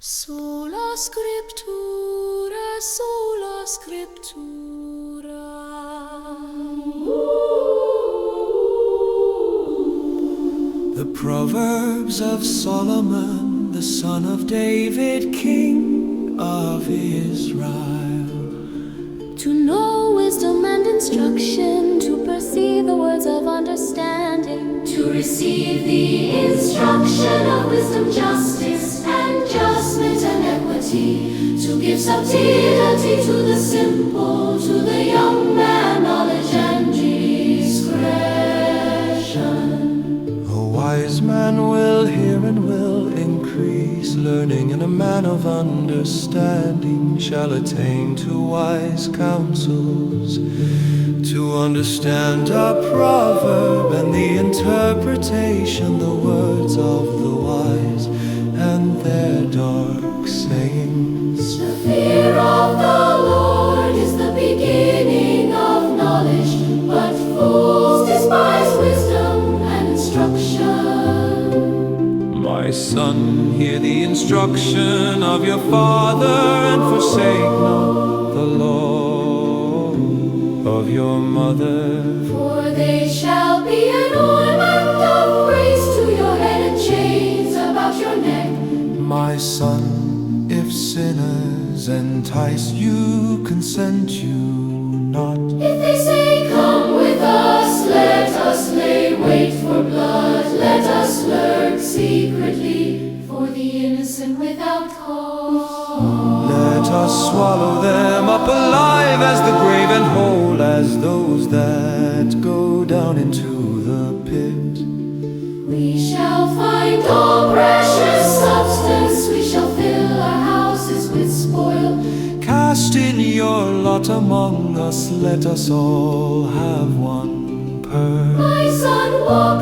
Sola Scriptura, sola Scriptura. The Proverbs of Solomon, the son of David, king of Israel. To know wisdom and instruction, to perceive the words of understanding, to receive the instruction of wisdom, justice, and judgment and equity, to give subtlety to the simple, to the young man knowledge and discretion. A wise man will hear and will increase learning, and a man of understanding shall attain to wise counsels. To understand a proverb and the interpretation, the words of the wise and their dark sayings. The fear of the Lord is the beginning of knowledge, but fools despise wisdom and instruction. My son, hear the instruction of your father, and forsake not the law of your mother. For they shall be an ornament of praise to your head and chains about your neck. My son, if sinners entice you, consent you not. If they say, "Come with us, let us lay wait for blood, let us lurk secretly for the innocent without cause. Let us swallow them up alive as the grave, and whole as those that go down into the pit." We shall find all precious substance, we shall fill our houses with spoil. Cast in your lot among us, let us all have one purse. My son, walk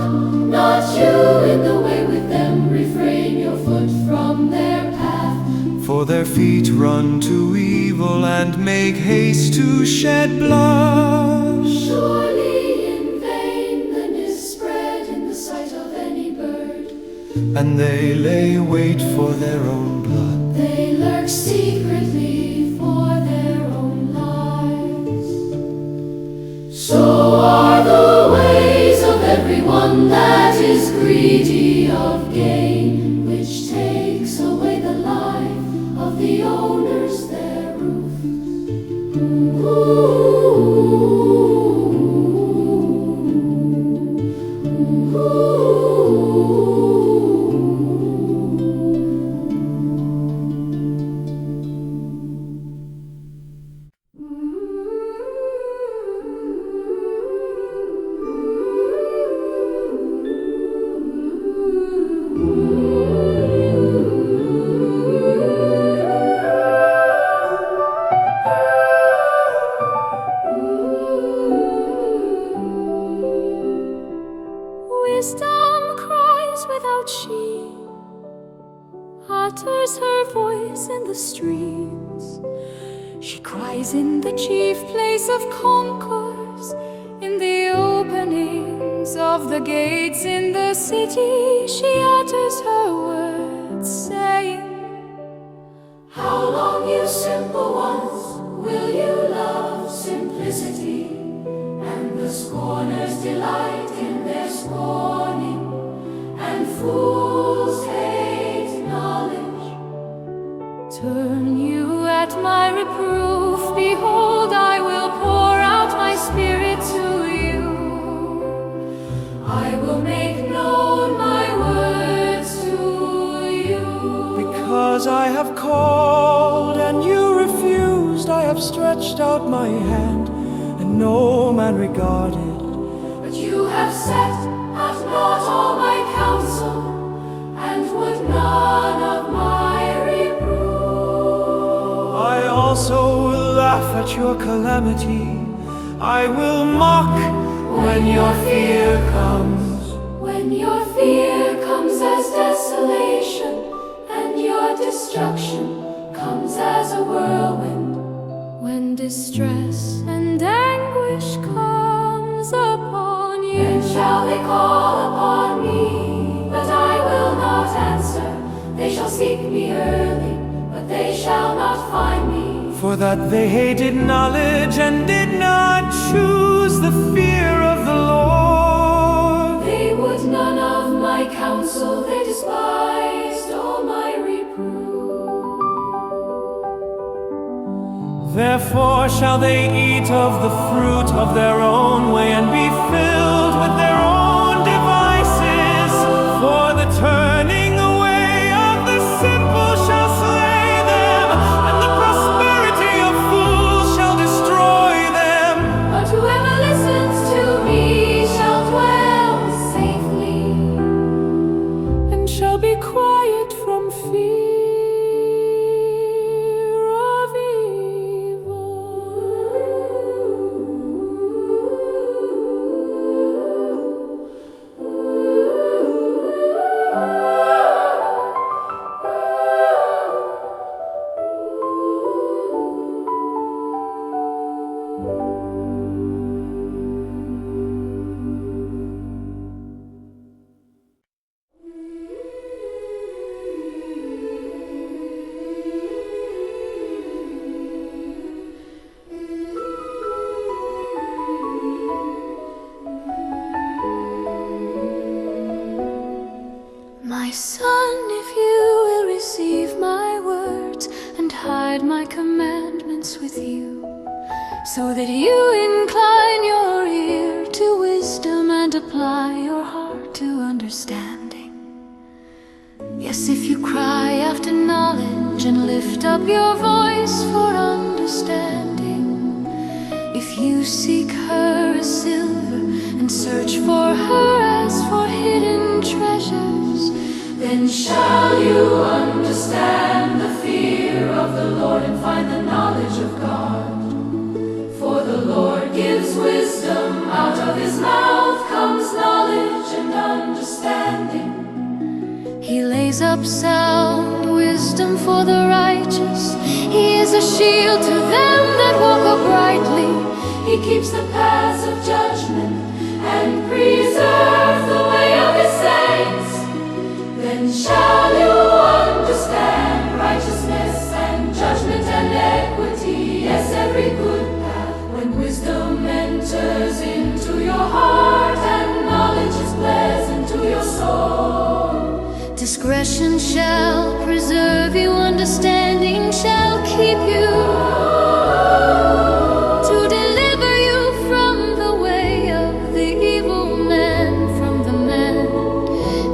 not you in the way with them, refrain your foot from their path. For their feet run to evil and make haste to shed blood. Surely in vain the mist spread in the sight of any bird, And they lay wait for their own blood. they lurk secretly for their own lives. So are the ways of everyone that is greedy of gain, which takes away the life of the owners their roof. Wisdom cries without she utters her voice in the streets. She cries in the chief place of concourse, in the openings of the gates in the city. She utters her words, saying, "How long, you simple ones, will you love simplicity? And the scorners delight in their scorning, and fools hate knowledge. Turn you at my reproof, behold, I will pour out my spirit to you. I will make known my words to you." Because I have called and you refused, I have stretched out my hand and no man regarded. But you have set at naught all my counsel, and would none of my reproof. I also will laugh at your calamity. I will mock when your fear comes. When your fear comes as desolation, and your destruction comes as a whirlwind. When distress and anguish comes upon you, then shall they call upon me, but I will not answer. They shall seek me early, For that they hated knowledge and did not choose the fear of the Lord. They would none of my counsel, they despised all my reproof. Therefore shall they eat of the fruit of their own way and be filled with their own devices. For the turning away of the simple shall slay them, and the prosperity of fools shall destroy them. But whoever listens to me shall dwell safely, and shall be quiet from fear of evil. My son, if you will receive my words and hide my commandments with you, so that you incline your ear to wisdom and apply your heart to understanding. Yes, if you cry after knowledge and lift up your voice for understanding, if you seek her as silver and search for her as for hidden treasures, then shall you understand the fear of the Lord and find the knowledge of God. For the Lord gives wisdom, out of his mouth comes knowledge and understanding. He lays up sound wisdom for the righteous. He is a shield to them that walk uprightly. He keeps the paths of judgment and preserves the way of his saints. Then shall you understand righteousness and judgment and equity, yes, every good path. When wisdom enters into your heart and knowledge is pleasant to your soul, discretion shall preserve you, understanding shall keep you, to deliver you from the way of the evil man, from the man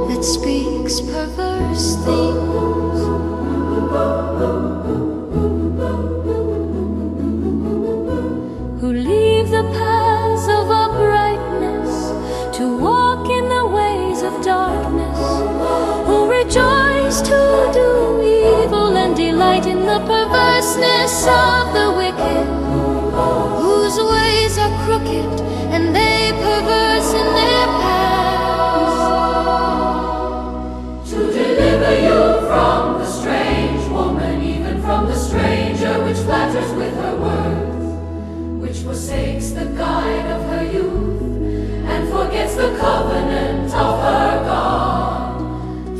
that speaks perverse things, who leave the paths of uprightness to walk in the ways of darkness, who rejoice to do evil and delight in the perverseness of the wicked, whose ways are crooked and they perverse in their paths, to deliver you from the strange woman, even from the stranger which flatters with her words, which forsakes the guide of her youth and forgets the covenant of her God.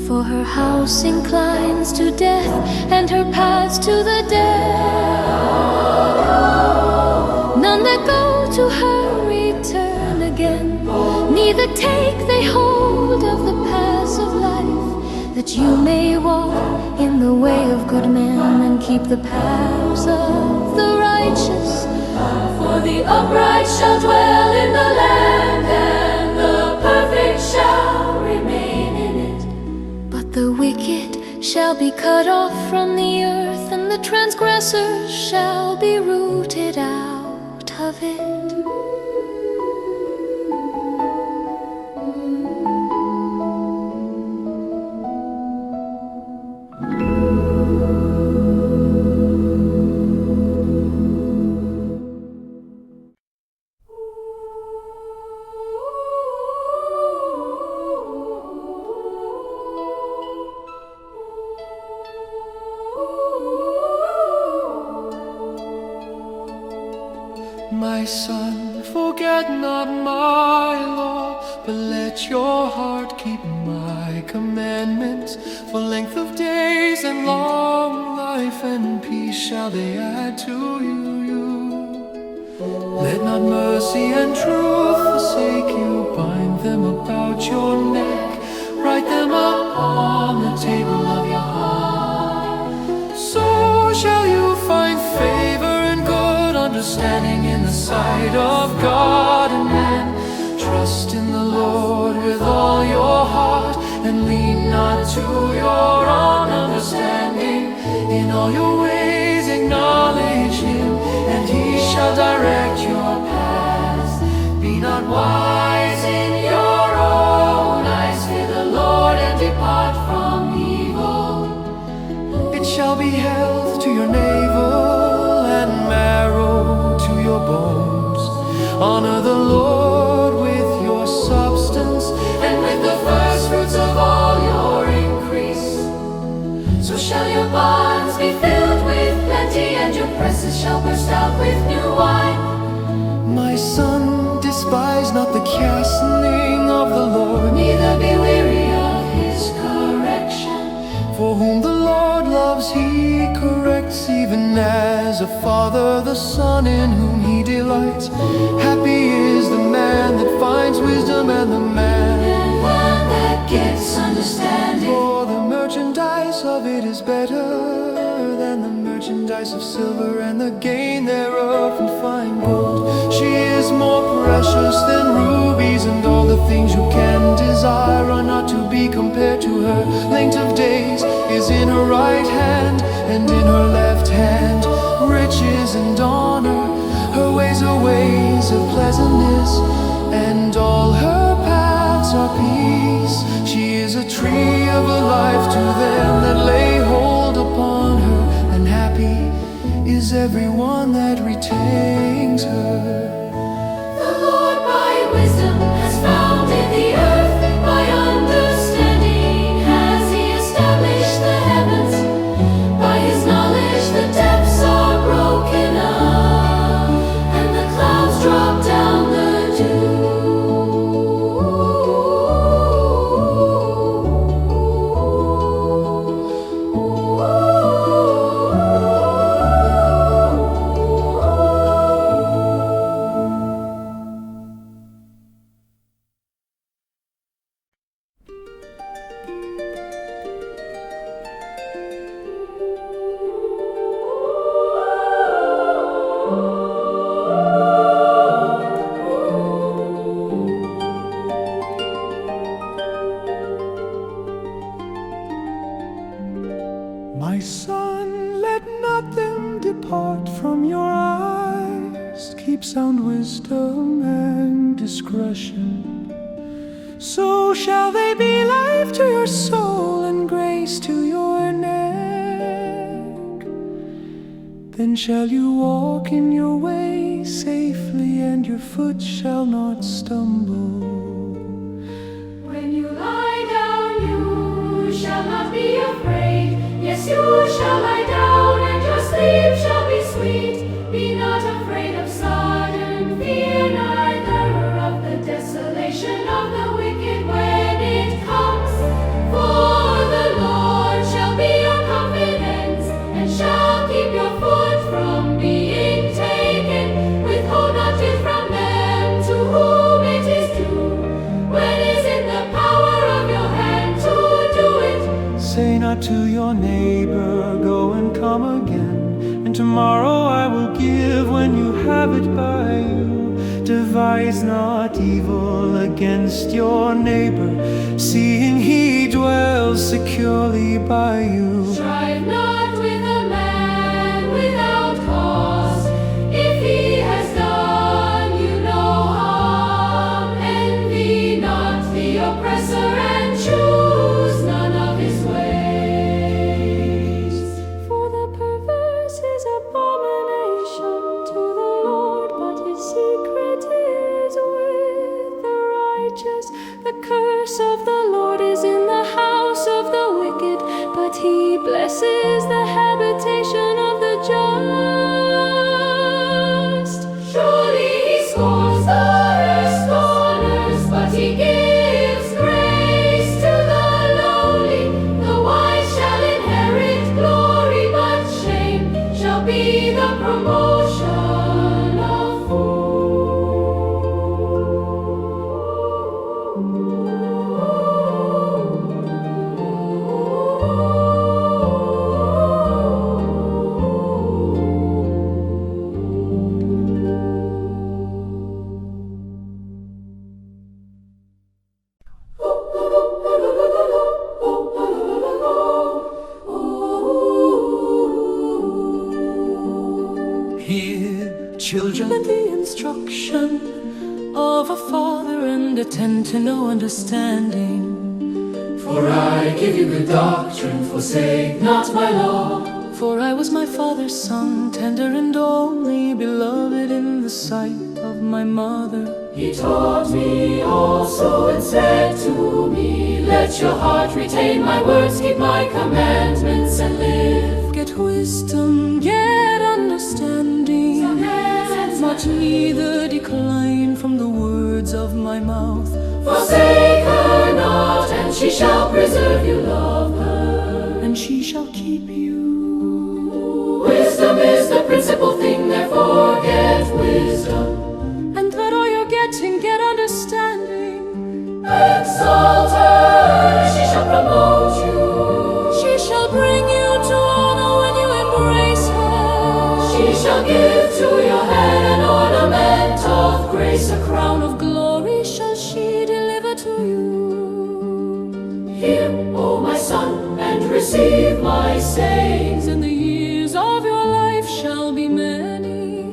For her house inclines to death, and her paths to the dead. None that go to her return again, neither take they hold of the paths of life, that you may walk in the way of good men and keep the paths of the righteous. For the upright shall dwell in the land, and the perfect shall remain in it. But the wicked shall be cut off from the earth, and the transgressors shall be rooted out of it. My son, forget not my law, but let your heart keep my commandments, for length of days and long life and peace. days shall they add to you. Let not mercy and truth forsake you. Bind them about your neck, write them upon the table of your heart. So shall you find favor and good understanding in the sight of God and man. Trust in the Lord with all your heart, and lean not to your own understanding. In all your ways acknowledge Him, and He shall direct your paths. Be not wise in your own eyes. Fear the Lord and depart from evil. It shall be health to your navel and marrow to your bones. Honor the Lord with your substance, and with the first fruits of all your increase. So shall your barns be filled with plenty, and your presses shall burst out with new wine. My son, despise not the chastening of the Lord, neither be weary of His correction. For whom the Lord loves He corrects, even as a father the son in whom He delights. Happy is the man that finds wisdom, and the man that gets understanding. For the merchandise of it is better than the merchandise of silver, and the gain thereof in fine gold. She is more precious than rubies, and all the things you can desire are not to be compared to her. Length of days is in her right hand, and in her left hand riches and honor. Her ways are ways of pleasantness, and all her paths are peace. She is a tree of a life to them that lay hold upon her, and happy is everyone that retains her. The Lord by wisdom has founded the earth, by understanding has He established the heavens. By His knowledge the depths are broken up, and the clouds drop down the dew. My son, let not them depart from your eyes. Keep sound wisdom and discretion. So shall they be life to your soul and grace to your neck. Then shall you walk in your way safely, and your foot shall not stumble. When you lie down, you shall not be afraid. Yes, you shall lie down, and your sleep shall be sweet. Be not afraid of sudden fear, neither of the desolation of the wicked when it comes. For the Lord shall be your confidence, and shall keep your foot from being taken. Withhold not it from them to whom it is due, when it is in the power of your hand to do it. Say not to your neighbor, go and come again, and tomorrow I will give when you have it by you. Devise not evil against your neighbor, seeing he dwells securely by you. Strive not with a man without cause, if he has done you no harm. Envy not the oppressor, and choose none of his ways. For the perverse is abomination to the Lord, but his secret is with the righteous. The curse of the Lord is in the house of the wicked, but he blesses children and the instruction of a father, and attend to no understanding. For I give you good doctrine, forsake not my law. For I was my father's son, tender and only, beloved in the sight of my mother. He taught me also and said to me, let your heart retain my words, keep my commandments and live. Get wisdom, get understanding, much neither decline from the words of my mouth. Forsake her not, and she shall preserve you, love her, and she shall keep you. Wisdom is the principal thing, therefore get wisdom. And that all you're getting, get understanding. Exalt her, she shall promote you. She shall bring you to honor when you embrace her. She shall give to your head an ornament of grace, a crown of glory shall she deliver to you. Hear, O my son, and receive my sayings. And the years of your life shall be many.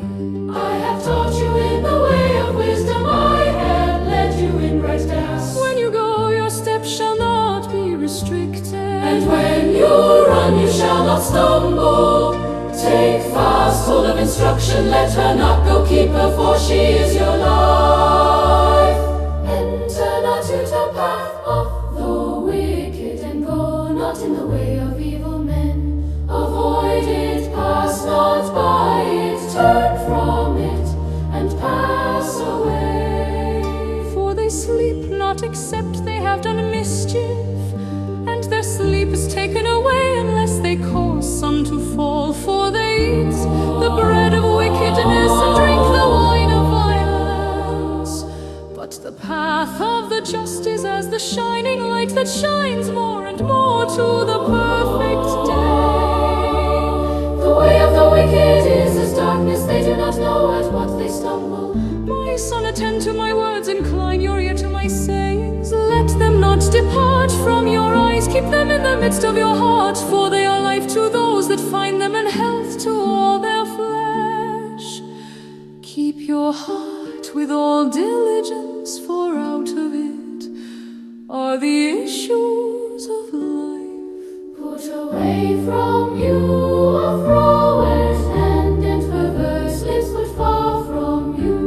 I have taught you in the way of wisdom, I have led you in right paths. When you go, your steps shall not be restricted, and when you run, you shall not stumble. Take fast hold of instruction, let her not go, keep her, for she is your life. Enter not into the path of the wicked, and go not in the way of evil men. Avoid it, pass not by it, turn from it, and pass away. For they sleep not except they have done mischief, and their sleep is taken away unless they cause some to fall. For they eat the bread of wickedness and drink the wine of violence. But the path of the just is as the shining light that shines more and more to the perfect day. The way of the wicked is as darkness, they do not know at what they stumble. My son, attend to my words, incline your ear to my sayings. Let them not depart from your eyes, keep them in the midst of your heart. For they are life to those that find them, and health to all their flesh. Keep your heart with all diligence, for out of it are the issues of life. Put away from you a froward hand, and perverse lips put far from you.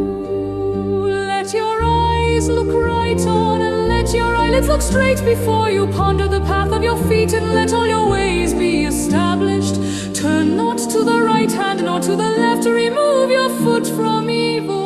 Let your eyes look right on, and let your eyelids look straight before you. Ponder the path of your feet, and let all your ways be established. Turn not to the right hand, nor to the left, remove your foot from evil.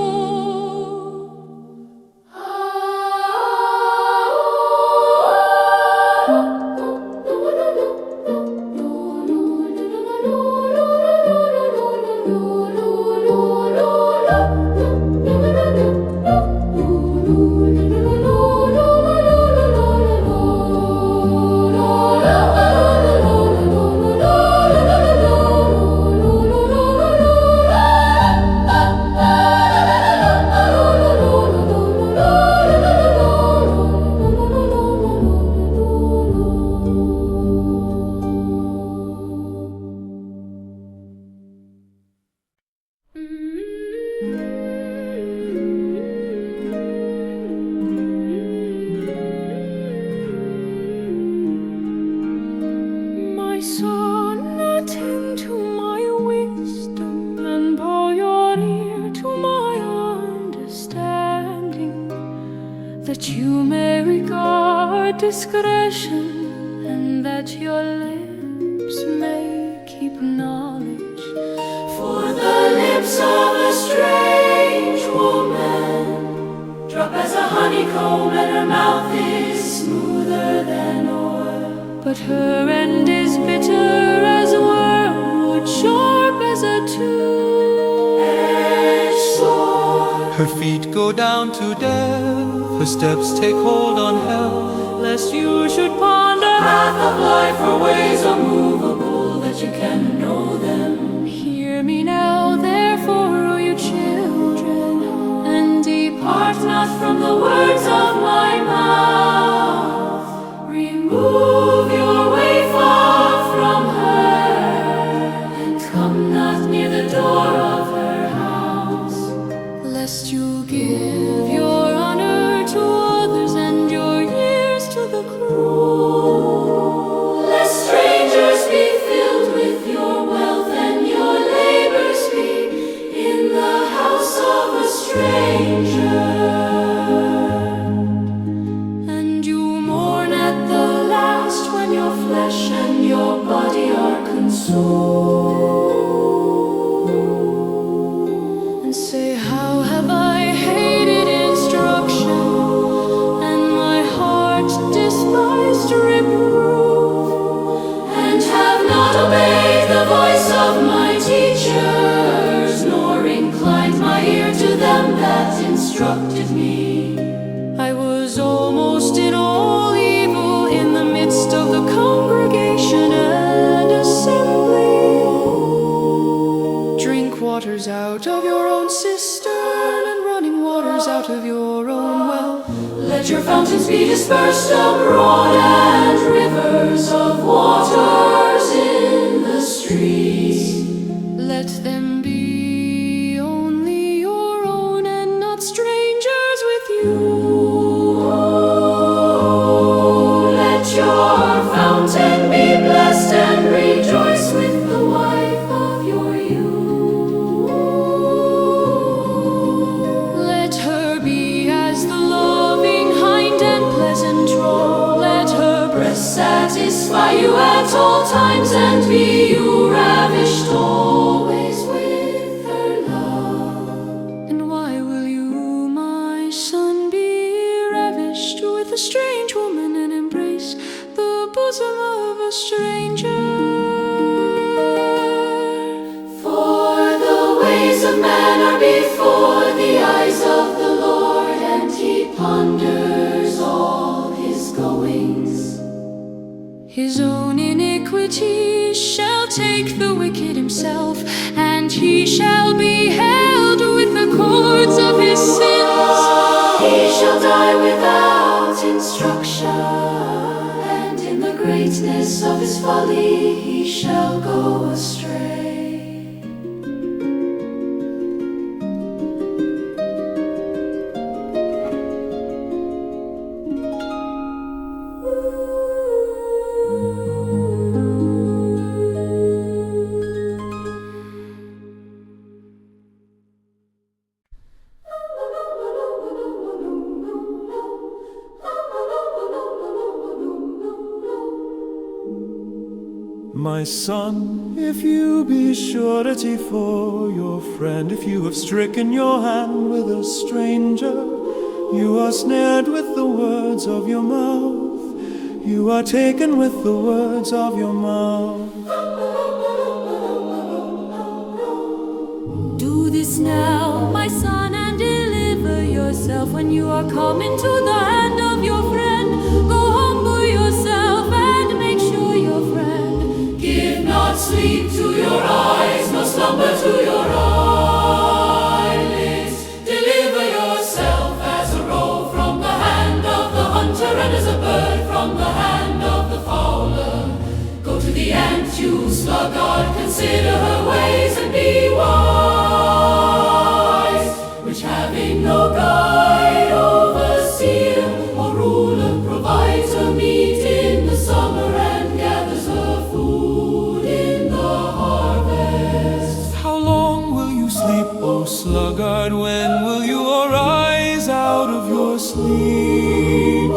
My son, attend to my wisdom, and bow your ear to my understanding, that you may regard discretion, and that your lips may keep knowledge. For the lips of a strange woman drop as a honeycomb, and her mouth is smoother than oil. But her end is bitter as wormwood, sharp as a two-edged sword. Her feet go down to death, her steps take hold on hell, lest you should ponder. Path of life, her ways are movable, that you can know them. Hear me now, therefore, O you children, and depart not from the words of my mouth. Remove your way far from her, and come not near the door of her house. rivers out of your own cistern, and running waters out of your own well. Let your fountains be dispersed abroad, and rivers of waters in the streets. Let them be only your own, and not strangers with you. Let your fountain be blessed, and rejoice with the wife of your youth. Let her be as the loving hind and pleasant roe. Let her breast Satisfy you at all times, and be you ravished always with her love. And why will you, my son, be ravished with a strange woman, and embrace the bosom of a stranger? For the ways of man are before the eyes of the Lord, and he ponders all his goings. His own iniquity shall take the wicked himself, and he shall be held with the cords of his sins. He shall die without instruction, and in the greatness of his folly he shall go astray. My son, if you be surety for your friend, if you have stricken your hand with a stranger, you are snared with the words of your mouth. You are taken with the words of your mouth. Do this now, my son, and deliver yourself. When you are come into the hand of your friend, go humble yourself and make sure your friend. Give not sleep to your eyes, nor slumber to your eyelids. Deliver yourself as a roe from the hand of the hunter, and as a bird from the hand of the fowler. Go to the ant, you sluggard, consider her ways and be wise, which having no guide, overseer, or ruler, provides her meat in the summer and gathers her food in the harvest. How long will you sleep, O sluggard? When will you arise out of your sleep?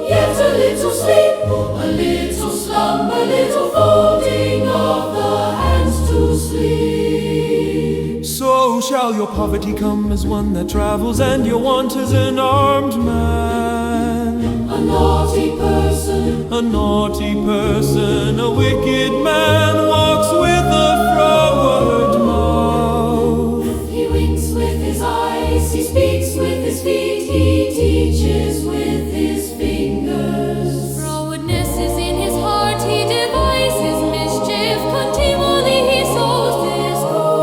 Yet a little sleep, a little slumber, little folding of the hands to sleep. So shall your poverty come as one that travels, and your want as an armed man. A naughty person, A naughty person, a wicked man, walks with a froward mouth. he winks with his eyes, he speaks with his feet, he teaches with his fingers. Frowardness is in his heart, he devises mischief, continually he sows discord.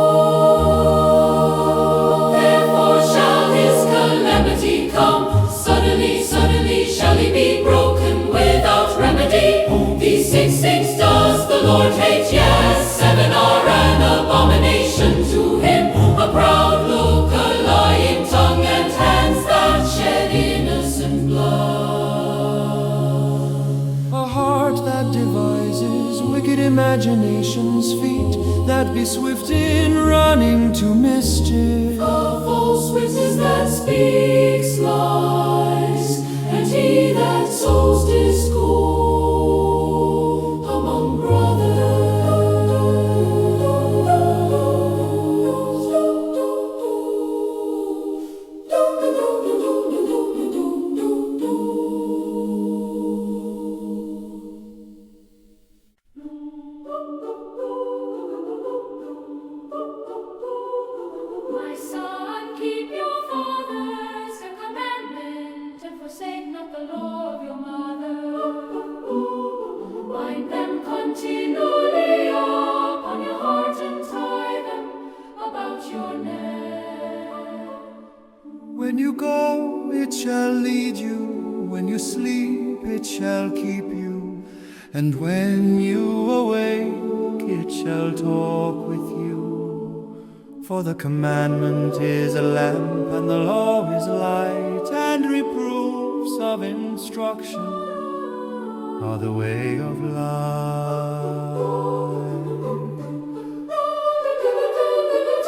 Therefore shall his calamity come, suddenly, suddenly shall he be broken without remedy. These 6 things does the Lord hate, yes, 7 are an abomination to him. A proud look, a lying tongue, and hands that shed innocent blood. A heart that devises wicked imaginations, feet that be swift in running to mischief. A false witness that speaks lies, and he that sows discord among My son, keep your father's commandment, and forsake not the law of your mother. When you go, it shall lead you. When you sleep, it shall keep you. And when you awake, it shall talk with you. For the commandment is a lamp, and the law is light, and reproofs of instruction are the way of life.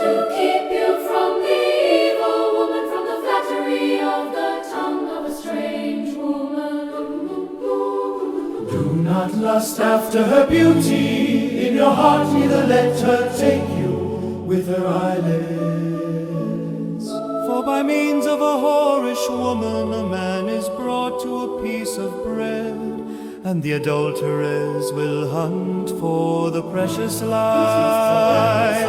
To keep you from the evil woman, from the flattery of the tongue of a strange woman. Do not lust after her beauty in your heart, neither let her take you with her eyelids. For by means of a whorish woman a man is brought to a piece of bread, and the adulterers will hunt for the precious life.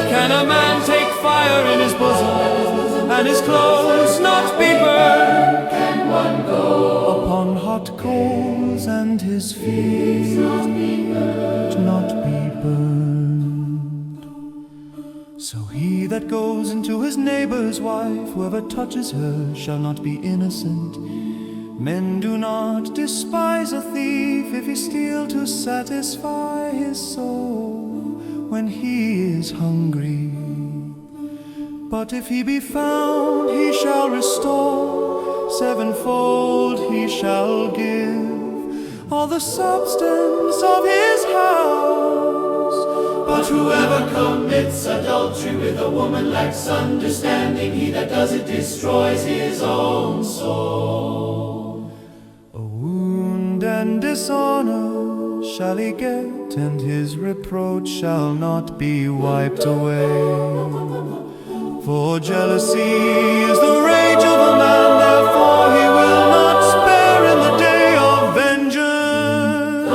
Can a man take fire in his bosom, and his clothes not be burned? Can one go Upon hot coals, and his feet not be burned? So he that goes into his neighbor's wife, whoever touches her shall not be innocent. Men do not despise a thief if he steal to satisfy his soul when he is hungry. But if he be found, he shall restore, sevenfold he shall give all the substance of his house. But whoever commits adultery with a woman lacks understanding. He that does it destroys his own soul. A wound and dishonor shall he get, and his reproach shall not be wiped away. For jealousy is the rage of a man, therefore he will not spare in the day of vengeance.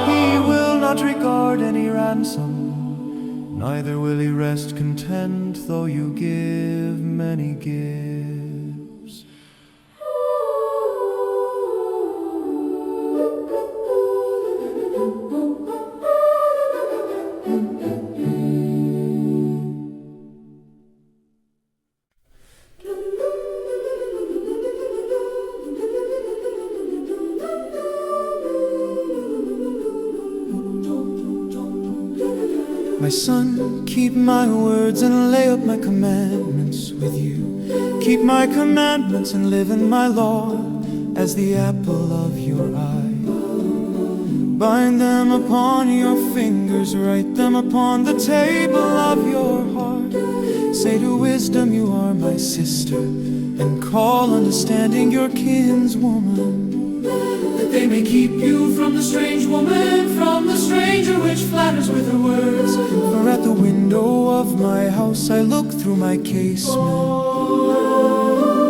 He will not regard any ransom, neither will he rest content though you give many gifts. My son, keep my words and lay up my commandments with you. Keep my commandments and live in my law as the apple of your eye. Bind them upon your fingers, write them upon the table of your heart. Say to wisdom, you are my sister, and call understanding your kinswoman. That they may keep you from the strange woman, from the stranger which flatters with her words. For at the window of my house I looked through my casement,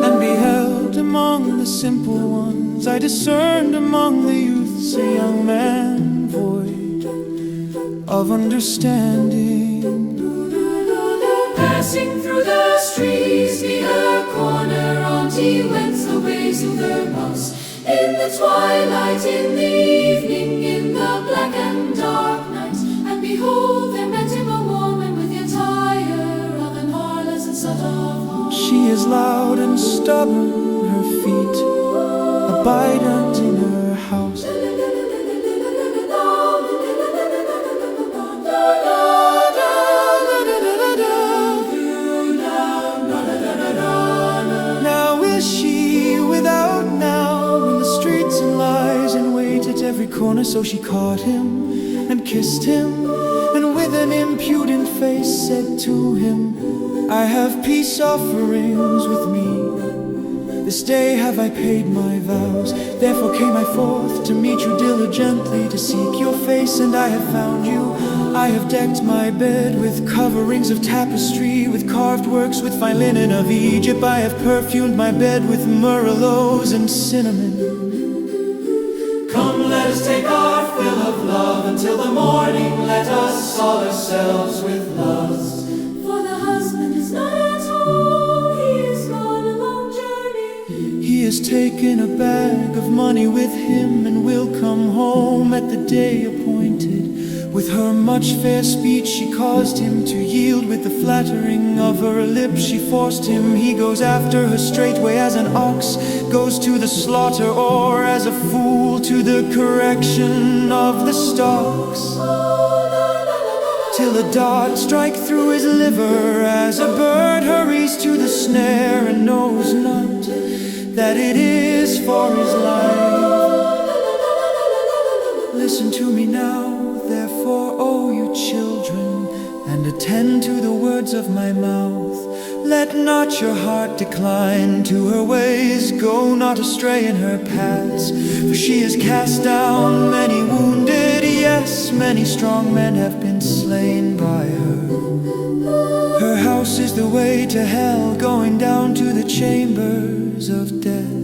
and beheld among the simple ones, I discerned among the youths a young man void of understanding. Passing through the streets, near her corner, auntie wends the ways of their mouse. In the twilight, in the evening, in the black and dark night. And behold, there met him a woman with the attire of an harlot and sort of. She is loud and stubborn, her feet abidant in her house. Now is she without now in the streets, and lies in wait at every corner. So she caught him and kissed him, and with an impudent face said to him, I have peace offerings with me. This day have I paid my vows. Therefore came I forth to meet you diligently, to seek your face, and I have found you. I have decked my bed with coverings of tapestry, with carved works, with fine linen of Egypt. I have perfumed my bed with myrrh, aloes, and cinnamon. Come, let us take our fill of love. Until the morning let us solace ourselves with lust. For the husband is not at home, he is gone a long journey. He has taken a bag of money with him, and will come home at the day appointed with With her much fair speech she caused him to yield. With the flattering of her lips she forced him. He goes after her straightway as an ox goes to the slaughter, or as a fool to the correction of the stocks, till a dart strike through his liver, as a bird hurries to the snare and knows not that it is for his life. Listen to me now, therefore, O you children, and attend to the words of my mouth. Let not your heart decline to her ways, go not astray in her paths. For she has cast down many wounded, yes, many strong men have been slain by her. Her house is the way to hell, going down to the chambers of death.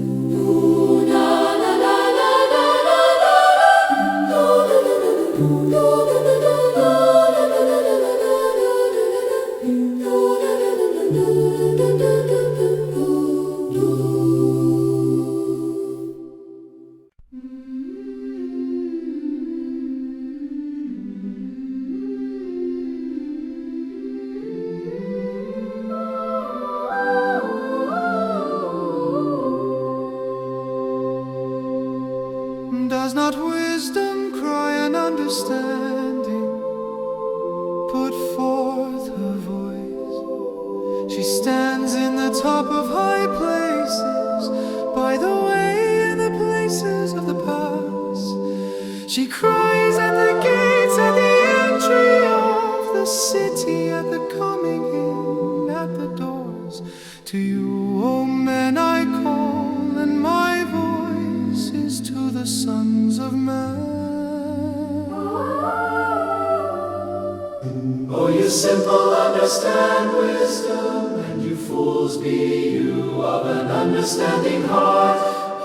Does not wisdom cry and understanding put forth her voice? She stands in the top of high places, by the way in the places of the pass. She cries at the gates, at the entry of the city, at the coming in, at the doors. To you, O men, I call, and my voice is to the sons of man. O you simple, understand wisdom, and you fools, be you of an understanding heart.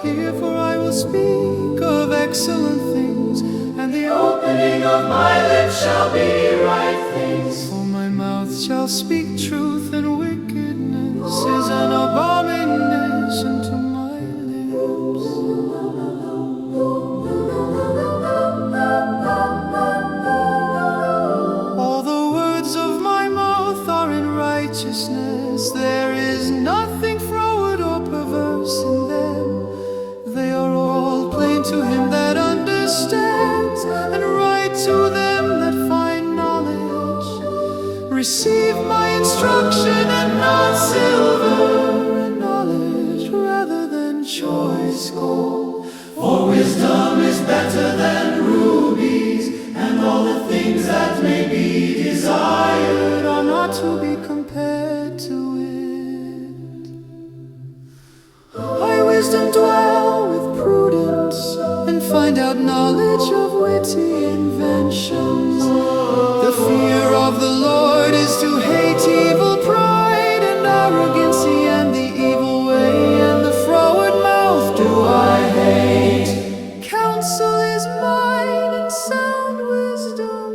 Hear, for I will speak of excellent things, and the Opening of my lips shall be right things. for my mouth shall speak truth, and wickedness is an abomination to my lips. All the words of my mouth are in righteousness. There is nothing froward or perverse in them. They are all plain to him that understands, and right to them that find knowledge. Receive my instruction, and not silver, and knowledge rather than choice gold. For wisdom is better than rubies, and all the things that may be desired are not to be compared to it. I wisdom dwell with prudence, and find out knowledge of witty inventions. The fear of the Lord is to hate evil pride, and arrogancy, and the evil way, and the froward mouth do I hate. Counsel is mine, and sound wisdom.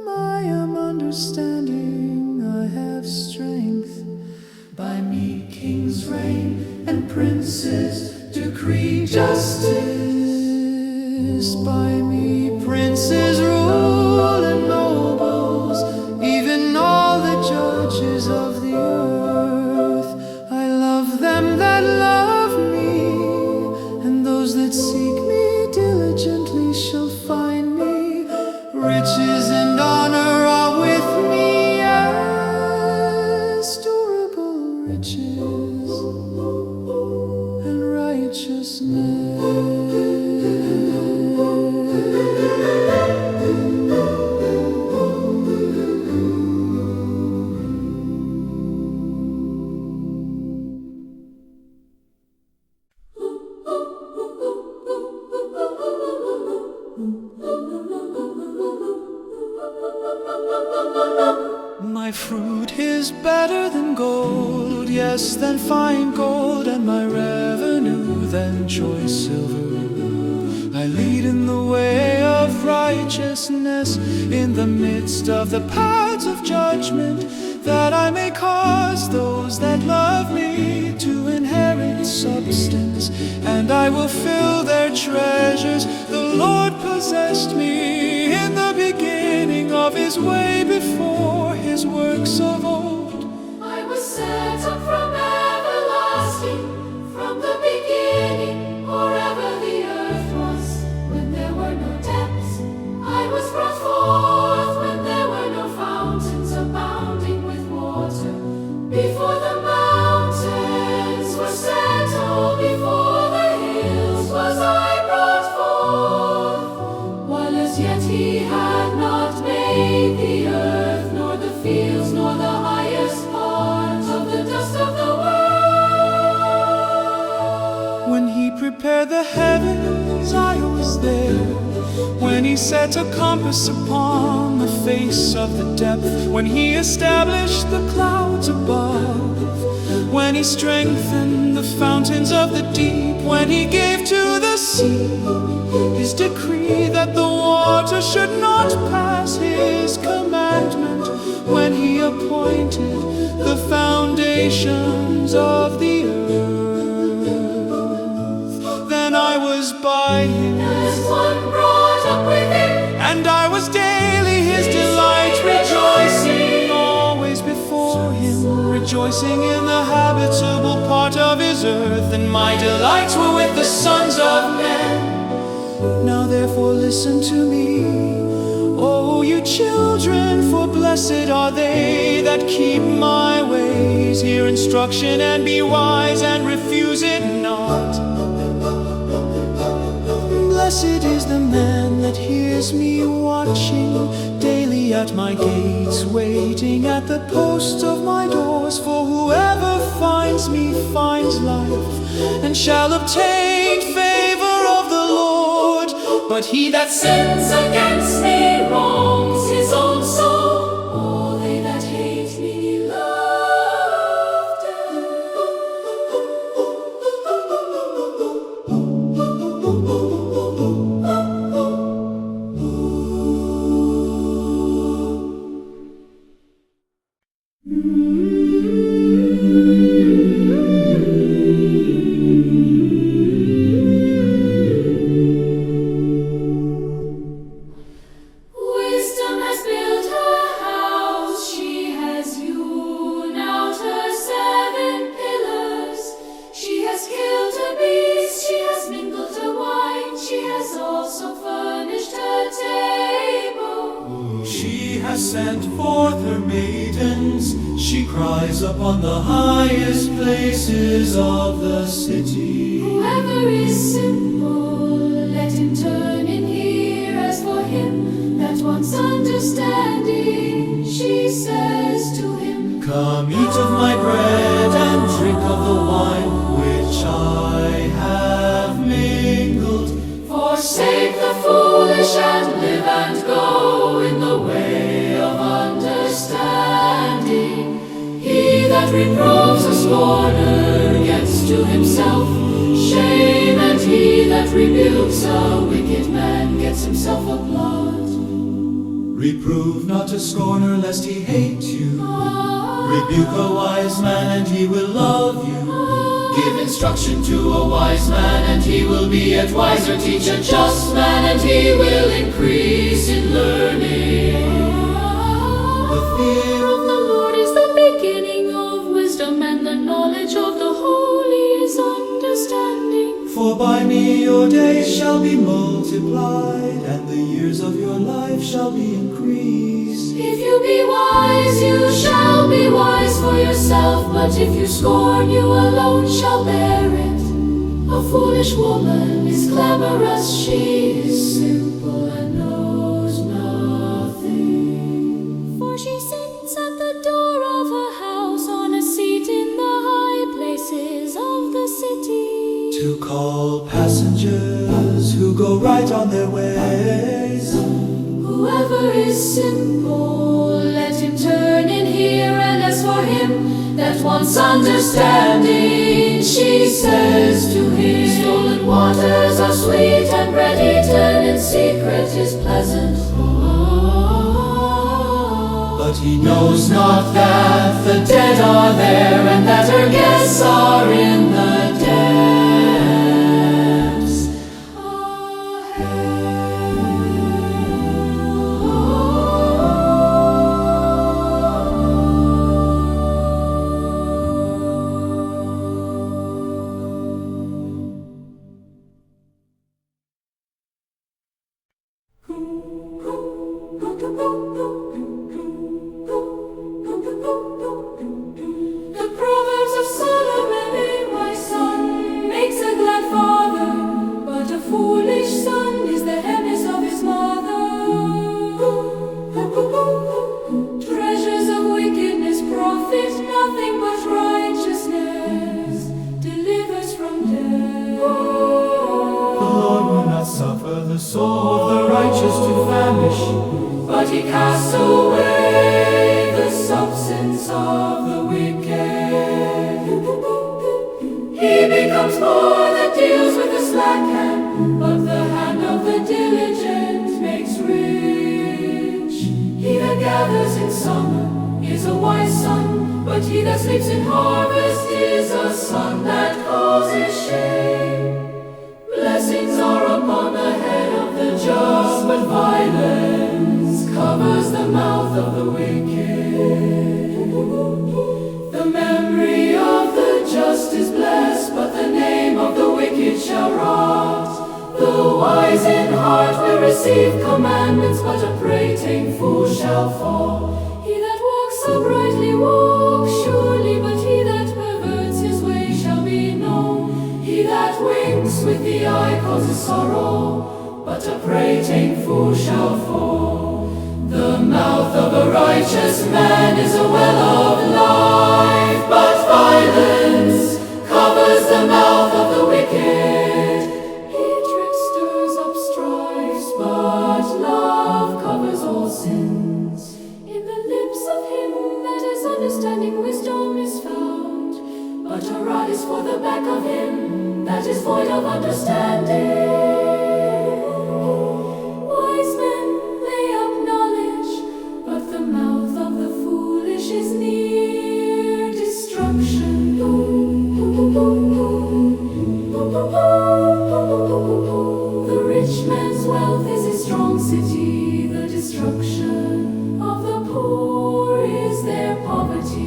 I am understanding, I have strength. by me kings reign, and princes decree justice. By me princes rule, and nobles, even all the judges of the earth. I love them that love me, and those that seek me diligently shall find me. Riches and honor are with me, as durable riches and righteousness. My fruit is better than gold, yes, than fine gold, and my revenue than choice silver. I lead in the way of righteousness, in the midst of the paths of judgment, that I may cause those that love me to inherit substance, and I will fill their treasures. The Lord possessed me in the beginning. of his way before his works of old. I was set up from everlasting, from the beginning, or ever the earth was, when there were no depths. I was brought forth when there were no fountains abounding with water. Before the mountains were settled, before the hills was I brought forth, while as yet he had not made the earth, nor the fields, nor the highest part of the dust of the world. When he prepared the heavens, I was there. When he set a compass upon the face of the depth, when he established the clouds above, when he strengthened the fountains of the deep, when he gave to the sea his decree that the water should not pass his commandment, when he appointed the foundations of the earth, then I was by him, As one brought up with him, and I was daily his delight, rejoicing always before him, rejoicing in the habitable part of his earth, and my delights were with the sons of men. Now therefore listen to me, O you children, for blessed are they that keep my ways. Hear instruction and be wise, and refuse it not. Blessed is the man that hears me watching daily at my gates, waiting at the posts of my doors. For whoever finds me finds life, and shall obtain favor of the Lord. But he that sins against me wrongs his own soul. All they that hate me love Wisdom has built her house, she has hewn out her 7 pillars. She has killed a beast, she has mingled her wine, she has also furnished her table. She has sent forth her maidens, she cries upon the highest places of the city. Whoever is simple, let him turn in here. As for him that wants understanding, she says to him, Come eat of my bread and drink of the wine which I have mingled. forsake the foolish and live and go in the way of understanding. He that reproves a scorner gets to himself shame, and he that rebukes a wicked man gets himself a blot. Reprove not a scorner lest he hate you. Rebuke a wise man and he will love you. Give instruction to a wise man and he will be yet wiser. Teach a just man and he will increase in learning. The fear of the Lord is the beginning of wisdom, and the knowledge of the holy is understanding. For by me your days shall be multiplied, and the years of your life shall be increased. If you be wise, you shall be wise for yourself, but if you scorn, you alone shall bear it. A foolish woman is clamorous, she is simple and knows nothing. For she sits at the door of her house on a seat in the high places of the city, To call passengers who go right on their ways. Whoever is simple, let him turn in here. And as for him that wants understanding, she says to him, stolen waters are sweet, and bread eaten in secret is pleasant. But he knows not that the dead are there, and that her guests are in the depths. casts away the substance of the wicked. He becomes poor that deals with the slack hand, but the hand of the diligent makes rich. He that gathers in summer is a wise son, but he that sleeps in harvest is a son that causes shame. Blessings are upon the head of the just, but violence covers the mouth of the wicked. The memory of the just is blessed, but the name of the wicked shall rot. The wise in heart will receive commandments, but a prating fool shall fall. He that walks uprightly walks surely, but he that perverts his way shall be known. He that winks with the eye causes sorrow, but a prating fool shall fall. The mouth of a righteous man is a well of life, but violence covers the mouth of the wicked. Hatred stirs up strifes, but love covers all sins. In the lips of him that is understanding wisdom is found, but a rod is for the back of him that is void of understanding. Wise men lay up knowledge, but the mouth of the foolish is near destruction. The rich man's wealth is his strong city, the destruction of the poor is their poverty.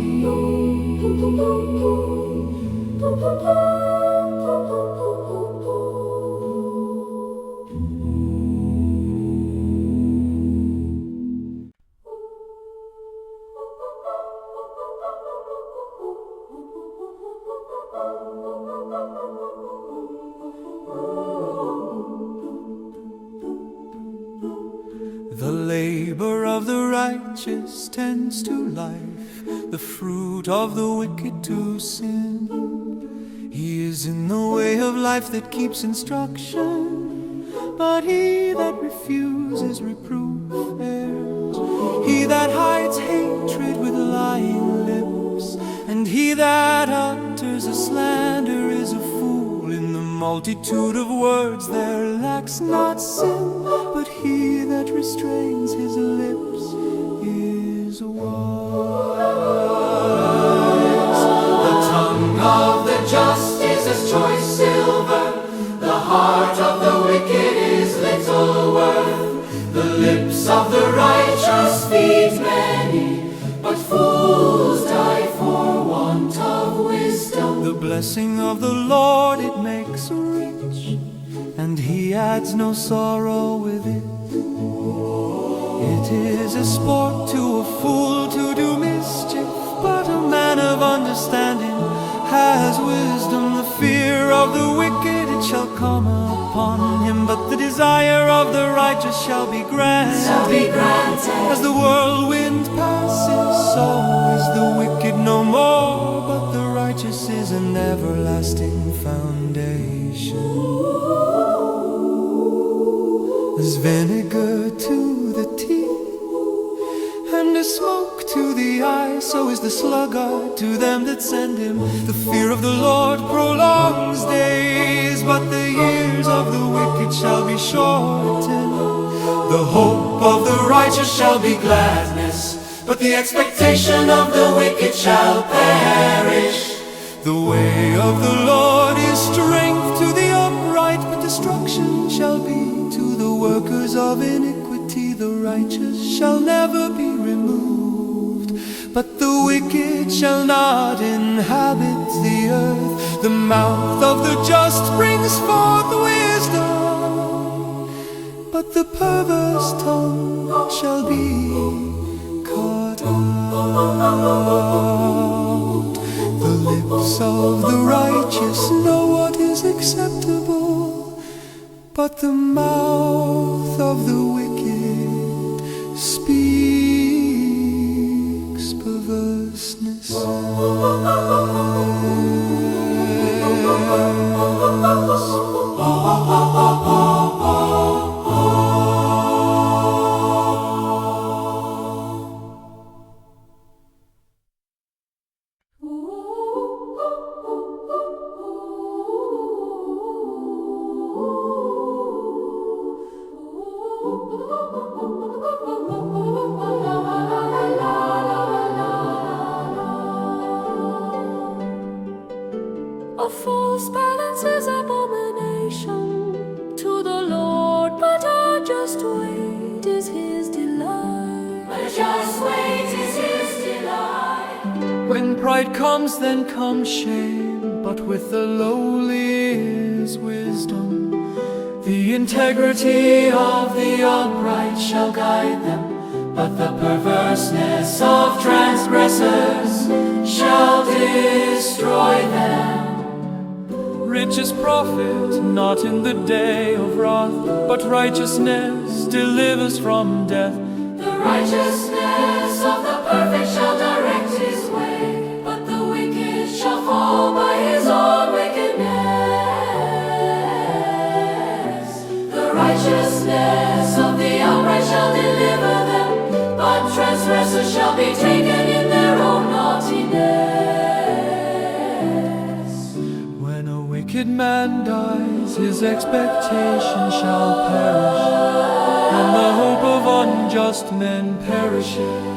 The labor of the righteous tends to life, the fruit of the wicked to sin. He is in the way of life that keeps instruction, but he that refuses reproof errs. He that hides hatred with lying lips, and he that utters a slander is a fool. In the multitude of words there lacks not sin, but he that restrains his lips is wise. The tongue of the just is as choice silver, the heart of the wicked is little worth. The lips of the righteous feed many, but fools die for want of wisdom. The blessing of the Lord, it makes rich, and he adds no sorrow with it. It is a sport to a fool to do mischief, but a man of understanding has wisdom. The fear of the wicked, it shall come upon him, but the desire of the righteous shall be granted. As the whirlwind passes, so is the wicked no more, but the righteous is an everlasting foundation. As vinegar to the teeth, and as smoke to the eye, so is the sluggard to them that send him. The fear of the Lord prolongs days, but the years of the wicked shall be shortened. The hope of the righteous shall be gladness, but the expectation of the wicked shall perish. The way of the Lord is strength to the upright, but destruction shall be to the workers of iniquity. The righteous shall never be removed, but the wicked shall not inhabit the earth. The mouth of the just brings forth wisdom, but the perverse tongue shall be cut out. The lips of the righteous know what is acceptable, but the mouth of the wicked speaks perverseness. When pride comes, then comes shame, but with the lowly is wisdom. The integrity of the upright shall guide them, but the perverseness of transgressors shall destroy them. Riches profit not in the day of wrath, but righteousness delivers from death. The righteousness of the perfect shall direct his way, but the wicked shall fall by his own wickedness. The righteousness of the upright shall deliver them, but transgressors shall be taken in their own naughtiness. When a wicked man dies, his expectation shall perish, and the hope of unjust men perishes.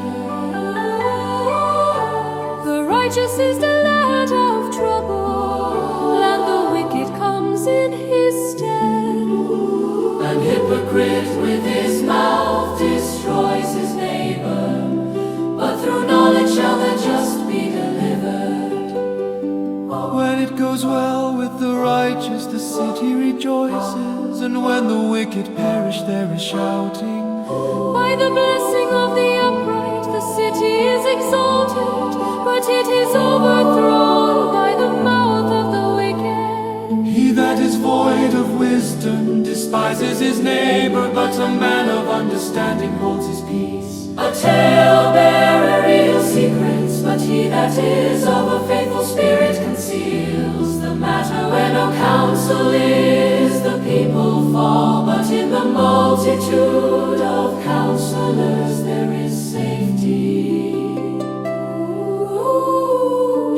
The righteous is the lad of trouble, and the wicked comes in his stead. An hypocrite with his mouth destroys his neighbor, but through knowledge shall the just be delivered. When it goes well with the righteous, the city rejoices, and when the wicked perish, there is shouting. By the blessing of the upright, the city is exalted, but it is overthrown by the mouth of the wicked. He that is void of wisdom despises his neighbor, but a man of understanding holds his peace. A talebearer reveals secrets, but he that is of a faithful spirit conceals the matter. Where no counsel is, the people fall, but in the multitude of counselors there is safety.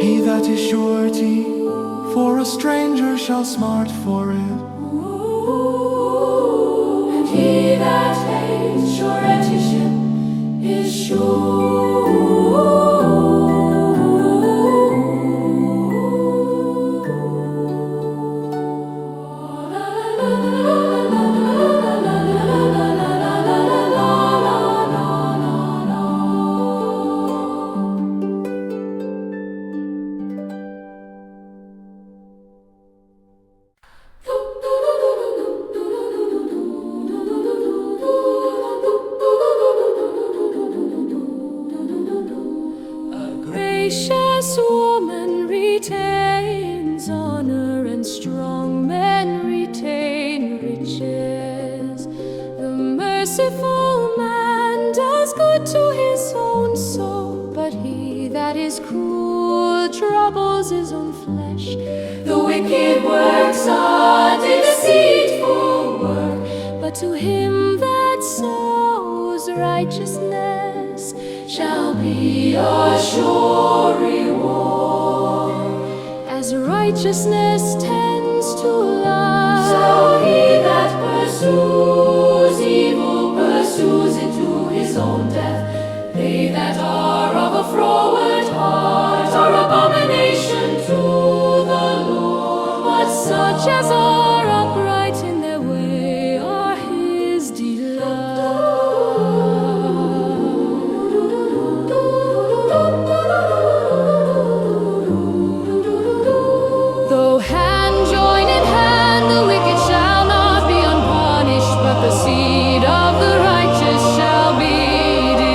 He that is surety for a stranger shall smart for it. And he that hates suretyship is sure. Gracious woman retains honor, and strong men retain riches. The merciful man does good to his own soul, but he that is cruel troubles his own flesh. The wicked works a deceitful work, but to him that sows righteousness shall be a sure reward. As righteousness tends to life, so he that pursues evil pursues it to his own death. They that are of a froward heart are abomination to the Lord, but such as are upright in their way are his delight. Though hand join in hand, the wicked shall not be unpunished, but the seed of the righteous shall be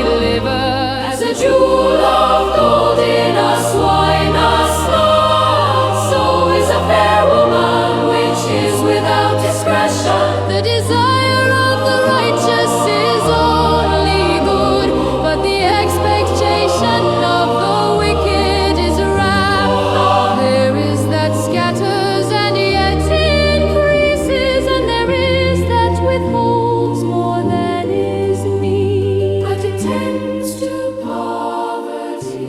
delivered. As a jewel of gold in a swiner's slot, so is a fair woman which is without discretion. The desire of the righteous is only good, but the expectation of the wicked is wrath. There is that scatters and yet increases, and there is that withholds more than is meet, but it tends to poverty.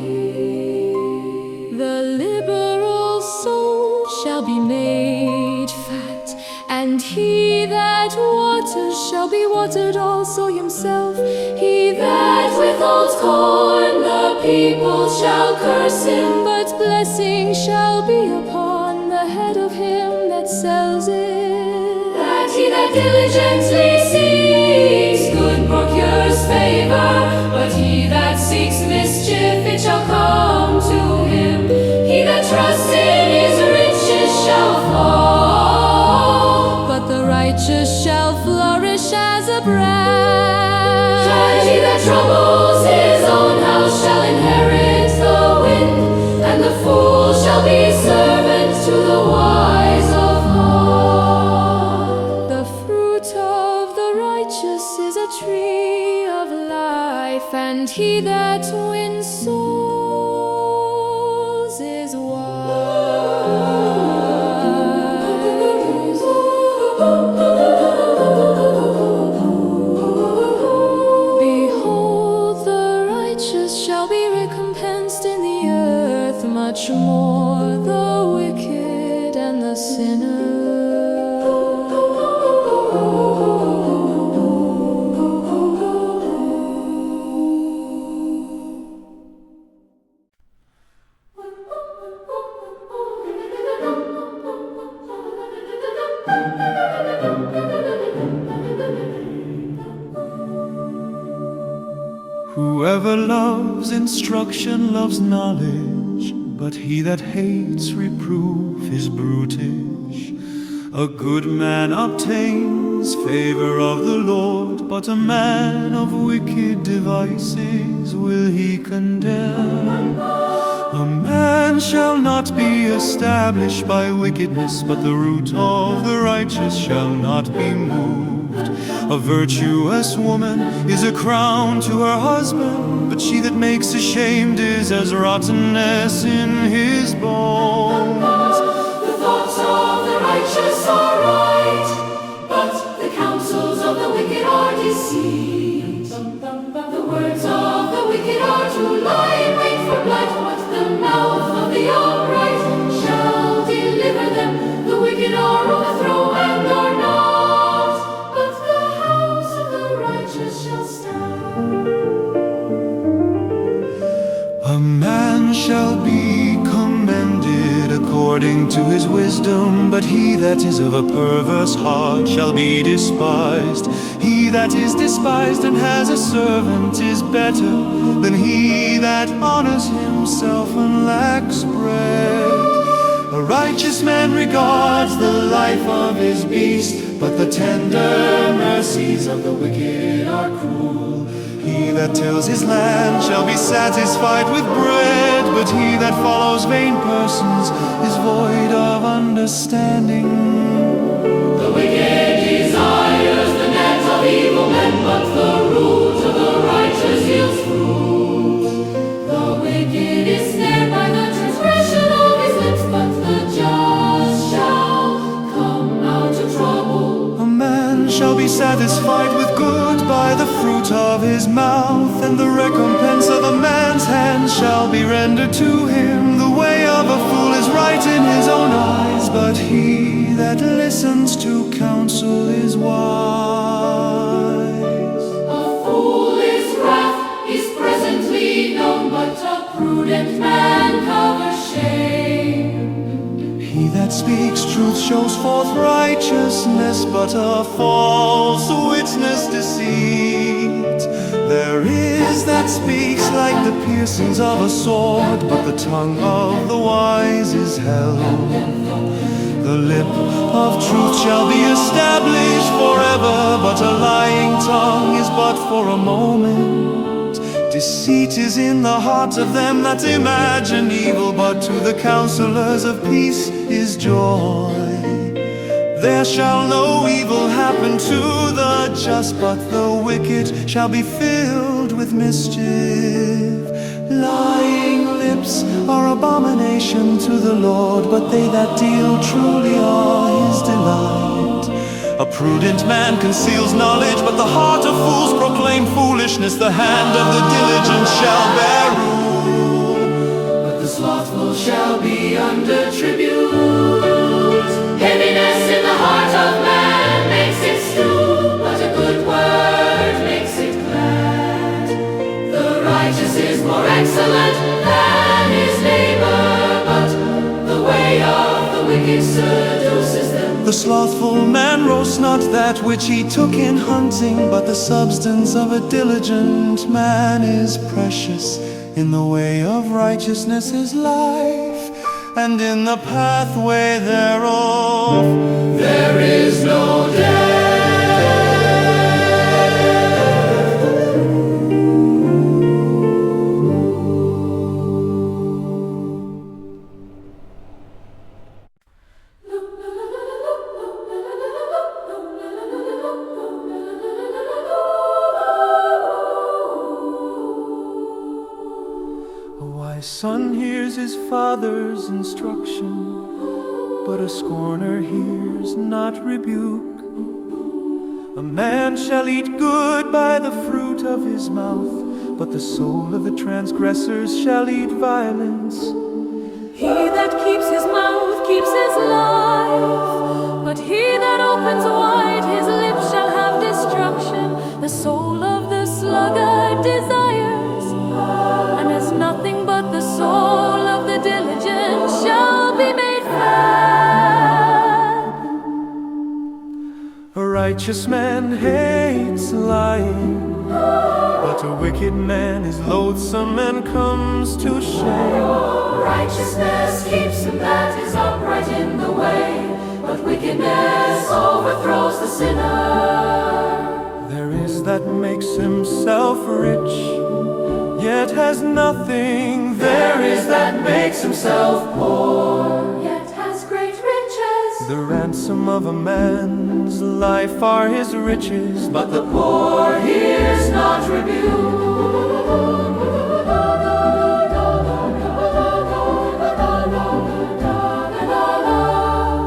The liberal soul shall be made fat, and he that waters shall be watered also himself. He that withholds corn, the people shall curse him, but blessing shall be upon the head of him that sells it. That he that diligently seeks good procures favor, but he that seeks mischief, it shall come to troubles, his own house shall inherit the wind, and the fool shall be servant to the wise of heart. The fruit of the righteous is a tree of life, and he that wins souls is wise. Behold, the righteous shall be recompensed in the earth, much more the wicked and the sinner. Whoever loves instruction loves knowledge, but he that hates reproof is brutish. A good man obtains favor of the Lord, but a man of wicked devices will he condemn. A man shall not be established by wickedness, but the root of the righteous shall not be moved. A virtuous woman is a crown to her husband, but she that makes ashamed is as rottenness in his bones. The thoughts of the righteous are right, but the counsels of the wicked are deceit. The words of the wicked are to lie in wait for blood, but the mouth of the upright shall deliver them. The wicked are overthrown and are not, but the house of the righteous shall stand. A man shall be commended according to his wisdom, but he that is of a perverse heart shall be despised. He that is despised and has a servant is better than he that honors himself and lacks bread. A righteous man regards the life of his beast, but the tender mercies of the wicked are cruel. He that tills his land shall be satisfied with bread, but he that follows vain persons is void of understanding. The wicked desires the net of evil men, but the root of the righteous yields fruit. The wicked is snared by the transgression of his lips, but the just shall come out of trouble. A man shall be satisfied with good by the fruit of his mouth, and the recompense of a man's hand shall be rendered to him. The way of a fool is right in his own eyes, but he that listens to counsel is wise. A fool's wrath is presently known, but a prudent man covers shame. He that speaks truth shows forth righteousness, but a false witness deceit. There is that speaks like the piercings of a sword, but the tongue of the wise is held. The lip of truth shall be established forever, but a lying tongue is but for a moment. Deceit is in the heart of them that imagine evil, but to the counselors of peace is joy. There shall no evil happen to the just, but the wicked shall be filled with mischief. Lying lips are abomination to the Lord, but they that deal truly are his delight. A prudent man conceals knowledge, but the heart of fools proclaim foolishness. The hand of the diligent shall bear rule, But the slothful shall be under tribute. Heaviness in the heart of man makes it stew, but a good word makes it glad. The righteous is more excellent than his neighbor, but the way of the wicked seduces them. The slothful man roasts not that which he took in hunting, but the substance of a diligent man is precious. In the way of righteousness is life, and in the pathway thereof There is no death. A wise son hears his father's instruction, but a scorner hears not rebuke. A man shall eat good by the fruit of his mouth, but the soul of the transgressors shall eat violence. He that keeps his mouth keeps his life, but he that opens wide his lips shall have destruction. The soul of the sluggard desires, and as nothing but the soul of the diligent shall be made fat. A righteous man hates lying, but a wicked man is loathsome and comes to shame. Righteousness keeps him that is upright in the way, but wickedness overthrows the sinner. There is that makes himself rich, yet has nothing. There is that makes himself poor, yet has great riches. The ransom of a man's life are his riches, But the poor hears not rebuke.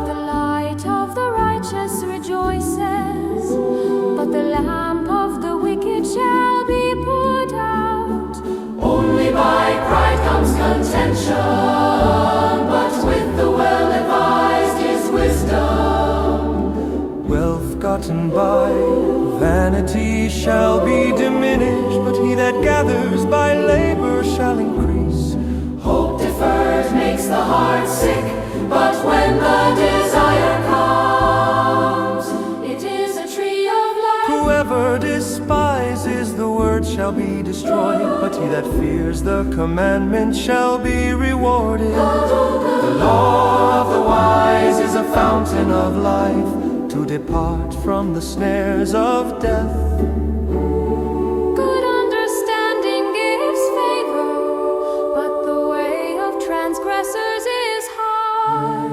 The light of the righteous rejoices, but the lamp of the wicked shall be put out. Only by pride comes contention, but with the well-advised is wisdom. wealth gotten by vanity shall be diminished, but he that gathers by labor shall increase. Hope deferred makes the heart sick, but when the desire comes, it is a tree of life. Whoever despises the word shall be destroyed, but he that fears the commandment shall be rewarded. The law of the wise is a fountain of life, to depart from the snares of death. Good understanding gives favor, but the way of transgressors is hard.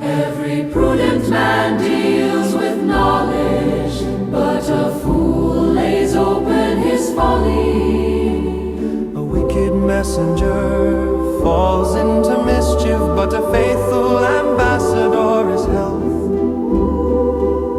Every prudent man deals with knowledge, but a fool lays open his folly. A wicked messenger falls into mischief, but a faithful ambassador is health.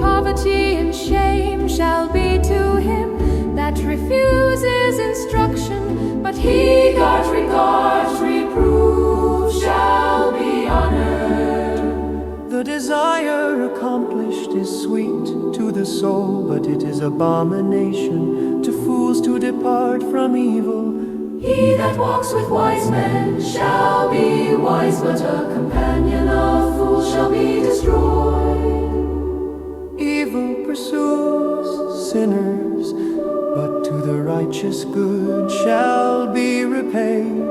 Poverty and shame shall be to him that refuses instruction, but he that regards reproof shall be honored. The desire accomplished is sweet to the soul, but it is abomination to fools to depart from evil. He that walks with wise men shall be wise, but a companion of fools shall be destroyed. Evil pursues sinners, but to the righteous good shall be repaid.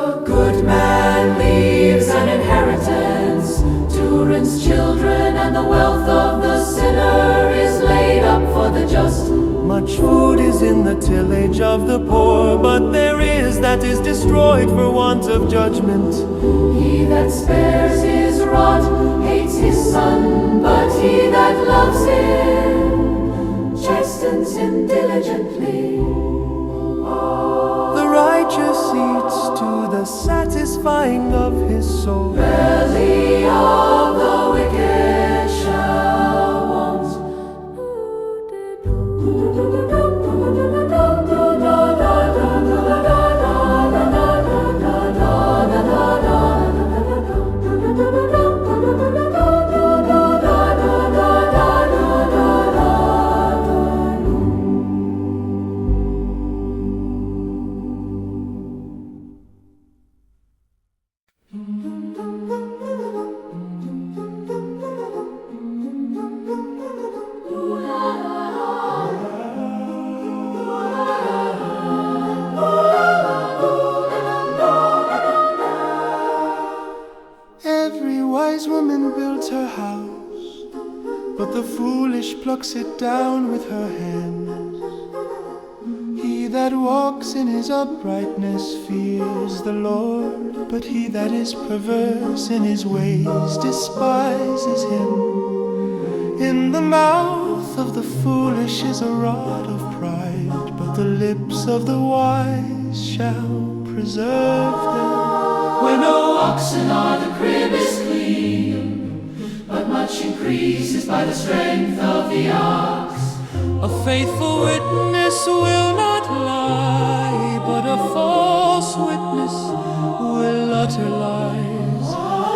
A good man leaves an inheritance to Aaron's children, and the wealth of the sinner is laid up for the just. Much food is in the tillage of the poor, but there is that is destroyed for want of judgment. He that spares his rod hates his son, but he that loves him chastens him diligently. The righteous eats to the satisfying of his soul. Belly of the wicked shall want. Every wise woman builds her house, but the foolish plucks it down with her hands. He that walks in his uprightness fears the Lord, but he that is perverse in his ways despises him. In the mouth of the foolish is a rod of pride, but the lips of the wise shall preserve them. Where no oxen are, the crib is clean, but much increases by the strength of the ox. A faithful witness will not lie, but a false witness will utter lies.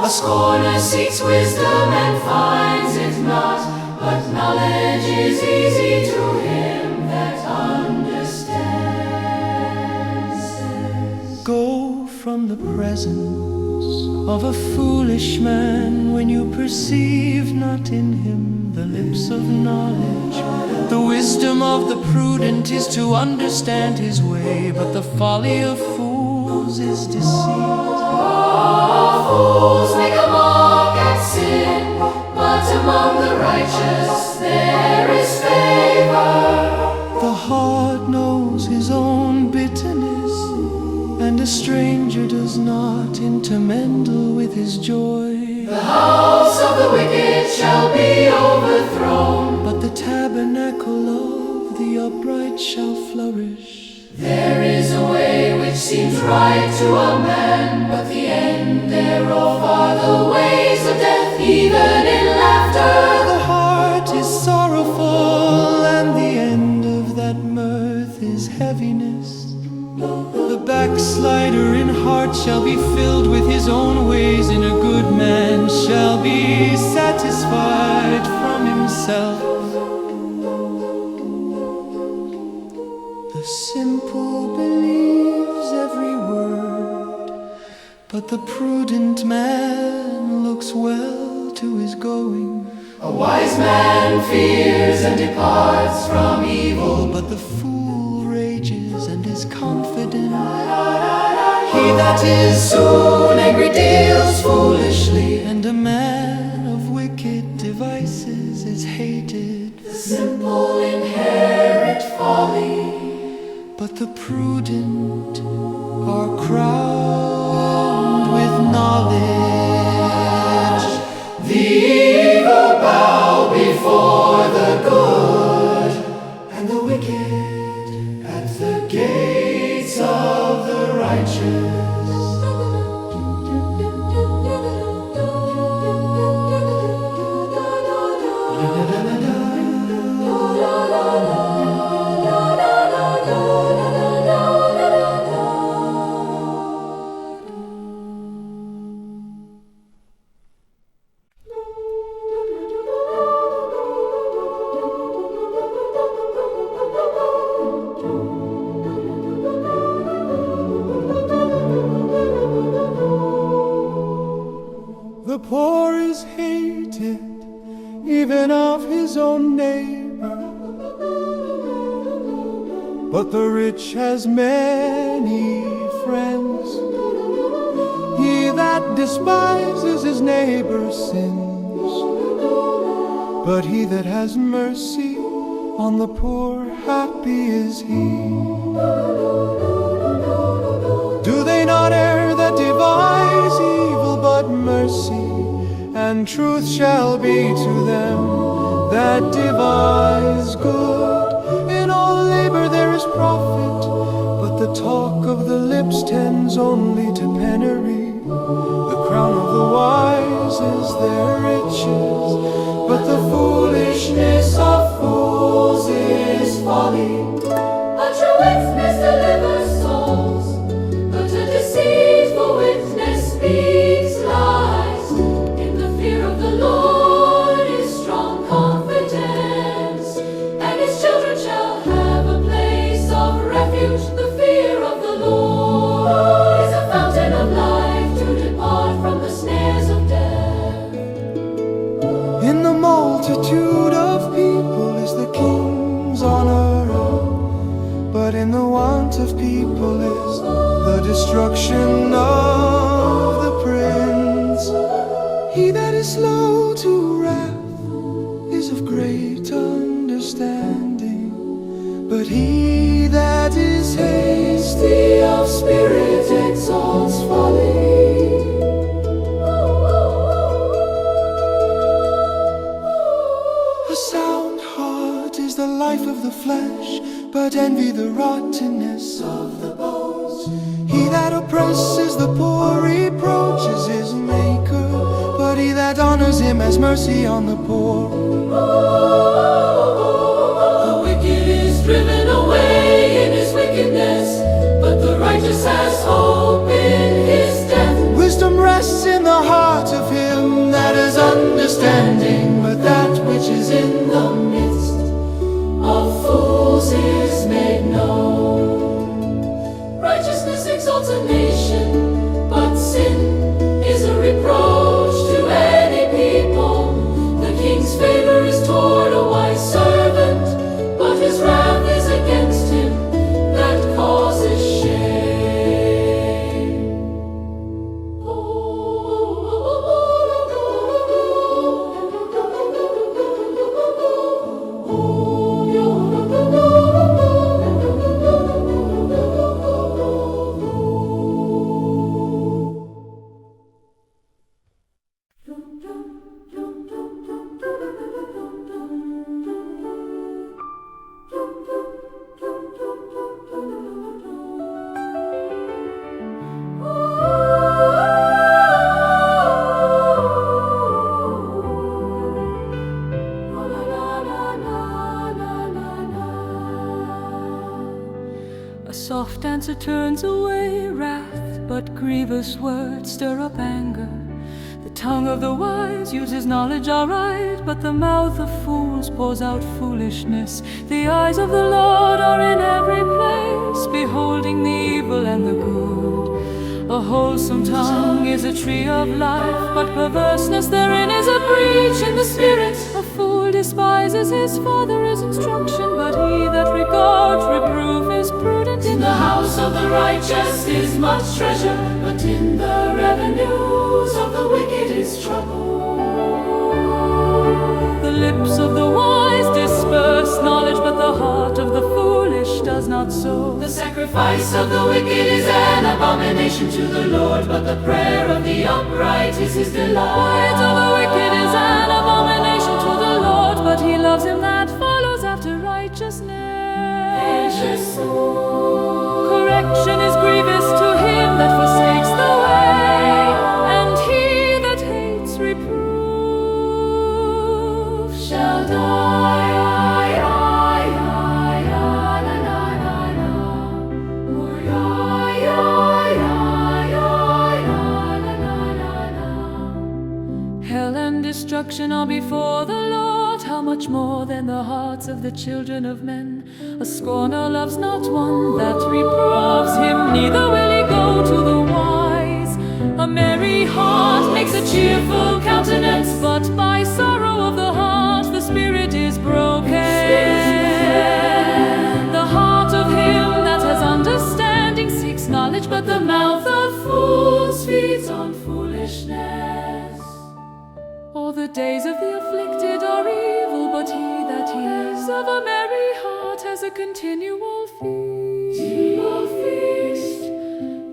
A scorner seeks wisdom and finds it not, but knowledge is easy to him that understands. Go from the presence of a foolish man when you perceive not in him the lips of knowledge. The wisdom of the prudent is to understand his way, but the folly of fools is deceit. Fools make a mock at sin, but among the righteous there is favor. The heart knows his own bitterness, and a stranger does not intermingle with his joy. The house of the wicked shall be overthrown, but the tabernacle of the upright shall flourish. There is a way which seems right to a man, but the end thereof are the ways of death, even in laughter. The heart is sorrowful, and the end of that mirth is heaviness. The backslider in heart shall be filled with his own ways, and a good man shall be satisfied from himself. The simple believes every word, but the prudent man looks well to his going. A wise man fears and departs from evil, But the fool rages and is confident. He that is soon angry deals foolishly, and a man of wicked devices is hated. the simple inherit folly, But the prudent are crowned with knowledge. the evil bow before the good, and the wicked at the gates of the righteous. The poor is hated, even of his own neighbor, but the rich has many friends. He that despises his neighbor sins, but he that has mercy on the poor, happy is he. Do they not err that devise evil, but mercy and truth shall be to them that devise good? In all labor there is profit, but the talk of the lips tends only to penury. The crown of the wise is their riches, but the foolishness of fools is folly. A true witness delivers souls, but a deceitful witness speaks lies. In the fear of the Lord is strong confidence, and his children shall have a place of refuge. The fear of the Lord is a fountain of life, to depart from the snares of death. In the multitude of people is the king's honor, but in the want of people is the destruction of the prince. He that is slow to wrath is of great understanding, but he that is hasty of spirit exalts folly. A sound heart is the life of the flesh, but envy the rottenness of the bones. He that that oppresses the poor reproaches his maker, but he that honors him has mercy on the poor. The wicked is driven away in his wickedness, but the righteous has hope in his death. Wisdom rests in the heart of him that has understanding, but that which is in the midst Of fools is made known. Righteousness exalts a nation, but sin is a reproach to any people. The king's favor is toward a wise servant, but his wrath is against him that causes shame. A soft answer turns away wrath, but grievous words stir up anger. The tongue of the wise uses knowledge aright, but the mouth of fools pours out foolishness. The eyes of the Lord are in every place, beholding the evil and the good. A wholesome tongue is a tree of life, but perverseness therein is a breach in the spirit. A fool despises his father's instruction, but he that regards reproof is prudent. In the house of the righteous is much treasure, but in the revenues of the wicked is trouble. The lips of the wise disperse knowledge, but the heart of the foolish does not so. The sacrifice of the wicked is an abomination to the Lord, but the prayer of the upright is his The delight. words of the wicked is an abomination to the Lord, but he loves him that follows after righteousness. Correction is grievous to him that forsakes the way, and he that hates reproof shall die. Hell and destruction are before the Lord. How much more than the hearts of the children of men? A scorner loves not one that reproves him, neither will he go to the wise. A merry heart makes a cheerful countenance, but by sorrow of the heart the spirit is broken. The heart of him that has understanding seeks knowledge, but the mouth of fools feeds on foolishness. All the days of the afflicted are evil, but he that hears of a merry heart has a continual feast.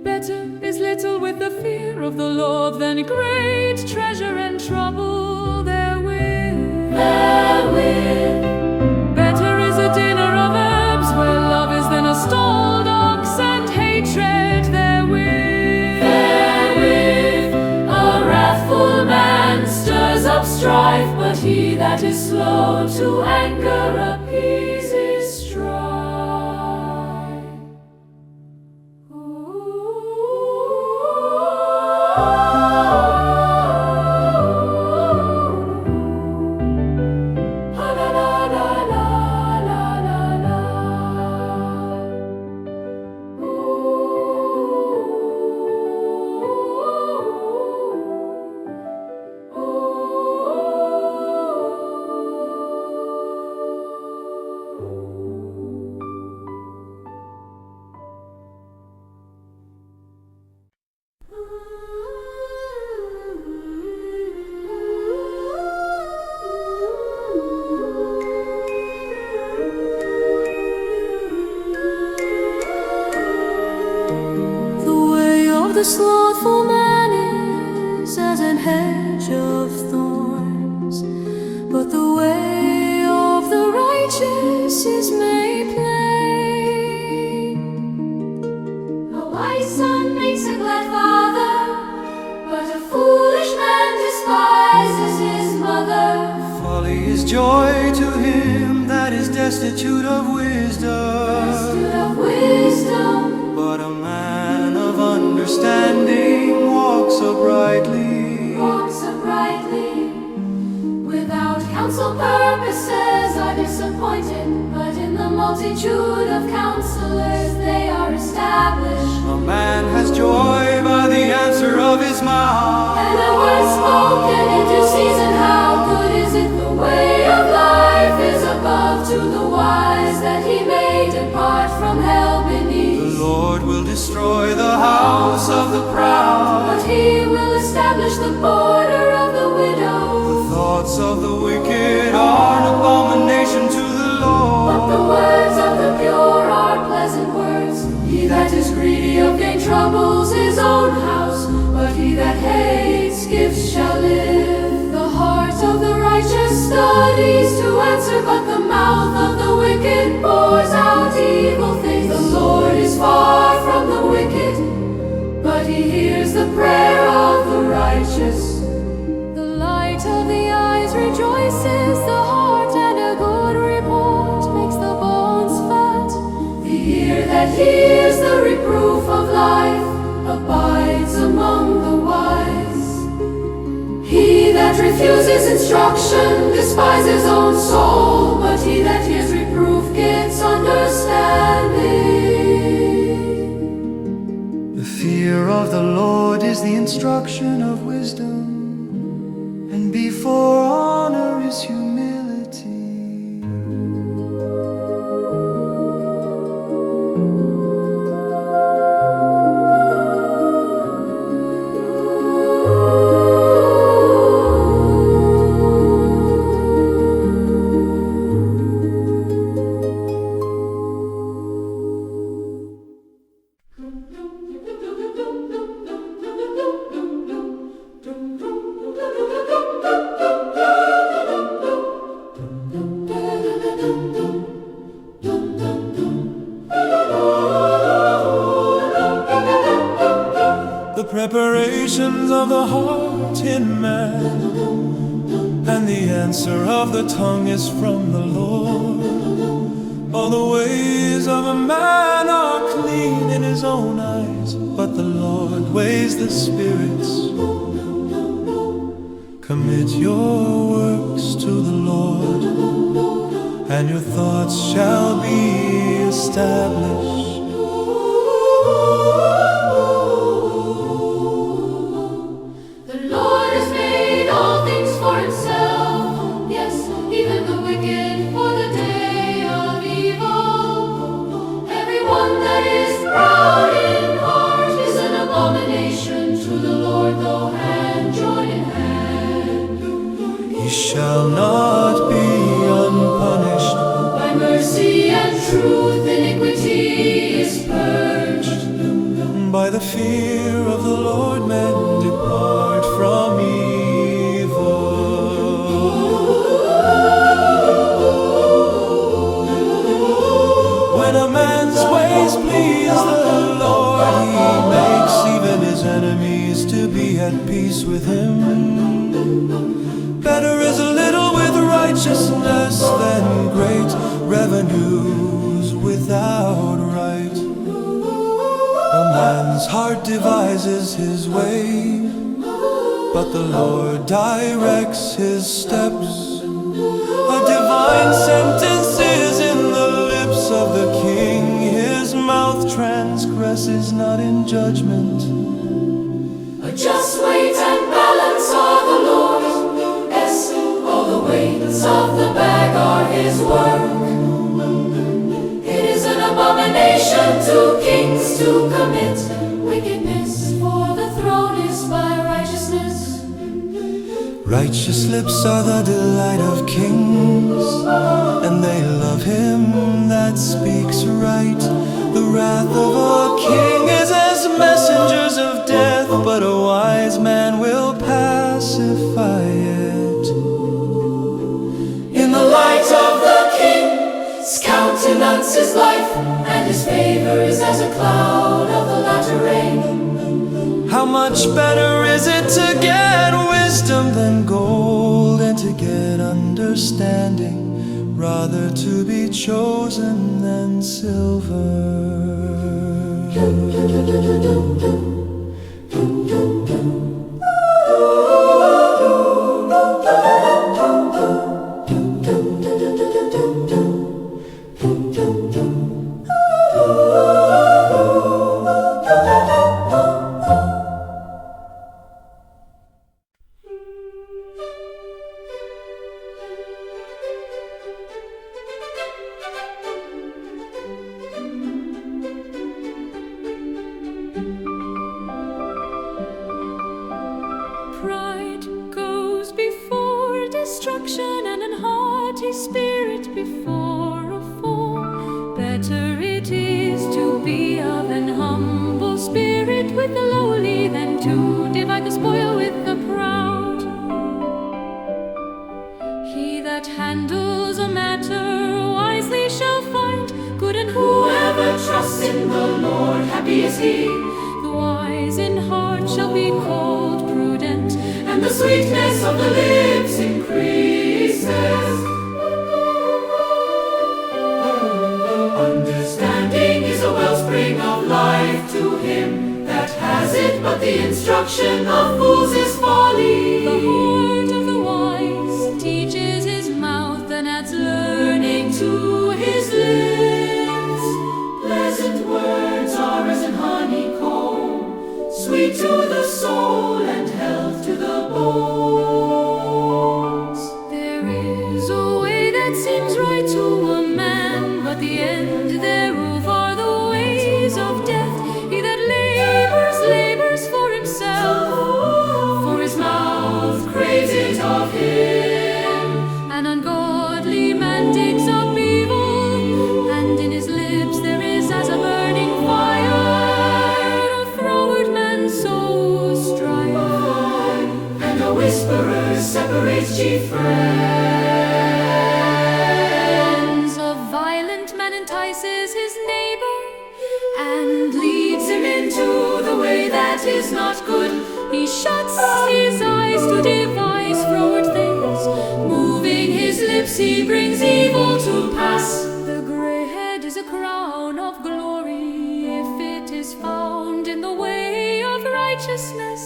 Better is little with the fear of the Lord than great treasure and trouble therewith. Better is a dinner of herbs where love is than a stalled ox, and hatred therewith. A wrathful man stirs up strife, but he that is slow to anger appeases strife. The slothful man is as an hedge of thorns, but the way of the righteous is made plain. A wise son makes joy to him that is destitute of wisdom. But a man of understanding walks uprightly. Without counsel, purposes are disappointed, but in the multitude of counselors they are established. A man has joy by the answer of his mouth, And a word spoken in due season, how good is it? The way of life is above to the wise, that he may depart from hell beneath. the Lord will destroy the house of the proud. But he will establish the border of the widow. The thoughts of the wicked are an abomination to the But the Lord. words of the pure are pleasant words. He that is greedy of gain troubles his own house, but he that hates gifts shall live. The heart of the righteous studies to answer, but the mouth of the wicked pours out evil things. The Lord is far from the wicked, but he hears the prayer of the righteous. The light of the eyes rejoices the heart, and a good report makes the bones fat. The ear that hears the reproof of life abides among the wise. He that refuses instruction despises his own soul, but he that hears reproof gets understanding. The fear of the Lord is the instruction of wisdom, and before honor is humility. The preparations of the heart in man, and the answer of the tongue is from the Lord. All the ways of a man are clean in his own eyes, but the Lord weighs the spirits. Commit your works to the Lord, and your thoughts shall be established. The Lord has made all things for himself, yes, even the wicked for the day of evil. Everyone that is proud in heart is an abomination to the Lord, though hand join in hand. He shall not be unpunished. By mercy and truth iniquity is purged. By the fear of the Lord men depart from evil. When a man's ways please the Lord, he makes even his enemies to be at peace with him. Better is a little with righteousness than great revenues without right. A man's heart devises his way, but the Lord directs his steps. A divine sentence is in the lips of the king. His mouth transgresses not in judgment. A just weight and balance are the Lord, yes, all the weights of the bag are his work. It is an abomination to kings to commit wickedness, for the throne is by righteousness. Righteous lips are the delight of kings, and they love him that speaks right. The wrath of a king is as messengers of death, but a wise man will pacify it. In the light of the king's countenance is life, and his favor is as a cloud of the latter rain. How much better is it to get wisdom than gold, and to get understanding understanding, rather to be chosen than silver. Pride goes before destruction, and an haughty spirit before a fall. Better it is to be of an humble spirit with the lowly than to divide the spoil with the proud. He that handles a matter wisely shall find good, and whoever trusts in the Lord, happy is he. The wise in heart shall be called prudent, and the sweetness of the lips increases. Understanding is a wellspring of life to him that has it, but the instruction of fools is folly. The heart of the wise teaches his mouth and adds learning to his lips. Pleasant words are as an honeycomb, sweet to the soul and health to the bones. There is a way that seems right to a man, but the end thereof are the ways of death. He that labors for himself, for his mouth craves it of him. An ungodly man digs up evil, and in his lips there is as a burning fire. A froward man sows strife, and a whisperer separates chief friends. A violent man entices his neighbor, and leads him into the way that is not good. He shuts his eyes to devise froward things. Moving his lips, he brings evil to pass. The gray head is a crown of glory, if it is found in the way of righteousness.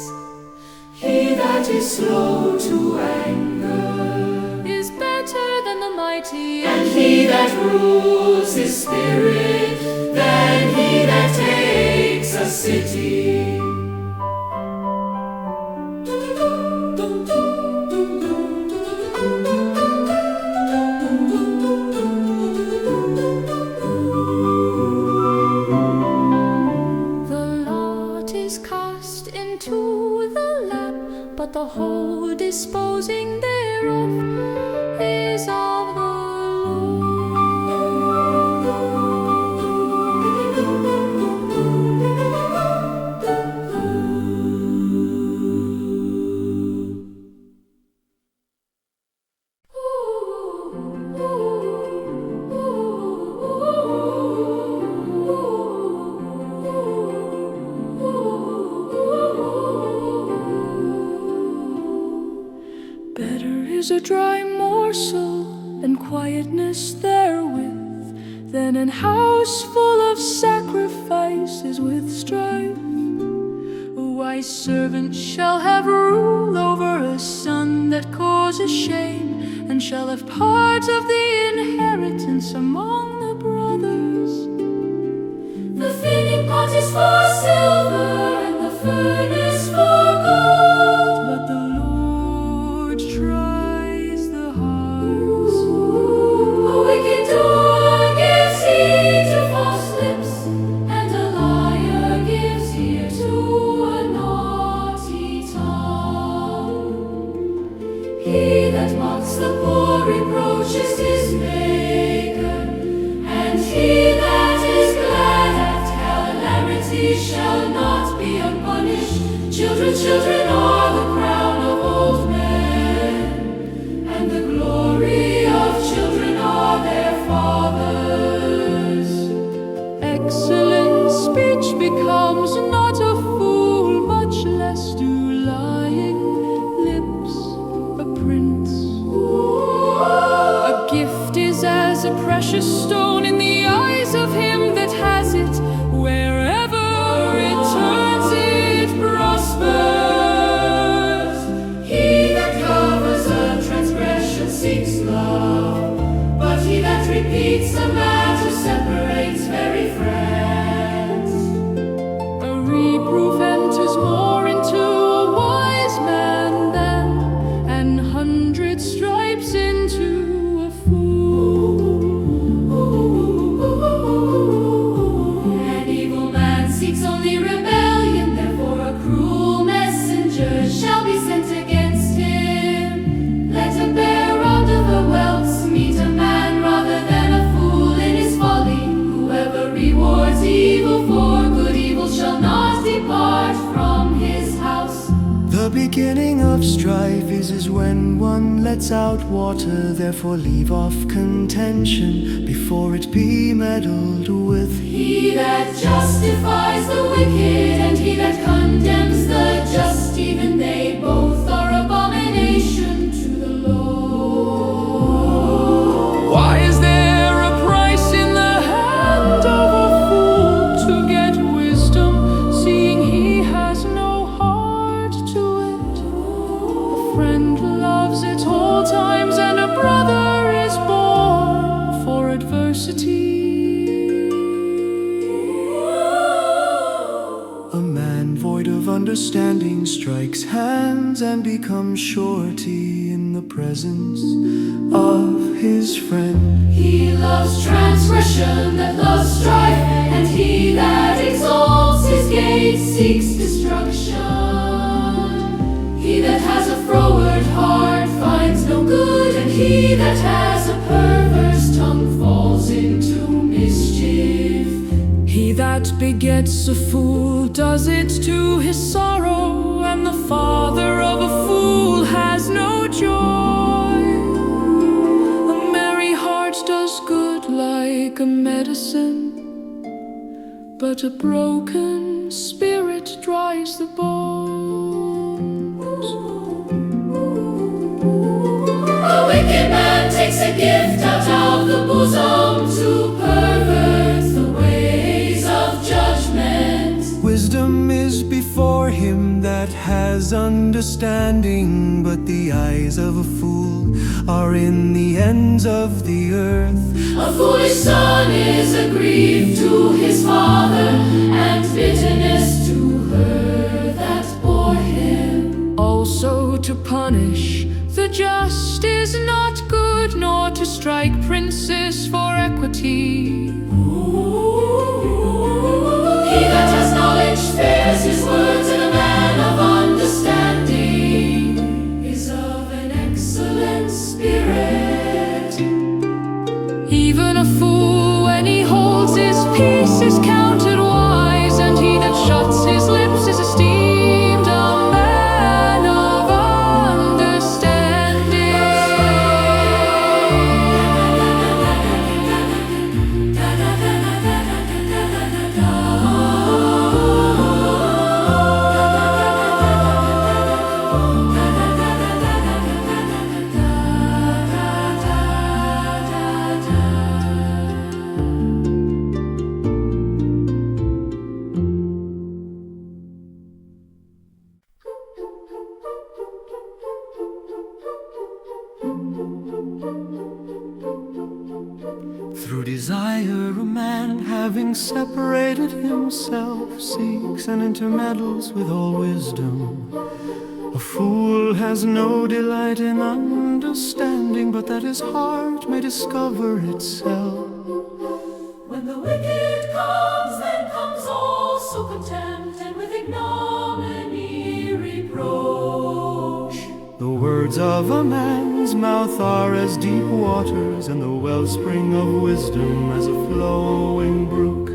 He that is slow to anger is better than the mighty, and he that rules his spirit than he that takes a city. The lot is cast into the lap, but the whole disposing thereof is of the Better is a dry morsel than quietness therewith, than an house full of sacrifices with strife. A wise servant shall have rule over a son that causes shame, and shall have part of the inheritance among the brothers. The thinning pot is for silver, and the furnace for gold, but the Lord tries the hearts. A wicked doer gives heed to false lips, and a liar gives ear to a naughty tongue. He that mocks the poor reproaches his Maker, and he that is glad at calamity shall not be unpunished. Children are the crown of old men, and the glory of children are their fathers. Excellent speech becomes not a fool, much less do lying lips a prince. beginning of strife is when one lets out water. Therefore leave off contention before it be meddled with. He that justifies the wicked and he that condemns the just, even they both are abomination to the Lord. Why is there a price in the hand of a fool to get wisdom, seeing he has no heart to it? A friend loves at all times, and a brother is born for adversity. A man void of understanding strikes hands and becomes surety in the presence of his friend. He loves transgression that loves strife, and he that exalts his gates seeks destruction. He that has a froward heart finds no good, and he that has a perverse tongue falls into mischief. He that begets a fool does it to his sorrow, and the father of a fool has no joy. A merry heart does good like a medicine, but a broken spirit dries the bones. A wicked man takes a gift out of the bosom to pervert the ways of judgment. Wisdom is before him that has understanding, but the eyes of a fool are in the ends of the earth. A foolish son is a grief to his father, and bitterness to her that bore him. Also to punish the just is not good, nor to strike princes for equity. He that has knowledge spares his words, and a man of understanding is of an excellent spirit. Even a fool, when he holds his peace, is counted wise, and he that shuts his lips is esteemed a man of understanding. Through desire, a man, having separated himself, seeks and intermeddles with all wisdom. A fool has no delight in understanding, but that his heart may discover itself. When the wicked comes, then comes also contempt, and with ignominy reproach. The words of a man's mouth are as deep waters, and the wellspring of wisdom as a flowing brook.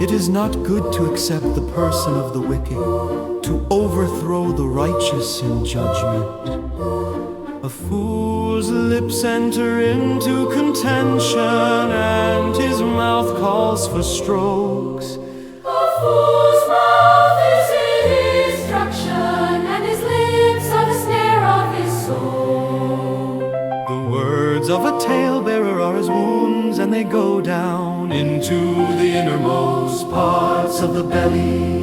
It is not good to accept the person of the wicked, to overthrow the righteous in judgment. A fool's lips enter into contention, and his mouth calls for strokes. A fool's mouth is his destruction, and his lips are the snare of his soul. The words of a talebearer are as wounds, and they go down into the innermost parts of the belly.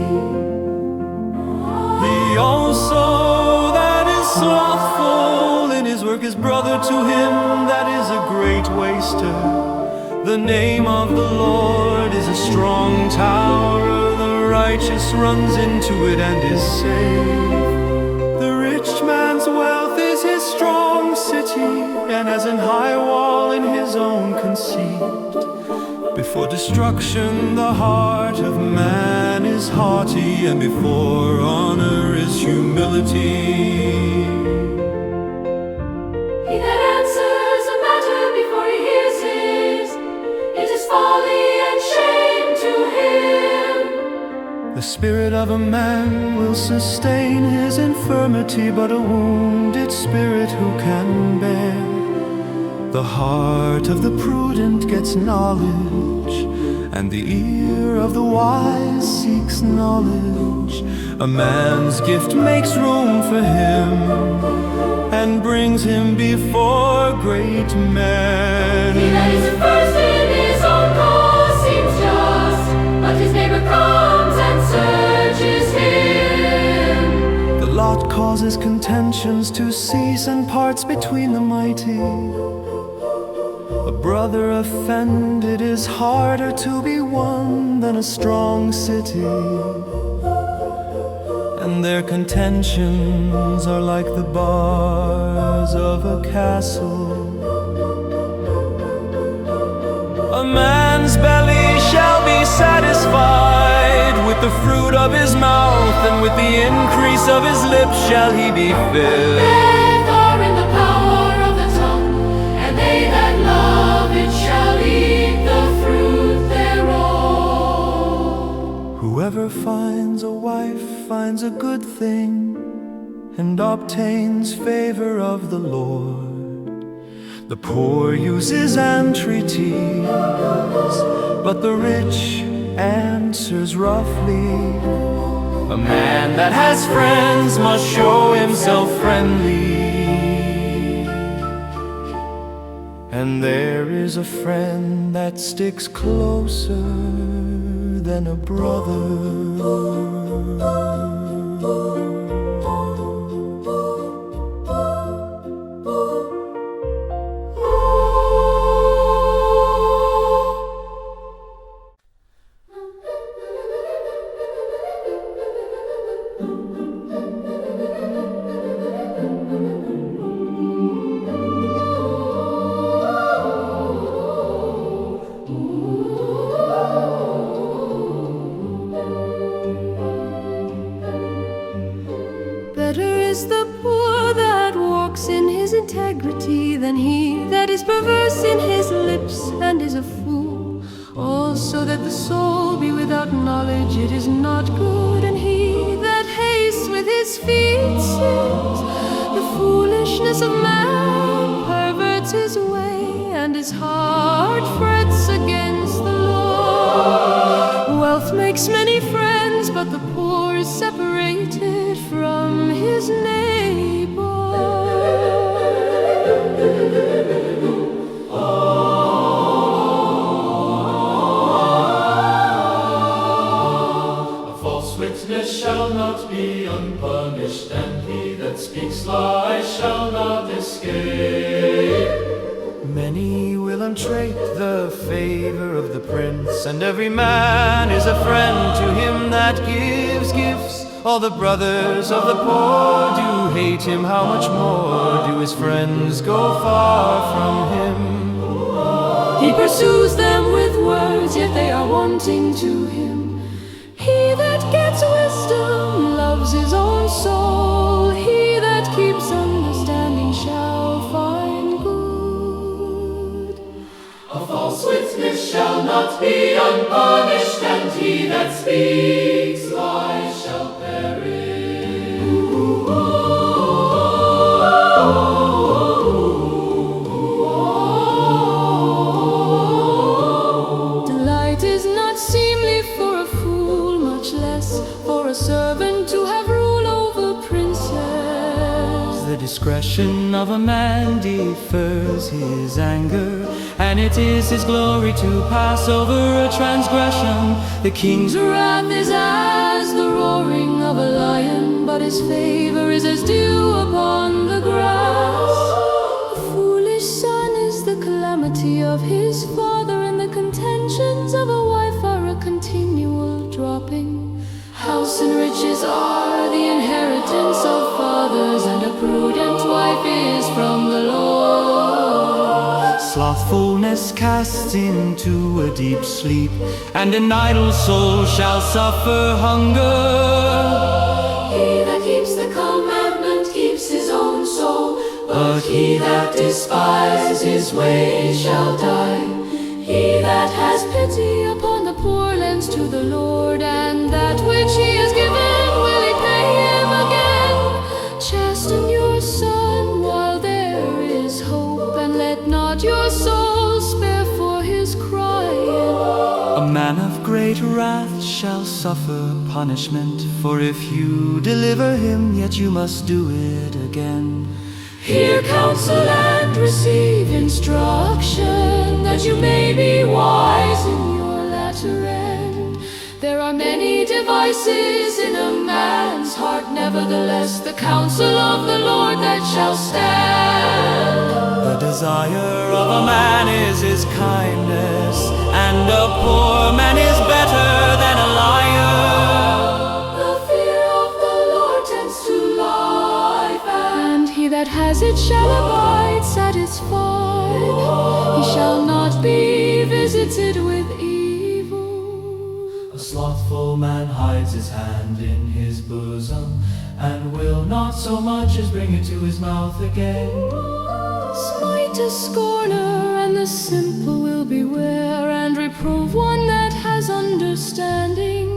He also that is slothful in his work is brother to him that is a great waster. The name of the Lord is a strong tower, the righteous runs into it and is saved. The rich man's wealth is his strong city, and as an high wall in his own conceit. Before destruction the heart of man is haughty, and before honor is humility. He that answers a matter before he hears it is folly and shame to him. The spirit of a man will sustain his infirmity, but a wounded spirit who can bear? The heart of the prudent gets knowledge, and the ear of the wise seeks knowledge. A man's gift makes room for him and brings him before great men. He that is first in his own cause seems just, but his neighbor comes and searches him. The lot causes contentions to cease and parts between the mighty. A brother offended is harder to be won than a strong city, and their contentions are like the bars of a castle. A man's belly shall be satisfied with the fruit of his mouth, and with the increase of his lips shall he be filled. Death are in the power of the tongue, and they that love it shall eat the fruit thereof. Whoever finds a wife finds a good thing and obtains favor of the Lord. The poor uses entreaties, but the rich answers roughly. A man that has friends must show himself friendly, and there is a friend that sticks closer than a brother. Better is the poor that walks in his integrity than he that is perverse in his lips and is a fool. Also that the soul be without knowledge, it is not good, and he that hastes with his feet sins. The foolishness of man perverts his way, and his heart frets against the Lord. Wealth makes many friends, but the poor is separated from his neighbor. A false witness shall not be unpunished, and he that speaks lies shall not escape. Many will entreat the favor of the prince, and every man is a friend to him that gives gifts. All the brothers of the poor do hate him. How much more do his friends go far from him? He pursues them with words, yet they are wanting to him. He that gets wisdom loves his own soul. He that keeps understanding shall find good. A false witness shall not be unpunished, and he that speaks lies shall perish. Delight is not seemly for a fool, much less for a servant to have rule over princes. The discretion of a man defers his anger, and it is his glory to pass over a transgression. The king's Wrath is as the roaring of a lion, but his favor is as dew upon the grass. A foolish son is the calamity of his father, and the contentions of a wife are a continual dropping. House and riches are the inheritance of fathers, and a prudent wife is from the Lord. slothfulness casts into a deep sleep, and an idle soul shall suffer hunger. He that keeps the commandment keeps his own soul, but he that despises his way shall die. He that has pity upon the poor lends to the Lord, and that which he shall suffer punishment. For if you deliver him, yet you must do it again. Hear counsel and receive instruction, that you may be wise in your latter end. There are many devices in a man's heart, nevertheless the counsel of the Lord that shall stand. The desire of a man is his kindness, and a poor man is better than a liar. The fear of the Lord tends to life, and he that has it shall abide satisfied. He shall not be visited with evil. A slothful man hides his hand in his bosom, and will not so much as bring it to his mouth again. Smite a scorner, and the simple will beware, and reprove one that has understanding,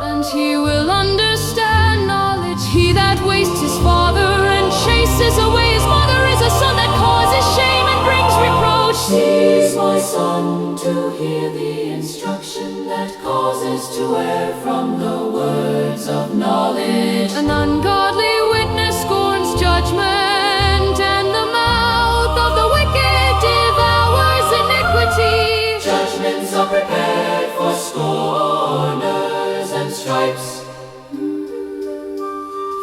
and he will understand knowledge. He that wastes his father and chases away his mother is a son that causes shame and brings reproach. Cease, my son, to hear the instruction that causes to err from the words of knowledge. An ungodly witness scorns judgment, and the mouth of the wicked devours iniquity. Judgments are prepared for scorners, and stripes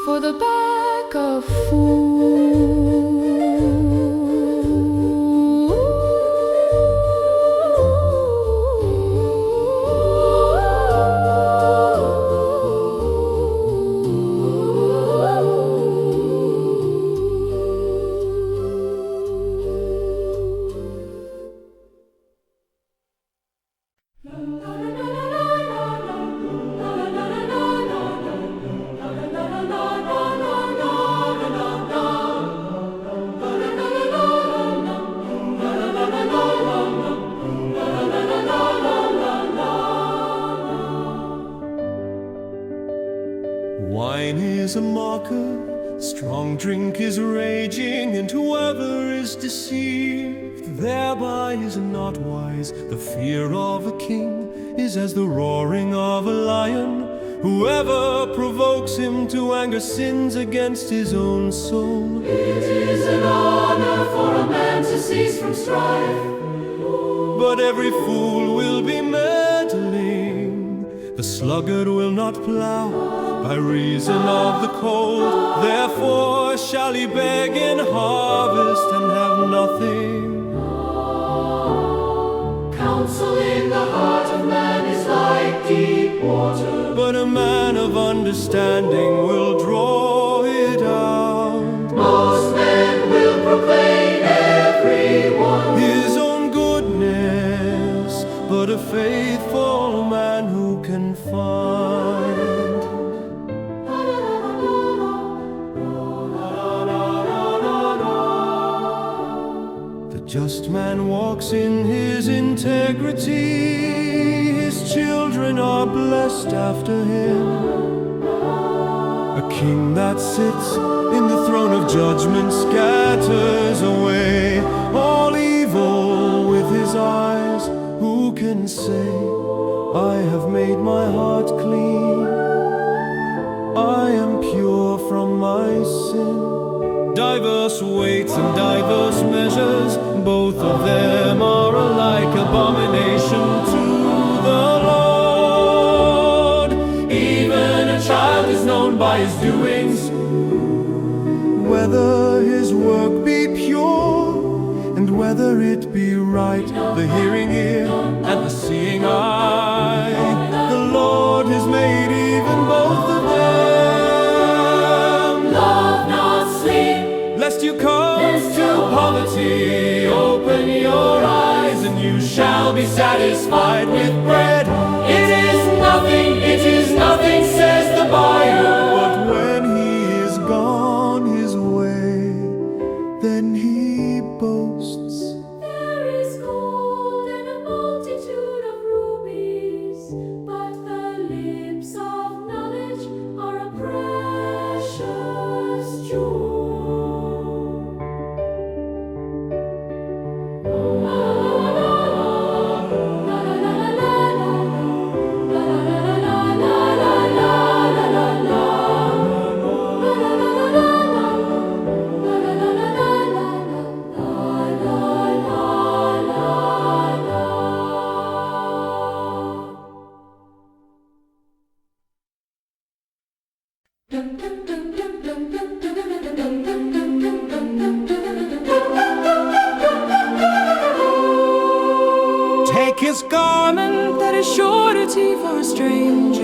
for the back of fools. Wine is a mocker, strong drink is raging, and whoever is deceived thereby is not wise. The fear of a king is as the roaring of a lion. Whoever provokes him to anger sins against his own soul. It is an honor for a man to cease from strife, But every fool will be meddling. The sluggard will not plow by reason of the cold. Therefore shall he beg in harvest and have nothing. counsel in the heart of man is like deep water, But a man of understanding will draw it out. most men will proclaim everyone. His own goodness, but a faithful man who can find. The just man walks in his integrity. His children are blessed after him. A king that sits in the throne of judgment scatters away all evil with his eyes. Who can say, I have made my heart clean? I am pure from my sin. Diverse weights and diverse measures, both of them are alike abomination to the Lord. Even a child is known by his doings, Whether his work be pure, and whether it be right, the hearing ear and the seeing eye, the Lord has made even both of them. love not sleep, Lest you come to poverty. Open your eyes and you shall be satisfied with bread. It is nothing, says the buyer. But when he is gone his way, then he boasts. There is gold and a multitude of rubies, but the lips of knowledge are a precious jewel. Take his garment that is surety for a stranger,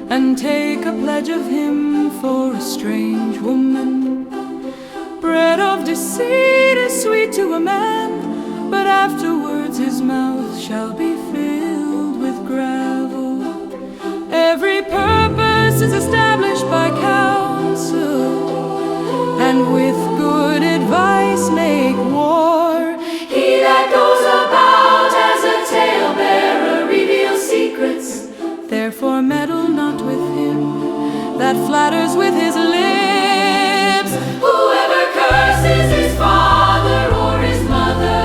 and take a pledge of him for a strange woman. Bread of deceit is sweet to a man, but afterwards his mouth shall be filled with gravel. Every purpose is established by counsel, and with good advice make war. He that goes about as a talebearer reveals secrets. Therefore meddle not with him that flatters with his lips. Whoever curses his father or his mother,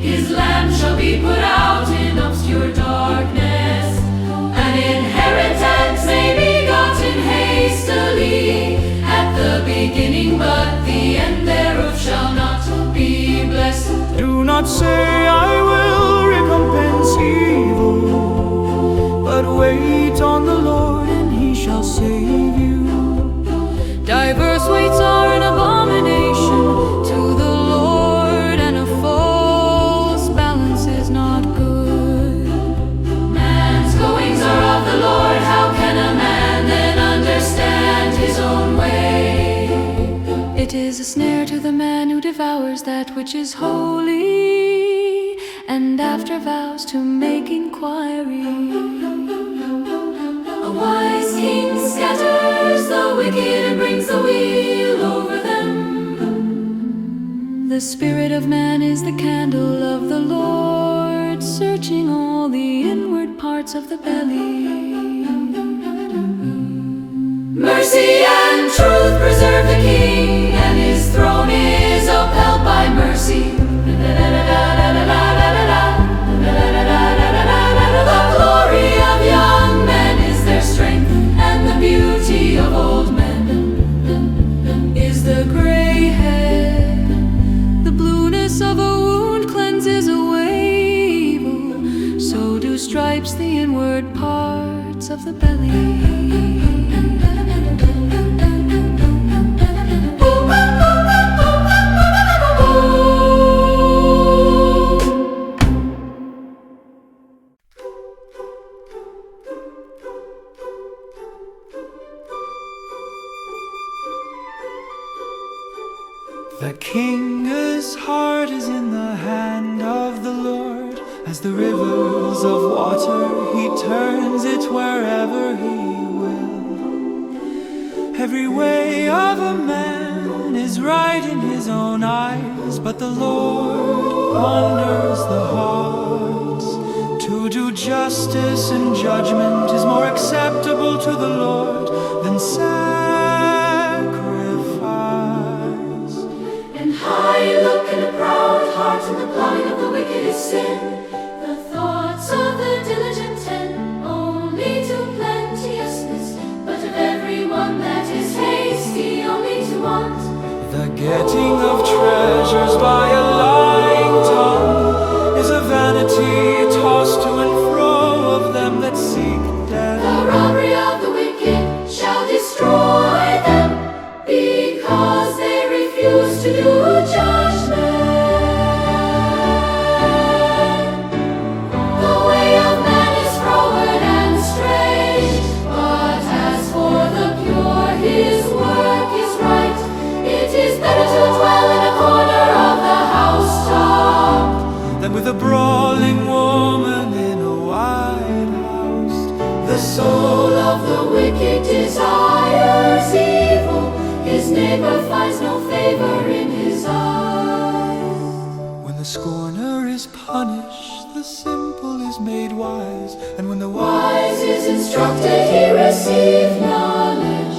his lamp shall be put out in obscure darkness. An inheritance may be gotten hastily at the beginning, but the end thereof shall not be blessed. Do not say, I will recompense evil, but wait on the Lord, and he shall save you. Diverse weights are an abomination to the Lord, and a false balance is not good. Man's goings are of the Lord, how can a man then understand his own way? It is a snare to the man who devours that which is holy, and after vows to make inquiry. A wise king scatters the wicked and brings the wheel over them. The spirit of man is the candle of the Lord, searching all the inward parts of the belly. Mercy and truth preserve the king, and his throne is upheld by mercy. The glory of young men is their strength, and the beauty of old men is the gray head. The blueness of a wound cleanses away evil, so do stripes the inward parts of the belly. The king's heart is in the hand of the Lord. As the rivers of water, he turns it wherever he will. Every way of a man is right in his own eyes, but the Lord ponders the hearts. To do justice and judgment is more acceptable to the Lord than sacrifice. And high look and a proud heart, and the plowing of the wicked is sin. The thoughts of the diligent tend only to plenteousness, but of everyone that is hasty only to want. The getting of treasures by a lying tongue is a vanity tossed to and fro of them that seek death. The robbery of the wicked shall destroy them, because they refuse to do judgment. The way of man is froward and strange, but as for the pure, his work is right. It is better to dwell in a corner of the housetop than with a brawling woman in a wide house. The soul of the wicked desires evil, his neighbor finds no favor in his eyes. When the scorner is punished, the simple is made wise, and when the wise Wise is instructed, he receives knowledge.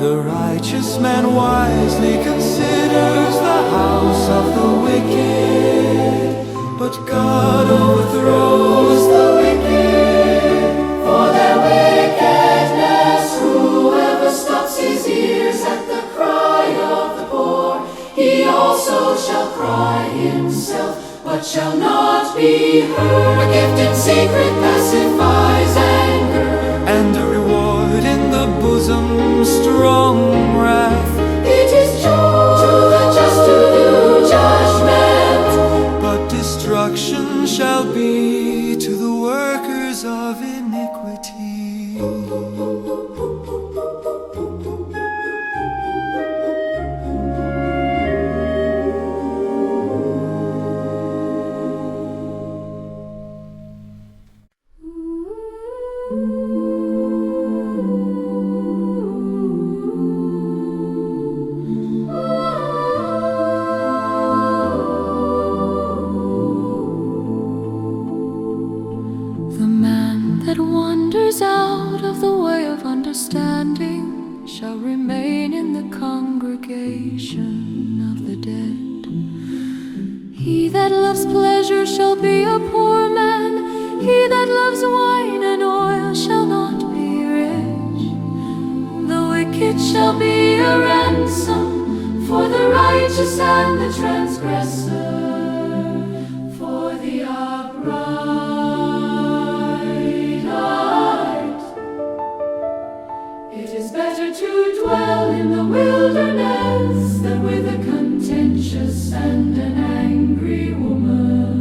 the righteous man wisely considers the house of the wicked, but God overthrows the wicked For their wickedness, whoever stops his ears at the cry of the poor, he also shall cry himself, but shall not be heard. A gift in secret pacifies anger, and a reward in the bosom strong wrath. It is true to the just to do judgment, But destruction shall be to the workers of iniquity. The man that wanders out of the way of understanding shall remain in the congregation of the dead. He that loves pleasure shall be a poor man. He that loves wine and oil shall not be rich. The wicked shall be a ransom for the righteous and the transgressor, for the upright heart. It is better to dwell in the wilderness than with a contentious and an angry woman.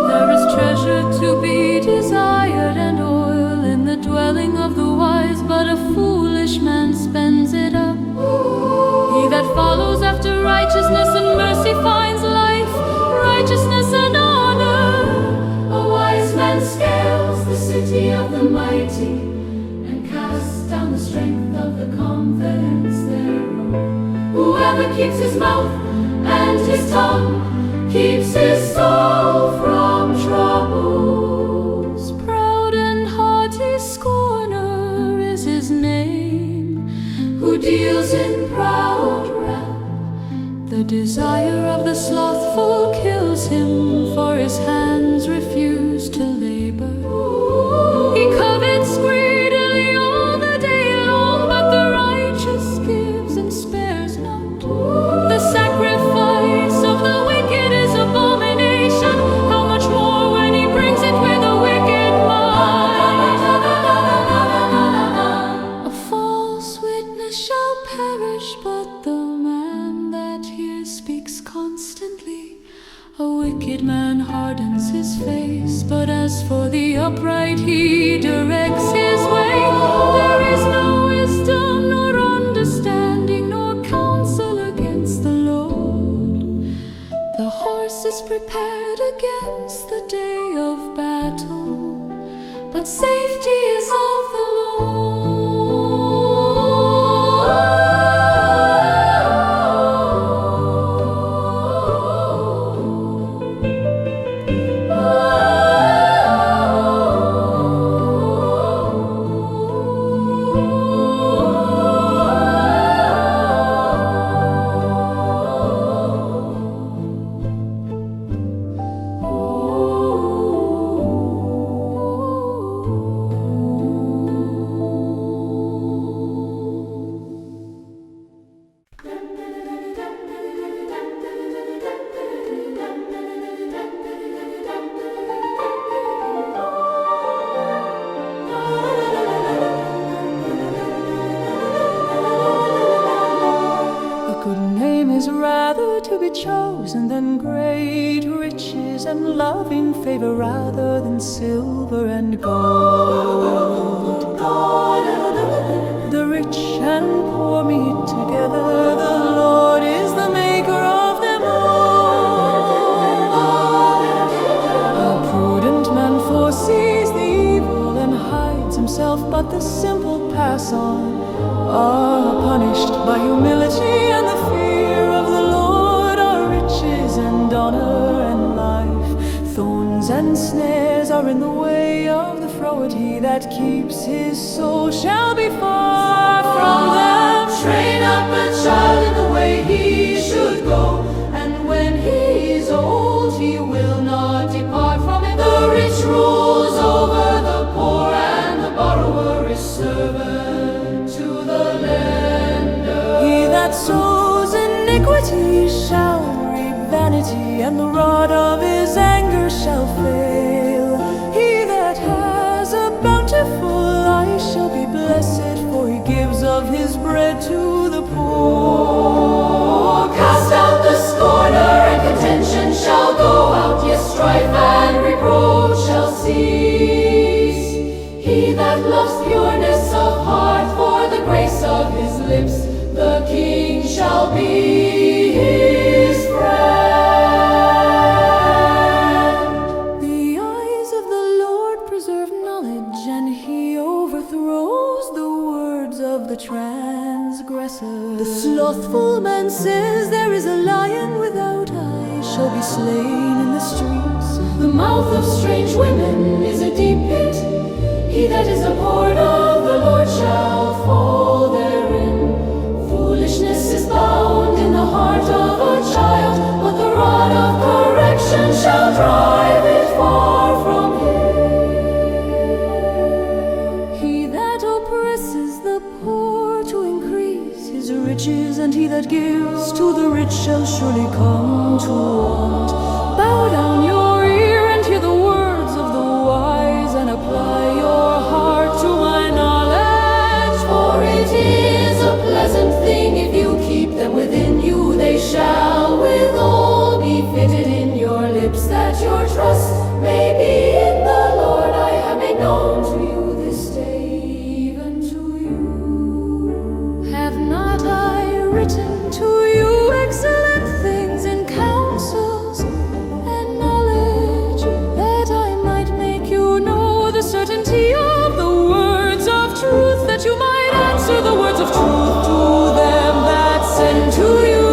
There is treasure to be desired and oil in the dwelling of the wise, but a foolish man spends it up. He that follows after righteousness and mercy finds life, righteousness and honor. A wise man scales the city of the mighty and casts down the strength of the confidence thereof. Whoever keeps his mouth and his tongue keeps his soul from troubles. Proud and haughty scorner is his name, who deals in proud wrath. The desire of the slothful kills him, for his hands refuse to labor. He covets greedily all the day long, but the righteous gives and spares not. The sacrifice of the wicked is abomination. How much more when he brings it with a wicked mind? A false witness shall perish, but the man that hears speaks constantly. A wicked man hardens his face, but as for the upright, he directs his way. There is no wisdom, nor understanding, nor counsel against the Lord. The horse is prepared against the day of battle, but safety is of the Lord. Is rather to be chosen than great riches and loving favor rather than silver and gold. The rich and poor meet together. The Lord is the maker of them all. A prudent man foresees the evil and hides himself, but the simple pass on, are punished by humility, and the fear of the Lord are riches and honor and life. Thorns and snares are in the way of the froward. He that keeps his soul shall be far from them. train up a child in the way he should go, and when he is old he will not depart from it. The rich rules over the poor, and the borrower is servant to the lender. He that sows iniquity shall reap vanity, and the rod of his anger shall fail. He that has a bountiful eye shall of his bread to the poor. Cast out the scorner, and contention shall go out. Yes, strife and reproach shall cease. He that loves pureness of heart, for the grace of his lips, the King shall be his friend. The eyes of the Lord preserve knowledge, and he overthrows the words of the transgressor. The slothful man says, there is a lion without eyes, shall be slain in the streets. The mouth of strange women is a deep pit. He that is abhorred of the Lord shall fall therein. Foolishness is bound in the heart of a child, but the rod of correction shall drive it far from him. He that oppresses the poor to increase his riches, and he that gives to the rich shall surely come to want. Bow down your ear and hear the words of the wise, and apply your heart to my knowledge. For it is a pleasant thing if you keep them within you. They shall withal be fitted in your lips, that your trust may be in the Lord. I have made known to you this day, even to you. Have not I written to you excellent things in counsels and knowledge, that I might make you know the certainty of the words of truth, that you might answer the words of truth to them that send to you?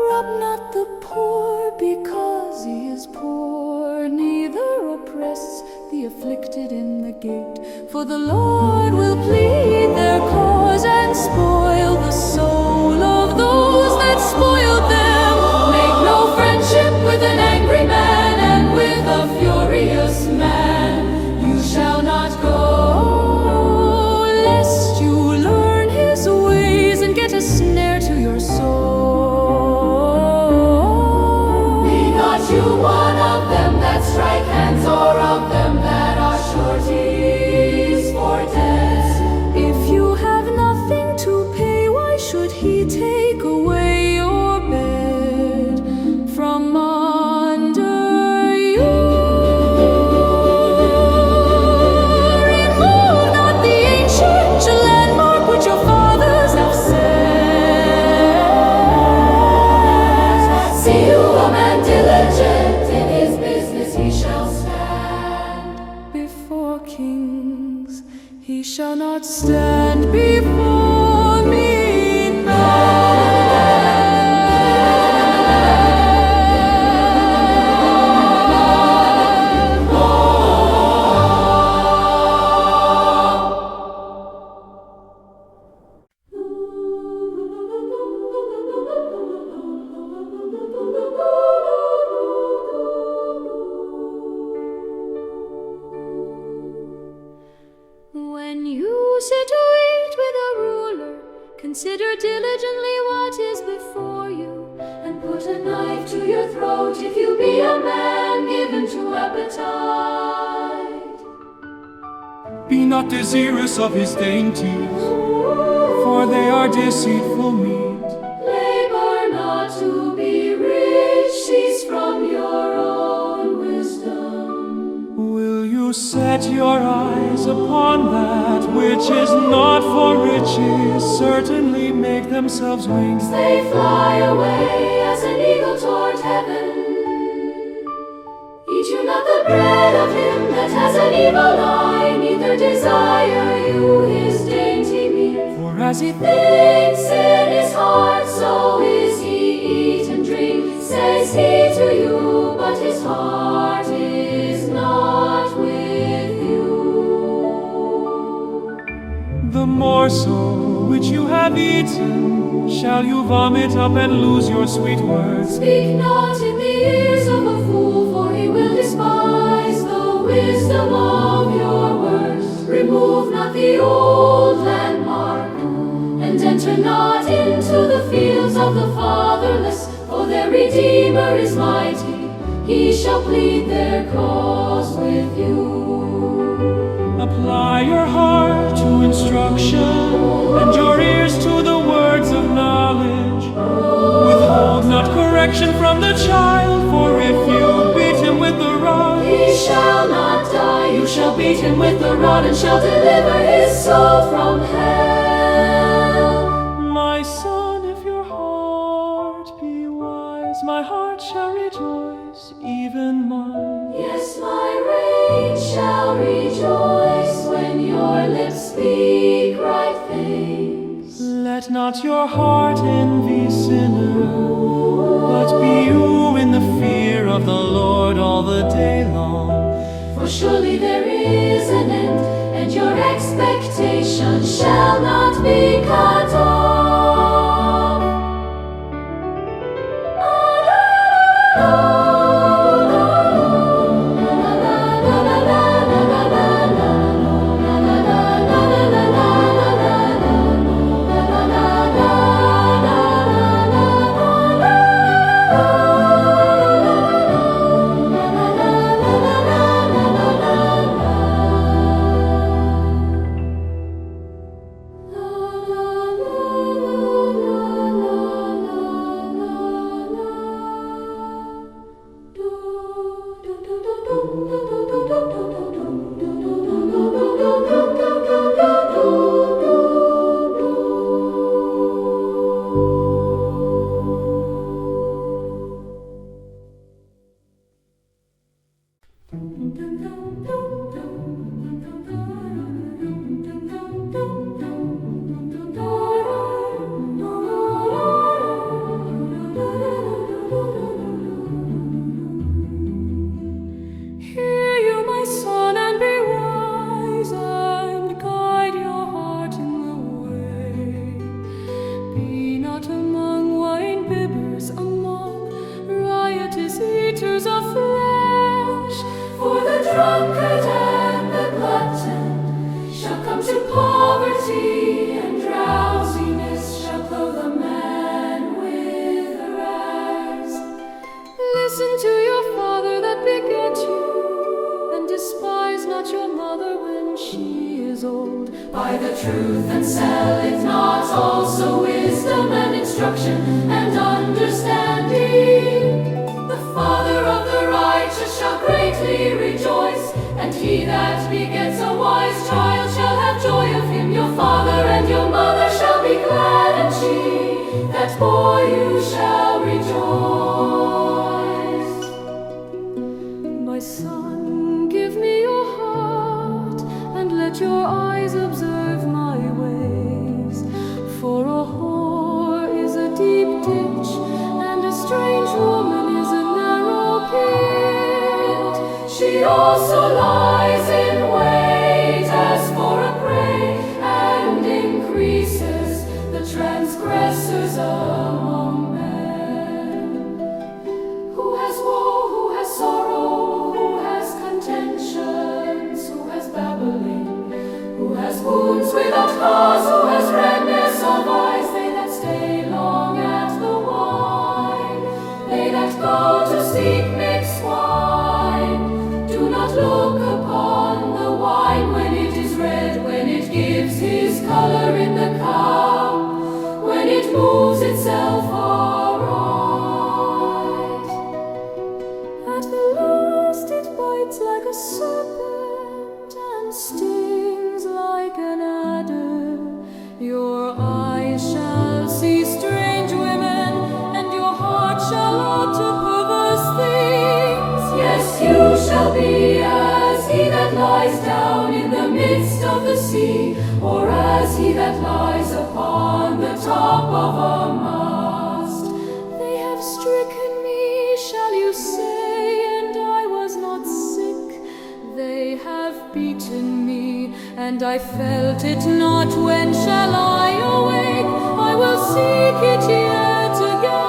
Rob not the poor because he is poor, neither oppress the afflicted in the gate. For the Lord will plead their cause, and spoil the soul of those that spoiled them. Make no friendship with an angry man, and with a furious man you shall not go. Lest you learn his ways and get a snare to your soul. Be not you one of them that strike hands, or of them that are sureties for debts. If you have nothing to pay, why should he take away your bed from under you? Remove not the ancient landmark which your fathers have set. See you a man diligent in his business, he shall stand. Before kings he shall not stand, before mean men. When you sit to eat with a ruler, consider diligently what is before you, and put a knife to your throat if you be a man given to appetite. Be not desirous of his dainties, for they are deceitful meat. Labor not to be rich, cease from your own wisdom. Will you set your eyes upon that which is not for riches? Certainly make themselves wings. They fly away as an eagle toward heaven. Eat you not the bread of him that has an evil eye, neither desire you his dainty meat. For as he Thinks in his heart, so is he eat and drink, says he to you, but his heart is not with you. the morsel which you have eaten, shall you vomit up and lose your sweet words? Speak not in the ears of a fool, for he will despise the wisdom of your words. Remove not the old landmark, and enter not into the fields of the fatherless, for their Redeemer is mighty, he shall plead their cause with you. Apply your heart to instruction, and your ears to the words of knowledge. Withhold not correction from the child, for if you beat him with the rod, he shall not die. You shall beat him with the rod, and shall deliver his soul from hell. My son, if your heart be wise, my heart shall rejoice, even mine. Yes, my reign shall rejoice when your lips speak right things. Let not your heart envy sinners, but be you in the fear of the Lord all the day long. For surely there is an end, and your expectation shall not be cut off. Hear you, my son, and be wise, and guide your heart in the way. Be not among wine bibbers, among riotous eaters of flesh. For the drunkard and the glutton shall come to poverty, and drowsiness shall clothe a man with rags. Listen to your father that begat you, and despise not your mother when she is old. Buy the truth and sell it not, also wisdom and instruction and understanding. The father of the righteous shall greatly rejoice, and he that begets a wise child shall have joy of him. Your father and your mother shall be glad, and she that bore you shall rejoice. My son, give me your heart, and let your eyes observe my ways. For a whore is a deep ditch, and a strange woman is a narrow pit. She also lies in wait as for a prey, and increases the transgressors among men. Who has woe, who has sorrow, who has contentions, who has babbling, Who has wounds without cause, who has redness of eyes? They that stay long at the wine, they that go to seek mixed wine. Do not look upon the wine when it is red, when it gives his color in the cup, when it moves itself aright. at the last it bites like a serpent, and stings like an adder. Your eyes shall see strange women, and your heart shall utter perverse things. Yes, you shall be as he that lies down in the midst of the sea, or as he that lies upon the top of a mast. They have stricken me, shall you say, and I was not sick. They have beaten me, and I felt it not. When shall I awake? I will seek it yet again.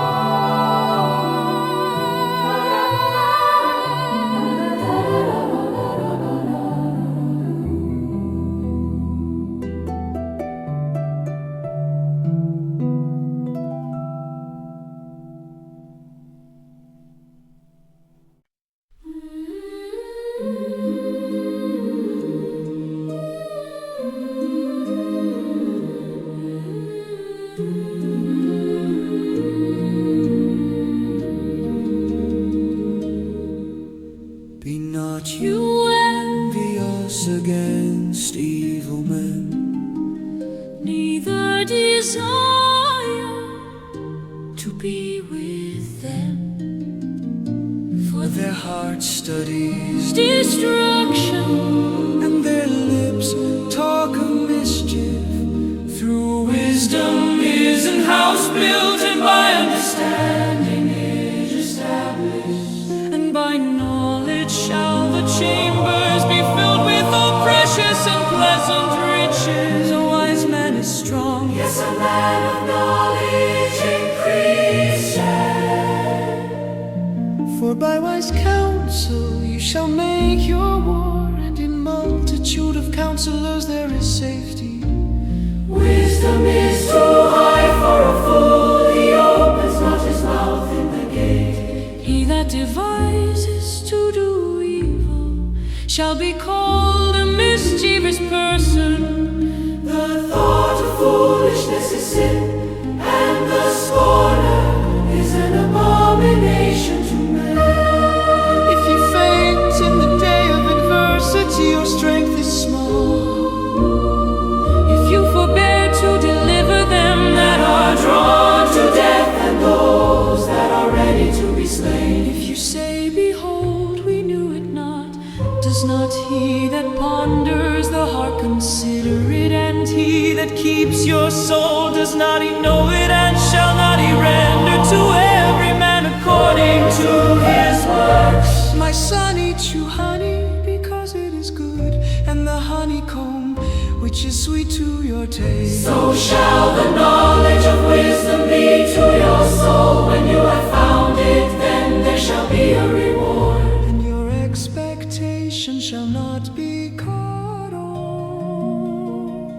against evil men. Neither desire to be with them, For their heart studies destruction, and their lips talk of mischief. Through wisdom is an house built, and by understanding is established. and by knowledge shall the chambers be filled with all precious and pleasant riches. A wise man is strong, Yes, a man of knowledge increases. For by wise counsel you shall make your war, and in multitude of counselors there is safety. Wisdom is too high for a fool. He opens not his mouth in the gate. he that devises to do evil shall be called a mischievous person. The thought of foolishness is sin, and the scorner is an abomination to men. If you faint in the day of adversity, your strength is small. If you forbear to deliver them that are Drawn to death, and those that are ready to be slain. if you say, behold, we knew it not, does not he that ponders the heart consider it? And he that keeps your soul, does not he know it? And shall not he render to every man according to his works? My son, eat you honey because it is good, and the honeycomb which is sweet to your taste. So shall the knowledge of wisdom be to your soul. When you have found it, then there shall be a reward. And your expectation shall not be cut off.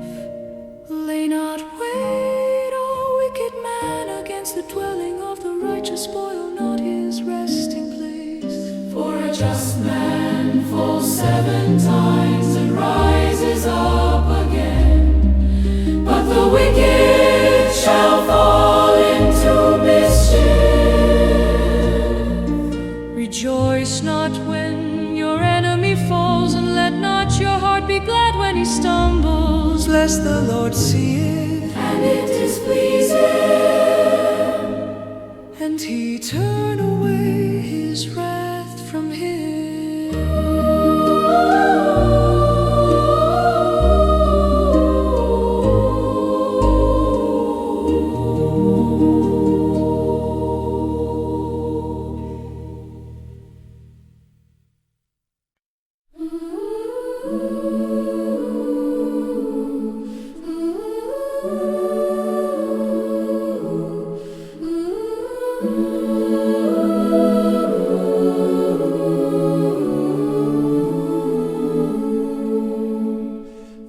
Lay not wait, O wicked man, against the dwelling of the righteous. Spoil not his resting place. For a just man falls 7 times and rises up again, but the wicked shall fall into mischief. Rejoice not when your enemy falls, and let not your heart be glad when he stumbles. Lest the Lord see it, And it displease him. and he turn away his wrath from him.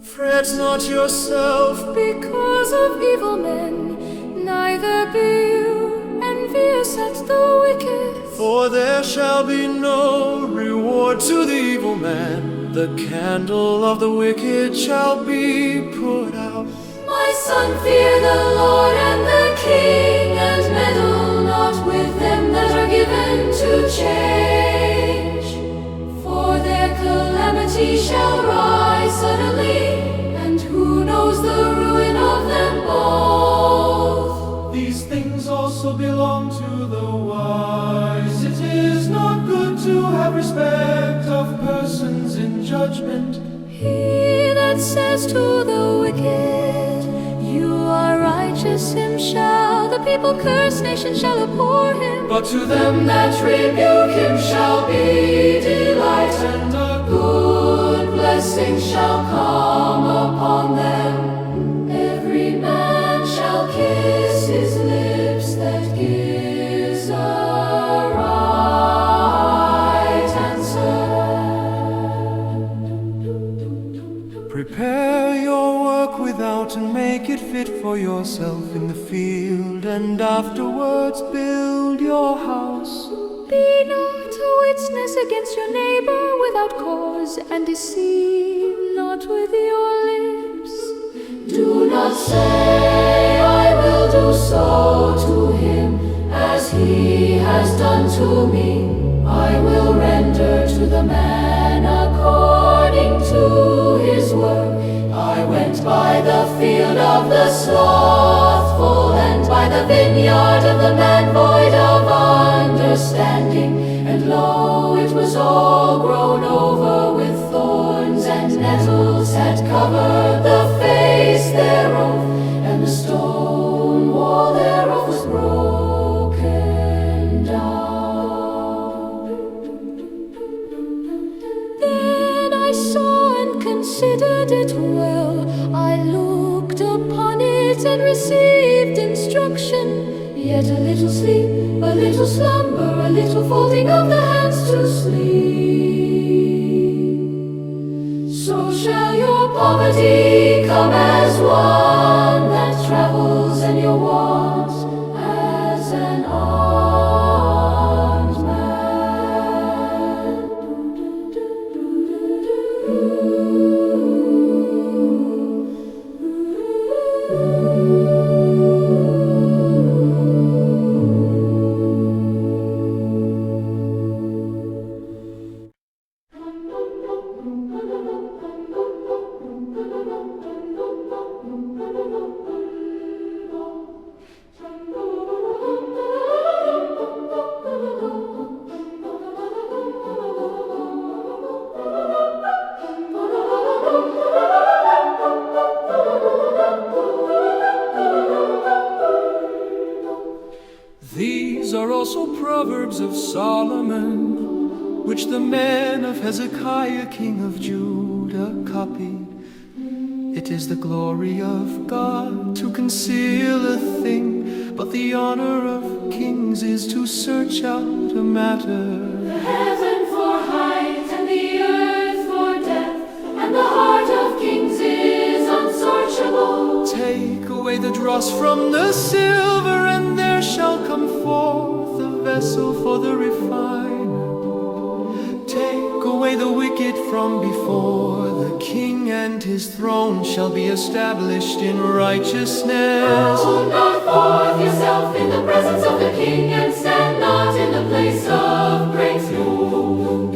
Fret not yourself, Because of evil men, neither be you envious at the wicked. for there shall be no reward to the evil man. The candle of the wicked shall be put out. My son, fear the Lord and the King, and meddle not with them that are given to change. For their calamity shall rise suddenly, and who knows the ruin of them both? These things also belong to the wise. It is not good to have respect of persons in judgment. He that says to the wicked, you are righteous, him shall the people curse, nations shall abhor him. But to them that rebuke him shall be delight, and a good blessing shall come upon them. Every man shall kiss his lips that gives a right answer. Prepare your work without and make it fit for yourself in the field, and afterwards build your house. Be not a witness against your neighbor without cause, and deceive not with your lips. Do not say, I will do so to him, as he has done to me. I will render to the man according to his work. field of the slothful, and by the vineyard of the man void of understanding. And lo, it was all grown over with thorns, and nettles had covered the face thereof, and the stone wall thereof was broken down. Then I saw and considered it well. I looked upon it and received instruction. Yet a little sleep, a little slumber, a little folding of the hands to sleep. So shall your poverty come as one that travels, and your want as an armed man. These are also Proverbs of Solomon, which the men of Hezekiah king of Judah copied. It is the glory of God to conceal a thing, but the honor of kings is to search out a matter. The heaven for height and the earth for depth, and the heart of kings is unsearchable. Take away the dross from the silver, and there shall come forth a vessel for the refiner. Take away the wicked from before the king, and his throne shall be established in righteousness. Hold not forth yourself in the presence of the king, and stand not in the place of great gloom.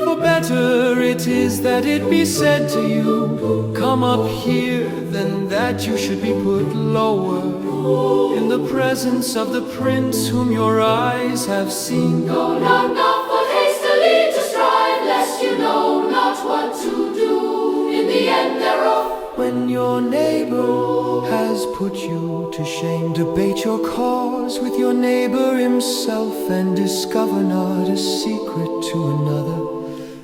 For better it is that it be said to you, come up here, than that you should be put lower in the presence of the prince whom your eyes have seen. Go not foot hastily to strive, lest you know not what to do in the end thereof. When your neighbor has put you to shame, debate your cause with your neighbor himself, and discover not a secret to another,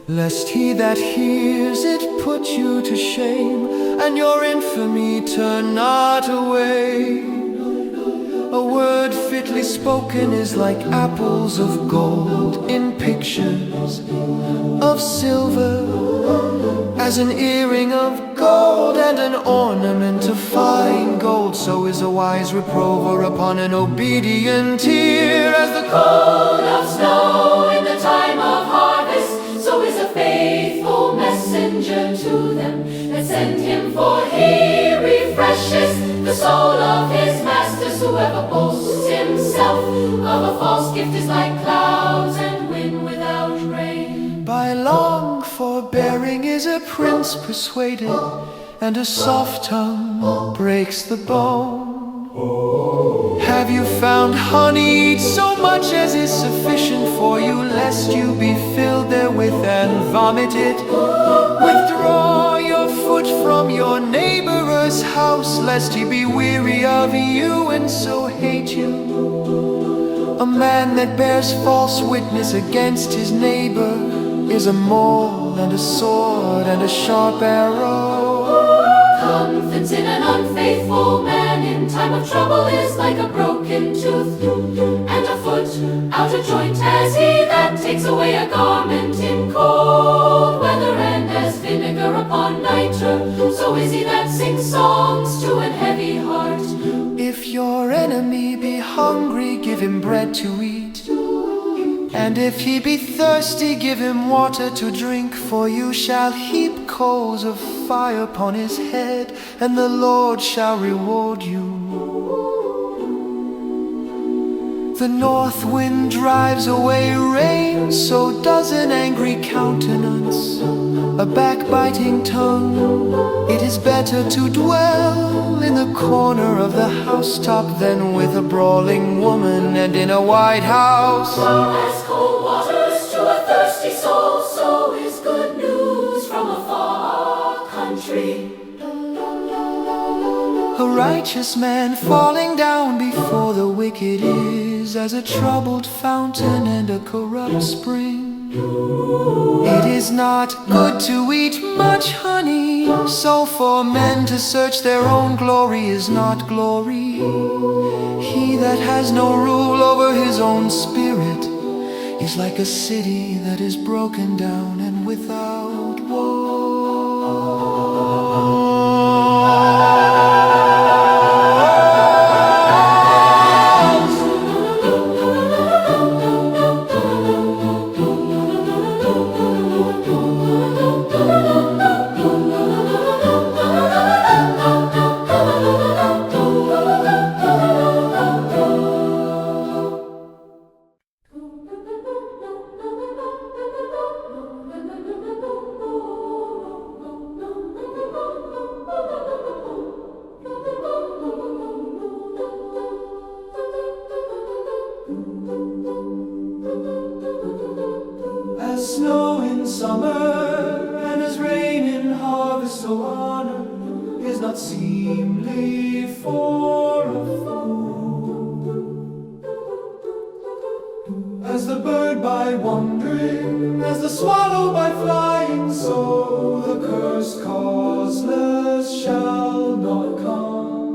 lest he that hears it put you to shame, and your infamy turn not away. A word fitly spoken is like apples of gold in pictures of silver, as an earring of gold and an ornament of fine gold. So is a wise reprover upon an obedient ear, as the Cold of snow in the time of harvest, so is a faithful messenger to them that send him, for he refreshes the soul of his masters. Whoever boasts himself of a false gift is like clouds and wind without rain. By long forbearing is a prince persuaded, and a soft tongue breaks the bone. Have you found honey? Eat so much as is sufficient for you, lest you be filled therewith and vomit it. Withdraw your foot from your neighbor's house, lest he be weary of you and so hate you. A man that bears false witness against his neighbor is a mole and a sword and a sharp arrow. Confidence in an unfaithful man in time of trouble is like a broken tooth, and a foot out of joint as he that takes away a garment in cold weather, and as vinegar upon nitre, so is he that sings songs to an heavy heart. If your enemy be hungry, give him bread to eat, and if he be thirsty, give him water to drink. For you shall heap coals of fire upon his head, and the Lord shall reward you. The north wind drives away rain, so does an angry countenance. a backbiting tongue. It is better to dwell in the corner of the housetop than with a brawling woman and in a White House. As cold waters to a thirsty soul, so is good news from a far country. A righteous man falling down before the wicked is as a troubled fountain and a corrupt spring. It is not good to eat much honey, so for men to search their own glory is not glory. He that has no rule over his own spirit is like a city that is broken down and without As snow in summer and as rain in harvest, so honor is not seemly for a fool. As the bird by wandering, as the swallow by flying, so the curse causeless shall not come.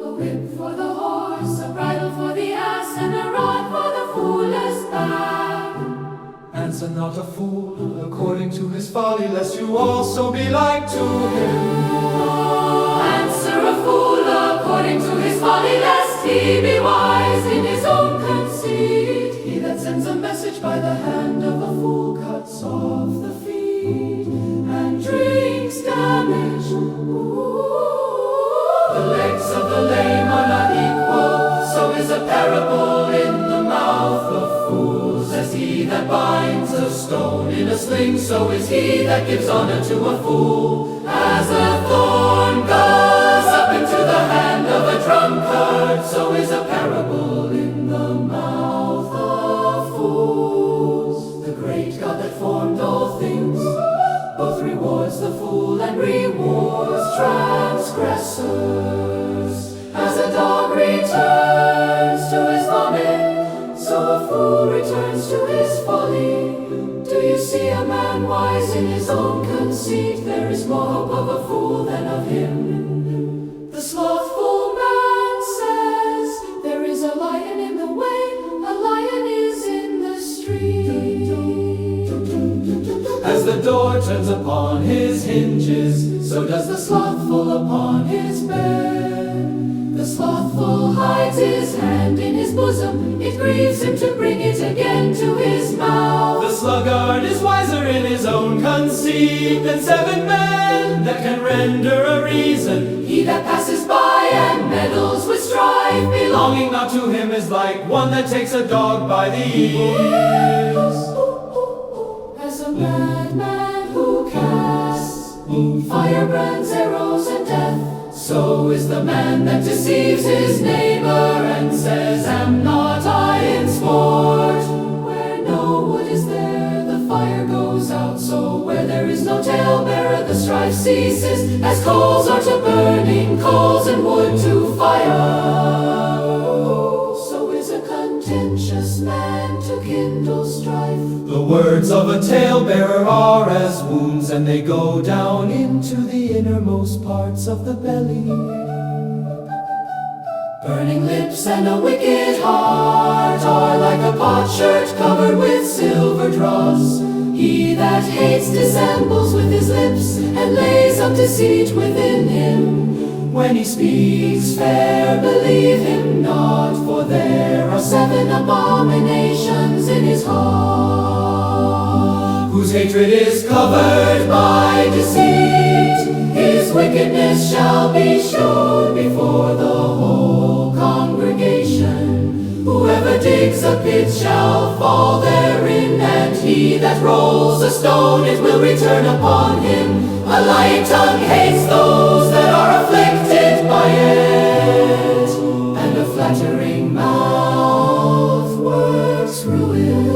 A whip for the horse, a bridle for the ass, and a rod for the foolish back. Answer not a fool according to his folly, lest you also be like to him. Answer a fool according to his folly, lest he be wise in his own conceit. He that sends a message by the hand of a fool cuts off the feet and drinks damage. The legs of the lame are not equal, so is a parable in the mouth of fools. As he that binds a stone in a sling, so is he that gives honor to a fool. As a thorn goes up into the hand of a drunkard, so is a parable in the mouth of fools. The great God that formed all things both rewards the fool and rewards transgressors. As a dog returns to his vomit, so a fool returns to his folly. Do you see a man wise in his own conceit? There is more hope of a fool than of him. The slothful man says, there is a lion in the way, a lion is in the street. As the door turns upon his hinges, so does the slothful upon his bed. The slothful hides his hand in his bosom, it grieves him to bring it again to his mouth. The sluggard is wiser in his own conceit than 7 men that can render a reason. He that passes by and meddles with strife, Belonging not to him is like one that takes a dog by the ears. as a madman who casts firebrands, arrows, and death, So is the man that deceives his neighbor and says, Am not I in sport? where no wood is there, the fire goes out. So where there is no talebearer, the strife ceases. As coals are to burning coals and wood to fire, so is a contentious man to kindle strife. The words of a talebearer are as wounds, and they go down into the innermost parts of the belly. Burning lips and a wicked heart are like a potsherd covered with silver dross. He that hates dissembles with his lips and lays up deceit within him. When he speaks fair, believe him not, for there are 7 abominations in his heart. Whose hatred is covered by deceit, His wickedness shall be shown before the whole congregation. Whoever digs a pit shall fall therein, and he that rolls a stone, it will return upon him. A lying tongue hates those that are afflicted by it, and a flattering mouth works ruin.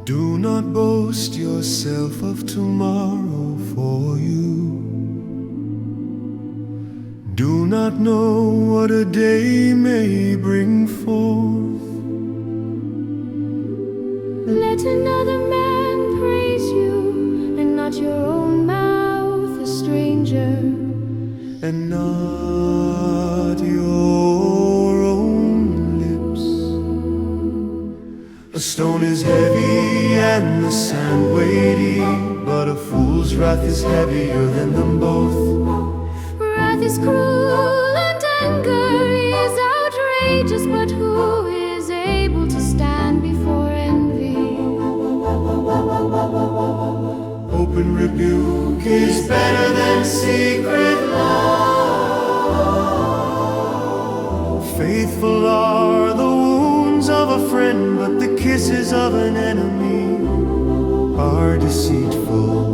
Do not boast yourself of tomorrow, for you do not know what a day may bring forth. Let another man praise you, and not your own mouth, a stranger. And not your own lips. A stone is heavy and the sand weighty, but a fool's wrath is heavier than them both. Wrath is cruel and anger is outrageous, but who is able to stand before envy? Open rebuke is better than secret love. Faithful are the wounds of a friend, but the kisses of an enemy are deceitful.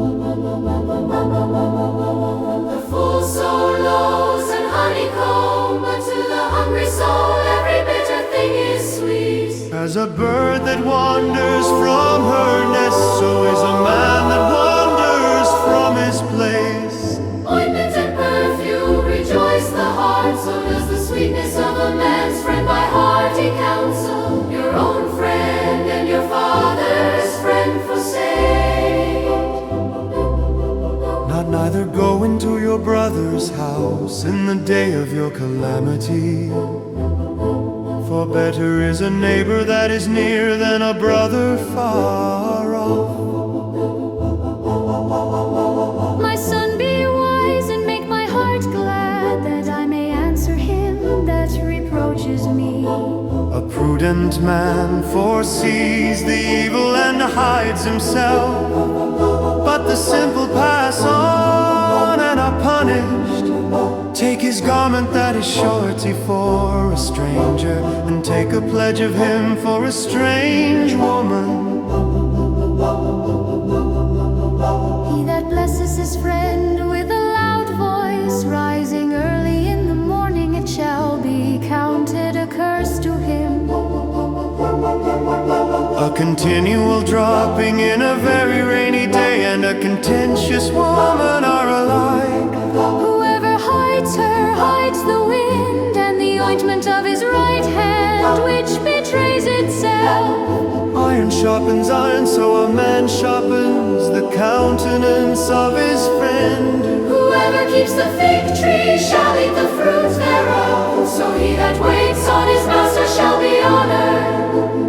The fool sow loaves and honeycomb, but to the hungry soul every bitter thing is sweet. As a bird that wanders from her nest, so is a man that wanders from his place. Ointment and perfume rejoice the heart, so does the sweetness of a man's friend by hearty counsel. Your own friend and your father's friend forsake. Not neither go into your brother's house in the day of your calamity. For better is a neighbor that is near than a brother far off. My son, be wise and make my heart glad, that I may answer him that reproaches me. A prudent man foresees the evil and hides himself, but the simple pass on and are punished. Take his garment that is surety for a stranger, and take a pledge of him for a strange woman. He that blesses his friend with a loud voice, rising early in the morning, it shall be counted a curse to him. A continual dropping in a very rainy day and a contentious woman are alike. Whoever hides her hides the wind, and the ointment of his right hand, which betrays itself. Iron sharpens iron, so a man sharpens the countenance of his friend. Whoever keeps the fig tree shall eat the fruit thereof, so he that waits on his master shall be honored.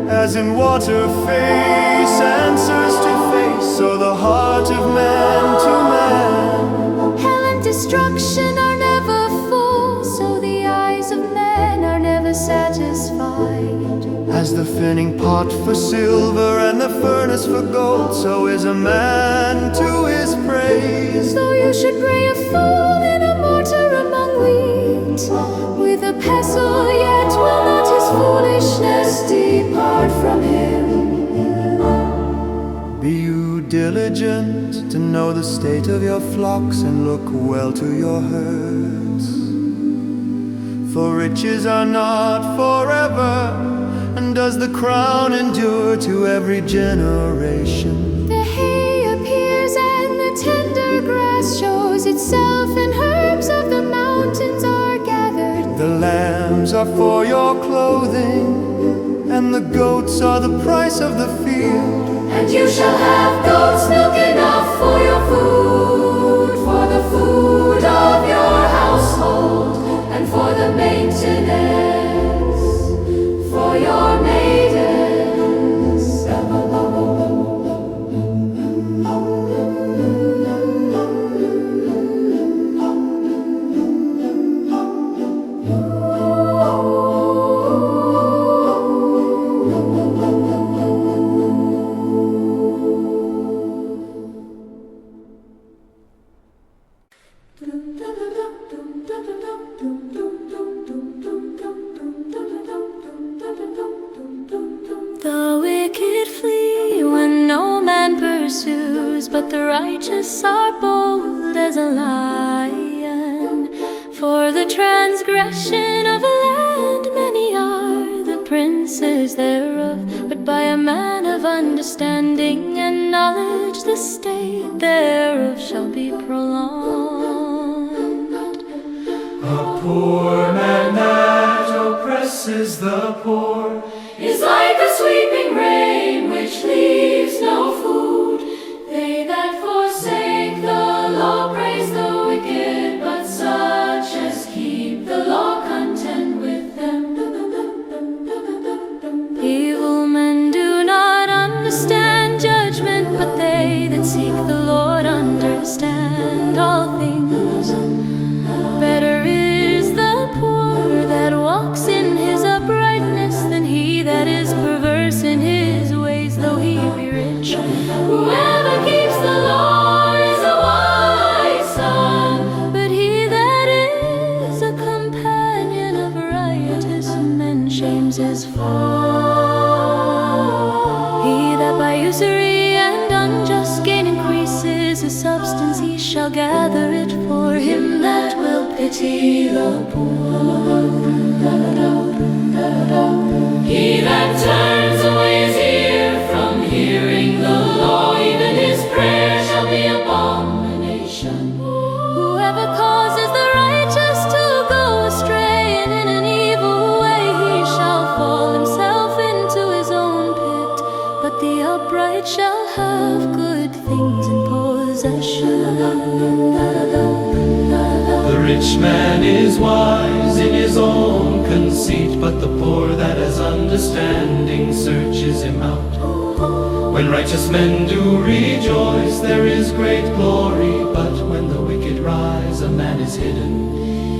As in water face answers to face, so the heart of man to man. Hell and destruction are never full, so the eyes of men are never satisfied. As the finning pot for silver and the furnace for gold, so is a man to his praise. Though you should bray a fool in a mortar among wheat, with a pestle yet will not his foolishness depart from him. Be you diligent to know the state of your flocks, and look well to your herds. For riches are not forever, and does the crown endure to every generation? The hay appears and the tender grass shows itself, and herbs of the mountains are gathered. The lambs are for your clothing, and the goats are the price of the field. And you shall have goat's milk enough for your food, for the food of your household, and for the maintenance but the righteous are bold as a lion. For the transgression of a land many are the princes thereof, but by a man of understanding and knowledge the state thereof shall be prolonged. A poor man that oppresses the poor Is like a sweeping rain which leaves no food. They that forsake the law praise the wicked, but such as keep the law contend with them. Evil men do not understand judgment, but they that seek the Lord understand all things. Better is the poor that walks in his uprightness than he that is perverse in his ways, though he be rich. Whoever keeps the law is a wise son, but he that is a companion of riotous men shames his fall. He that by usury and unjust gain increases his substance, he shall gather it for him that will pity the poor. He that turns away his ear from hearing the law, even his prayer shall be abomination. Whoever causes the righteous to go astray, and in an evil way he shall fall himself into his own pit, but the upright shall have good things in possession. The rich man is wise in his own conceit, but the poor that has understanding searches him out. When righteous men do rejoice, there is great glory, but when the wicked rise, a man is hidden.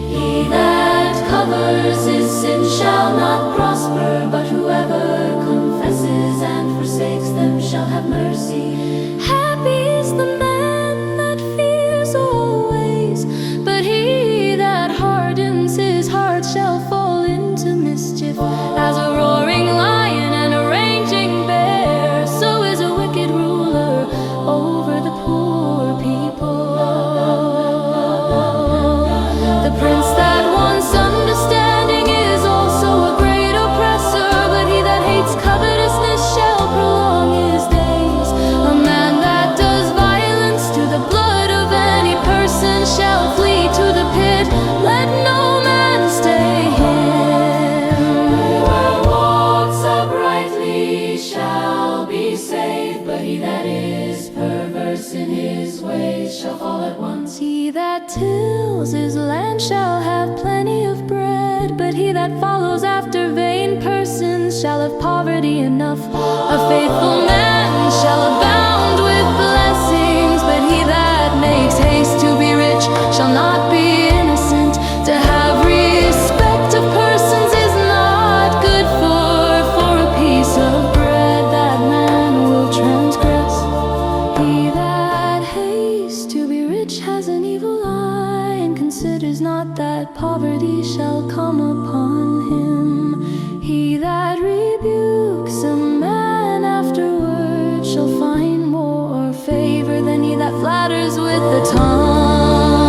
He that covers his sin shall not prosper, but whoever confesses and forsakes them shall have mercy. Happy is the man that fears always, but he that hardens his heart shall fall into mischief. As a roaring lion and a raging bear, so is a wicked ruler over the poor people. The prince that wants understanding is also a great oppressor, but he that hates covetousness shall prolong his days. A man that does violence to the blood of any person shall flee to the pit. Let no man stay him. Whoever walks uprightly shall be saved, but he that is perverse in his ways shall fall at once. He that tills his land shall have plenty of bread, but he that follows after vain persons shall have poverty enough. A faithful man shall abound with blessings, but he that makes haste to be rich shall not be innocent. To have respect of persons is not good for a piece of bread that man will transgress. He that hastes to be rich has an evil eye, and considers not that poverty shall come upon him. He that rebukes a man afterward shall find more favor than he that flatters with the tongue.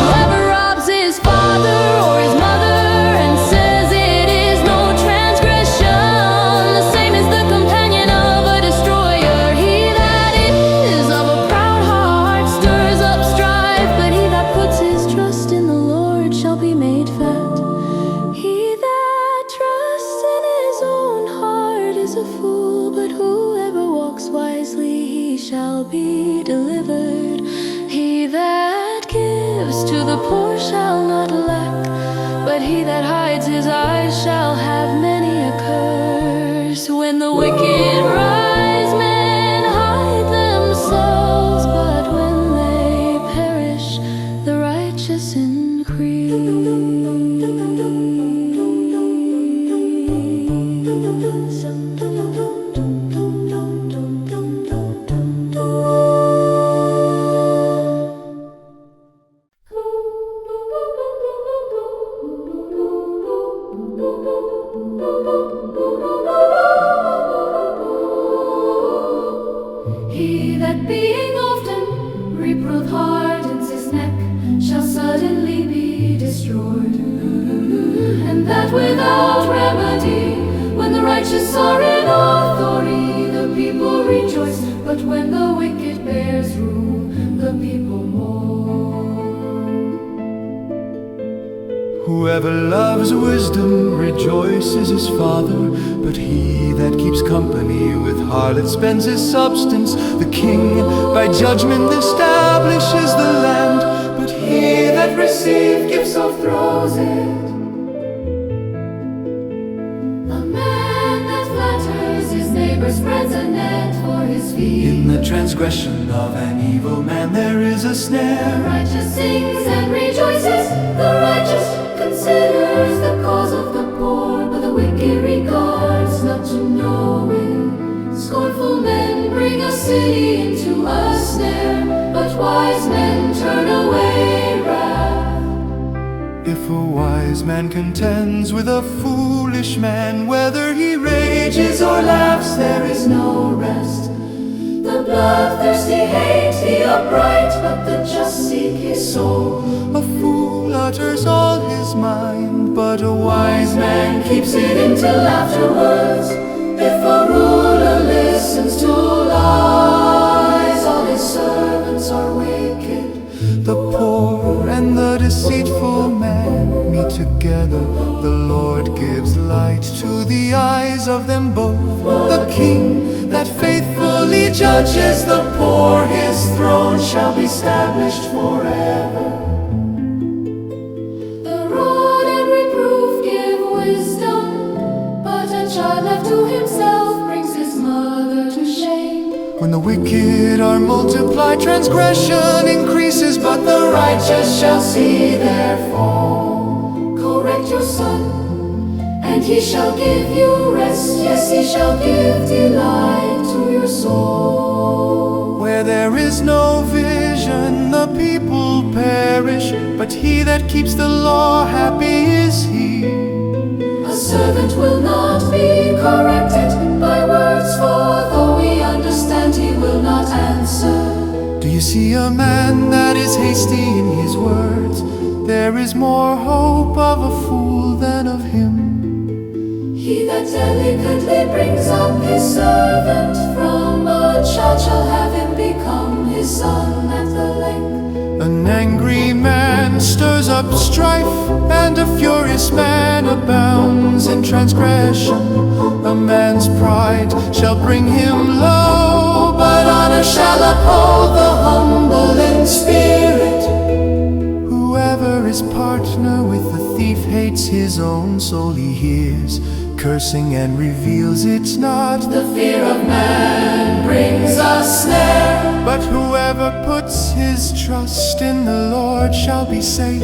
Whoever robs his father or his mother and says it is no transgression, the same is the companion of a destroyer. He that is of a proud heart stirs up strife, but he that puts his trust in the Lord shall be made fat. He that trusts in his own heart is a fool, but whoever walks wisely, he shall be delivered. He that gives to the poor shall not lack, but he that hides his eyes shall have many a curse. When the wicked rise, men hide themselves, but when they perish, the righteous increase. He that being often reproved hardens his neck shall suddenly be destroyed. And that without remedy, when the righteous are in authority, the people rejoice. But when the wicked bears rule, the people mourn. Whoever loves wisdom rejoices his father, but he that keeps company with harlots spends his substance. The king by judgment establishes the land, but he that receives gifts overthrows it. A man that flatters his neighbor spreads a net for his feet. In the transgression of an evil man there is a The snare. righteous sings and rejoices, the righteous considers the cause of the poor, but the wicked regards not to know it. Scornful men bring a city into a snare, but wise men turn away wrath. If a wise man contends with a foolish man, whether he rages or laughs, there is no rest. The bloodthirsty hate the upright, but the just seek his soul. A fool utters all his mind, but a wise man keeps it in till afterwards. If a ruler listens to lies, all his servants are wicked. The poor and the deceitful man meet together. The Lord gives light to the eyes of them both. The king that faithfully judges the poor, his throne shall be established forever. The rod and reproof give wisdom, but a child left to himself brings his mother to shame. When the wicked are multiplied, transgression increases, but the righteous shall see their fall. Correct your son, and he shall give you rest. Yes, he shall give delight to your soul. Where there is no vision, the people perish, but he that keeps the law, happy is he. A servant will not be corrected by words, for though we understand, he will not answer. Do you see a man that is hasty in his words? There is more hope of a fool than of him. He that delicately brings up his servant from a child shall have him become his son at the length. An angry man stirs up strife, and a furious man abounds in transgression. A man's pride shall bring him low, but honor shall uphold the humble in spirit. Whoever is partner with the thief hates his own soul. He hears cursing and reveals it's not. The fear of man brings a snare, But whoever puts his trust in the Lord shall be safe.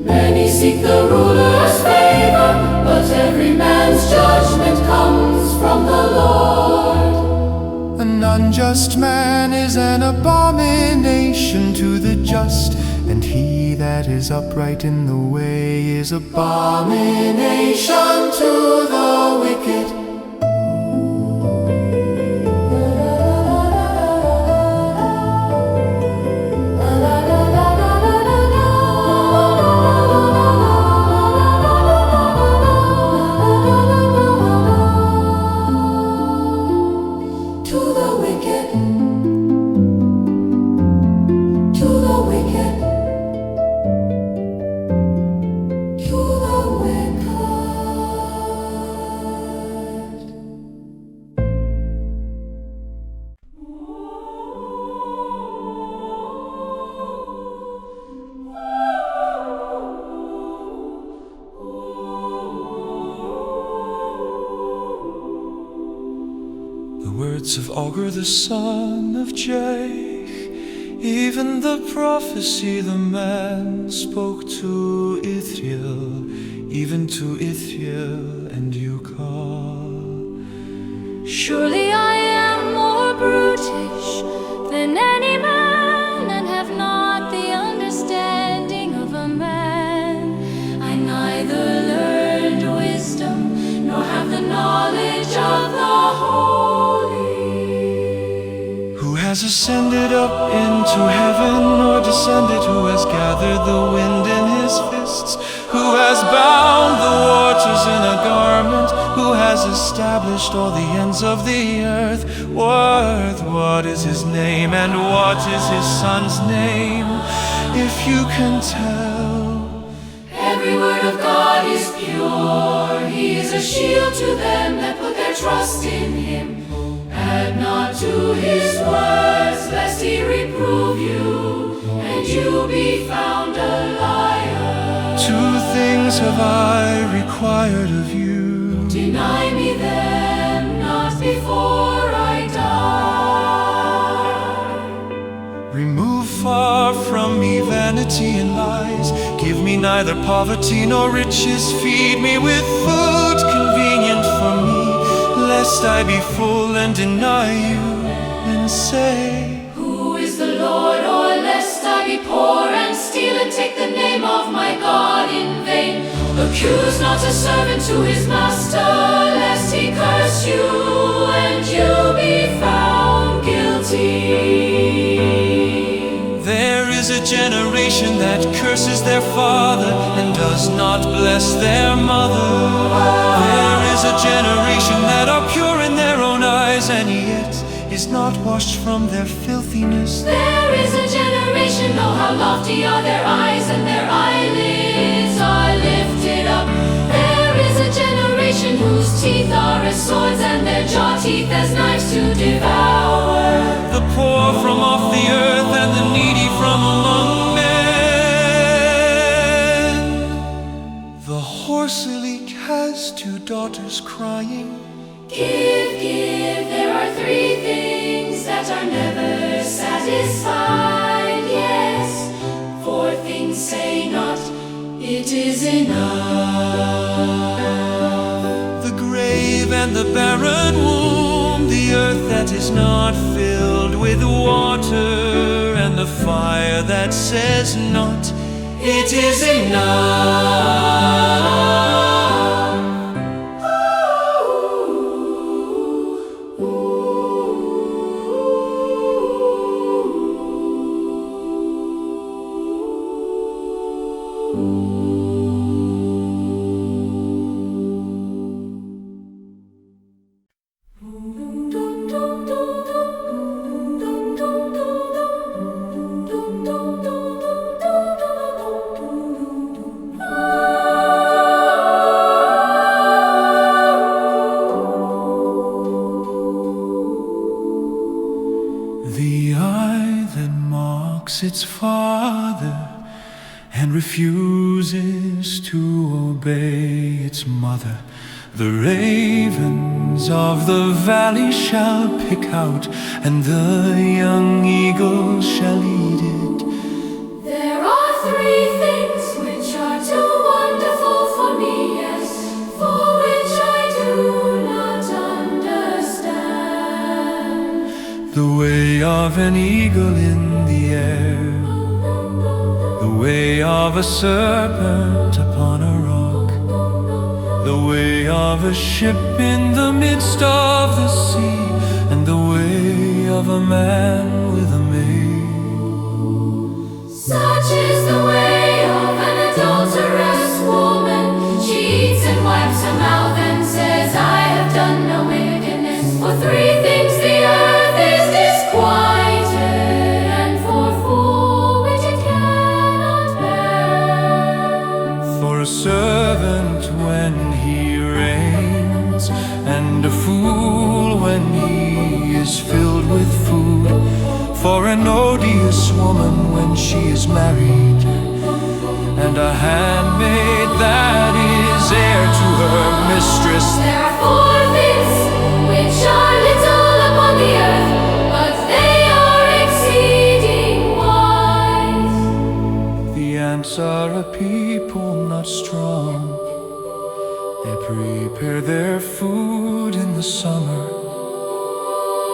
many seek the ruler's favor, but every man's judgment comes from the Lord. An unjust man is an abomination to the just, and he that is upright in the way is abomination to the wicked. To the wicked, to the wicked, to the wicked. The words of Augur the son of Jake, even the prophecy the man spoke to Ithriel, even to Ithiel and Ukal. Surely I am more brutish than any man, and have not the understanding of a man. I neither learned wisdom, nor have the knowledge of the holy. has ascended up into heaven, or descended? Who has gathered the wind in his fists? Who has bound the waters in a garment? Who has established all the ends of the earth? What is his name, and what is his son's name? If you can tell. Every word of God is pure. He is a shield to them that put their trust in him. Add not to his words, lest he reprove you, and you be found a liar. Two things have I required of you. Deny me them not before I die. Remove far from me vanity and lies. Give me neither poverty nor riches. Feed me with food convenient for me, lest I be full and deny you and say, Who is the Lord? Or lest I be poor and steal and take the name of my God in vain. Accuse not a servant to his master, lest he curse you and you be found guilty. there is a generation that curses their father and does not bless their mother. There is a generation that are pure in their own eyes, and yet is not washed from their filthiness. There is a generation, oh how lofty are their eyes, and their eyelids are lifted up. There is a generation whose teeth are as swords, and their jaw teeth as knives to devour. The poor from off the earth and the needy from among men. The horseleek has two daughters crying, Give, give, there are three things that are never satisfied. Yes, four things say not, it is enough. the grave and the barren womb, the earth that is not filled with water, and the fire that says not, it is enough. The eye that mocks its father and refuses to obey its mother, the ravens of the valley shall pick out, and the young eagles shall eat it. There are three things which are too wonderful for me, yes, for which I do not understand. The way of an eagle in the air, the way of a serpent upon a rock, the way of a ship in the midst of the sea, and the way of a man with a maid. Such is the way of an adulterous woman. She eats and wipes her mouth and says, I have done no wickedness. For three things the earth is disquieted, and for four which it cannot bear. For a servant when he reigns, and a fool when he is filled with food. For an odious woman when she is married, and a handmaid that is heir to her mistress. There are four things which are little upon the earth, but they are exceeding wise. The ants are a people not strong. They prepare their food in the summer.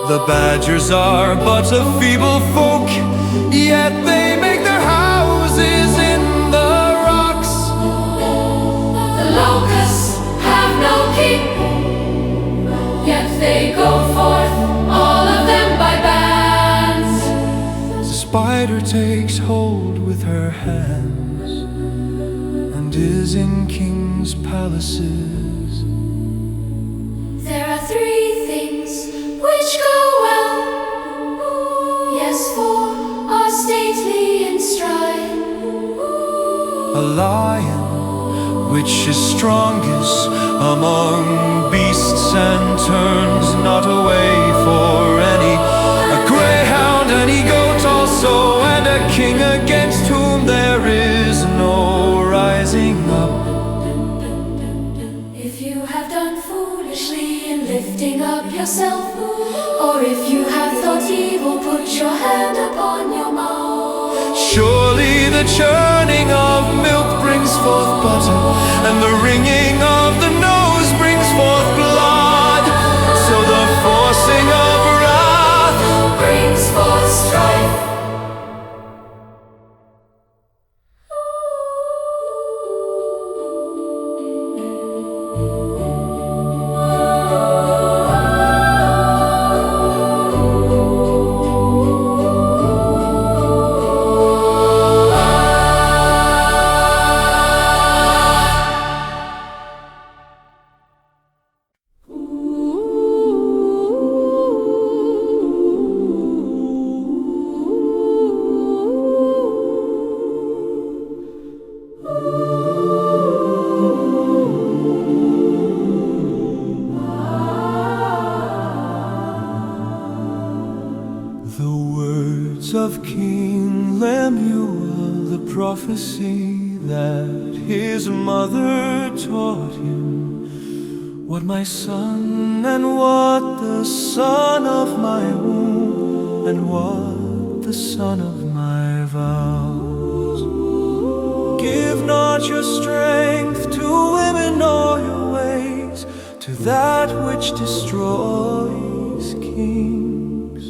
The badgers are but a feeble folk, yet they make their houses in the rocks. The locusts have no king, yet they go forth, all of them by band. spider takes hold with her hands and is in kings' palaces. There are three things which go well, yes, four are stately in stride. A lion, which is strongest among beasts and turns not away for any. A greyhound, and he goat also, and a king against whom there is no rising up. If you have done foolishly in lifting up yourself, or if you have thought evil, put your hand upon your mouth. Surely the churning of milk brings forth butter, and the wringing of the nose brings forth blood. So the forcing of wrath Brings forth strife. The words of King Lemuel, the prophecy that his mother taught him. What my son, and what the son of my womb, and what the son of my vows. Give not your strength to women, nor your ways to that which destroys kings.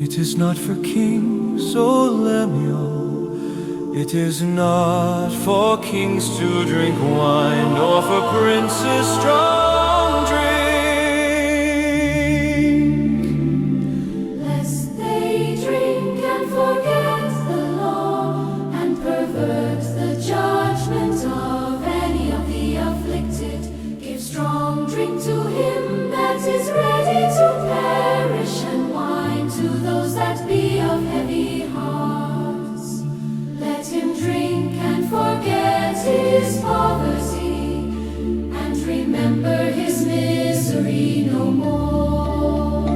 It is not for kings, O Lemuel, it is not for kings to drink wine, nor for princes strong drink. Lest they drink and forget the law, and pervert the judgment of any of the afflicted. Give strong drink to him that is ready to perish, and wine to those that be of heavy hearts. Let him drink and forget his poverty, and remember his misery no more.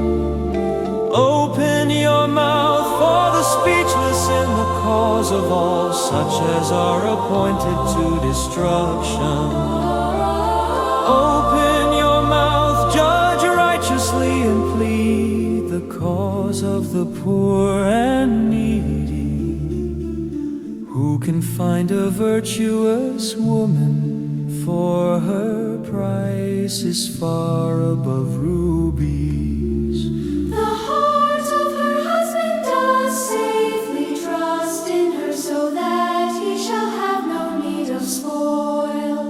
Open your mouth for the speechless in the cause of all such as are appointed to destruction. Open your mouth, judge righteously, and plead the cause of the poor and needy. Who can find a virtuous woman? For her price is far above rubies. The heart of her husband does safely trust in her, so that he shall have no need of spoil.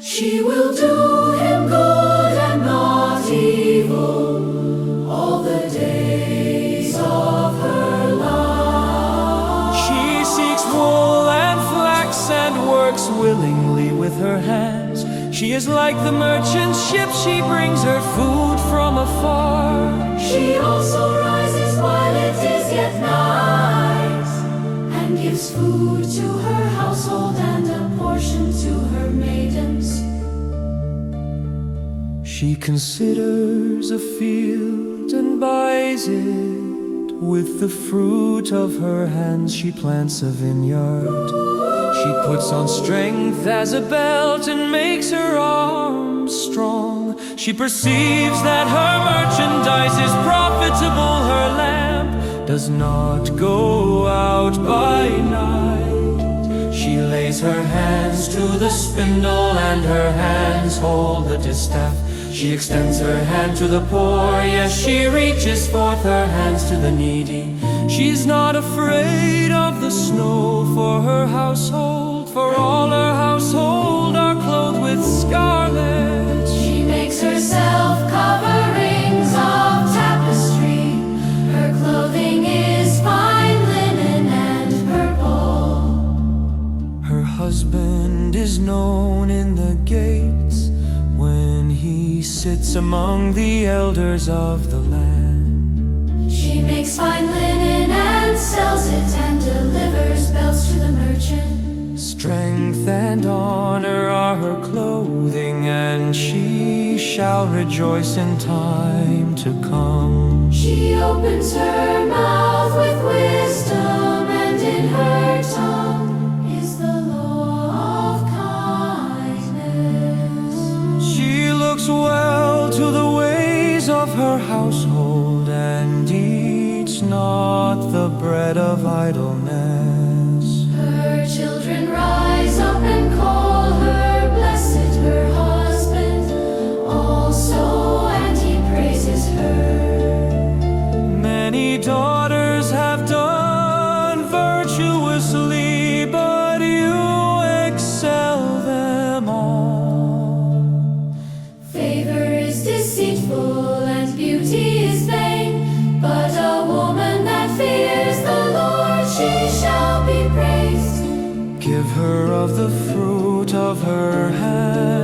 She will do him good and not evil all the days of her life. She seeks wool and flax and works willingly with her hands. She is like the merchant ship, she brings her food from afar. She also rises while it is yet night, and gives food to her household and a portion to her maidens. She considers a field and buys it. With the fruit of her hands she plants a vineyard. She puts on strength as a belt and makes her arms strong. She perceives that her merchandise is profitable. Her lamp does not go out by night. She lays her hands to the spindle, and her hands hold the distaff. She extends her hand to the poor, yes, she reaches forth her hands to the needy. She's not afraid of the snow for her household, for all her household are clothed with scarlet. She makes herself coverings of tapestry. Her clothing is fine among the elders of the land. She makes fine linen and sells it, and delivers bells to the merchant. Strength and honor are her clothing, and she shall rejoice in time to come. She opens her mouth with wisdom, and in her tongue is the law of kindness. She looks well to the ways of her household, and eats not the bread of idleness. Her children rise up and call her blessed, her husband also, and he praises her. Many daughters have done virtuously, but you excel them all. Favor is deceitful and beauty is vain, but a woman that fears the Lord, she shall be praised. Give her of the fruit of her hand.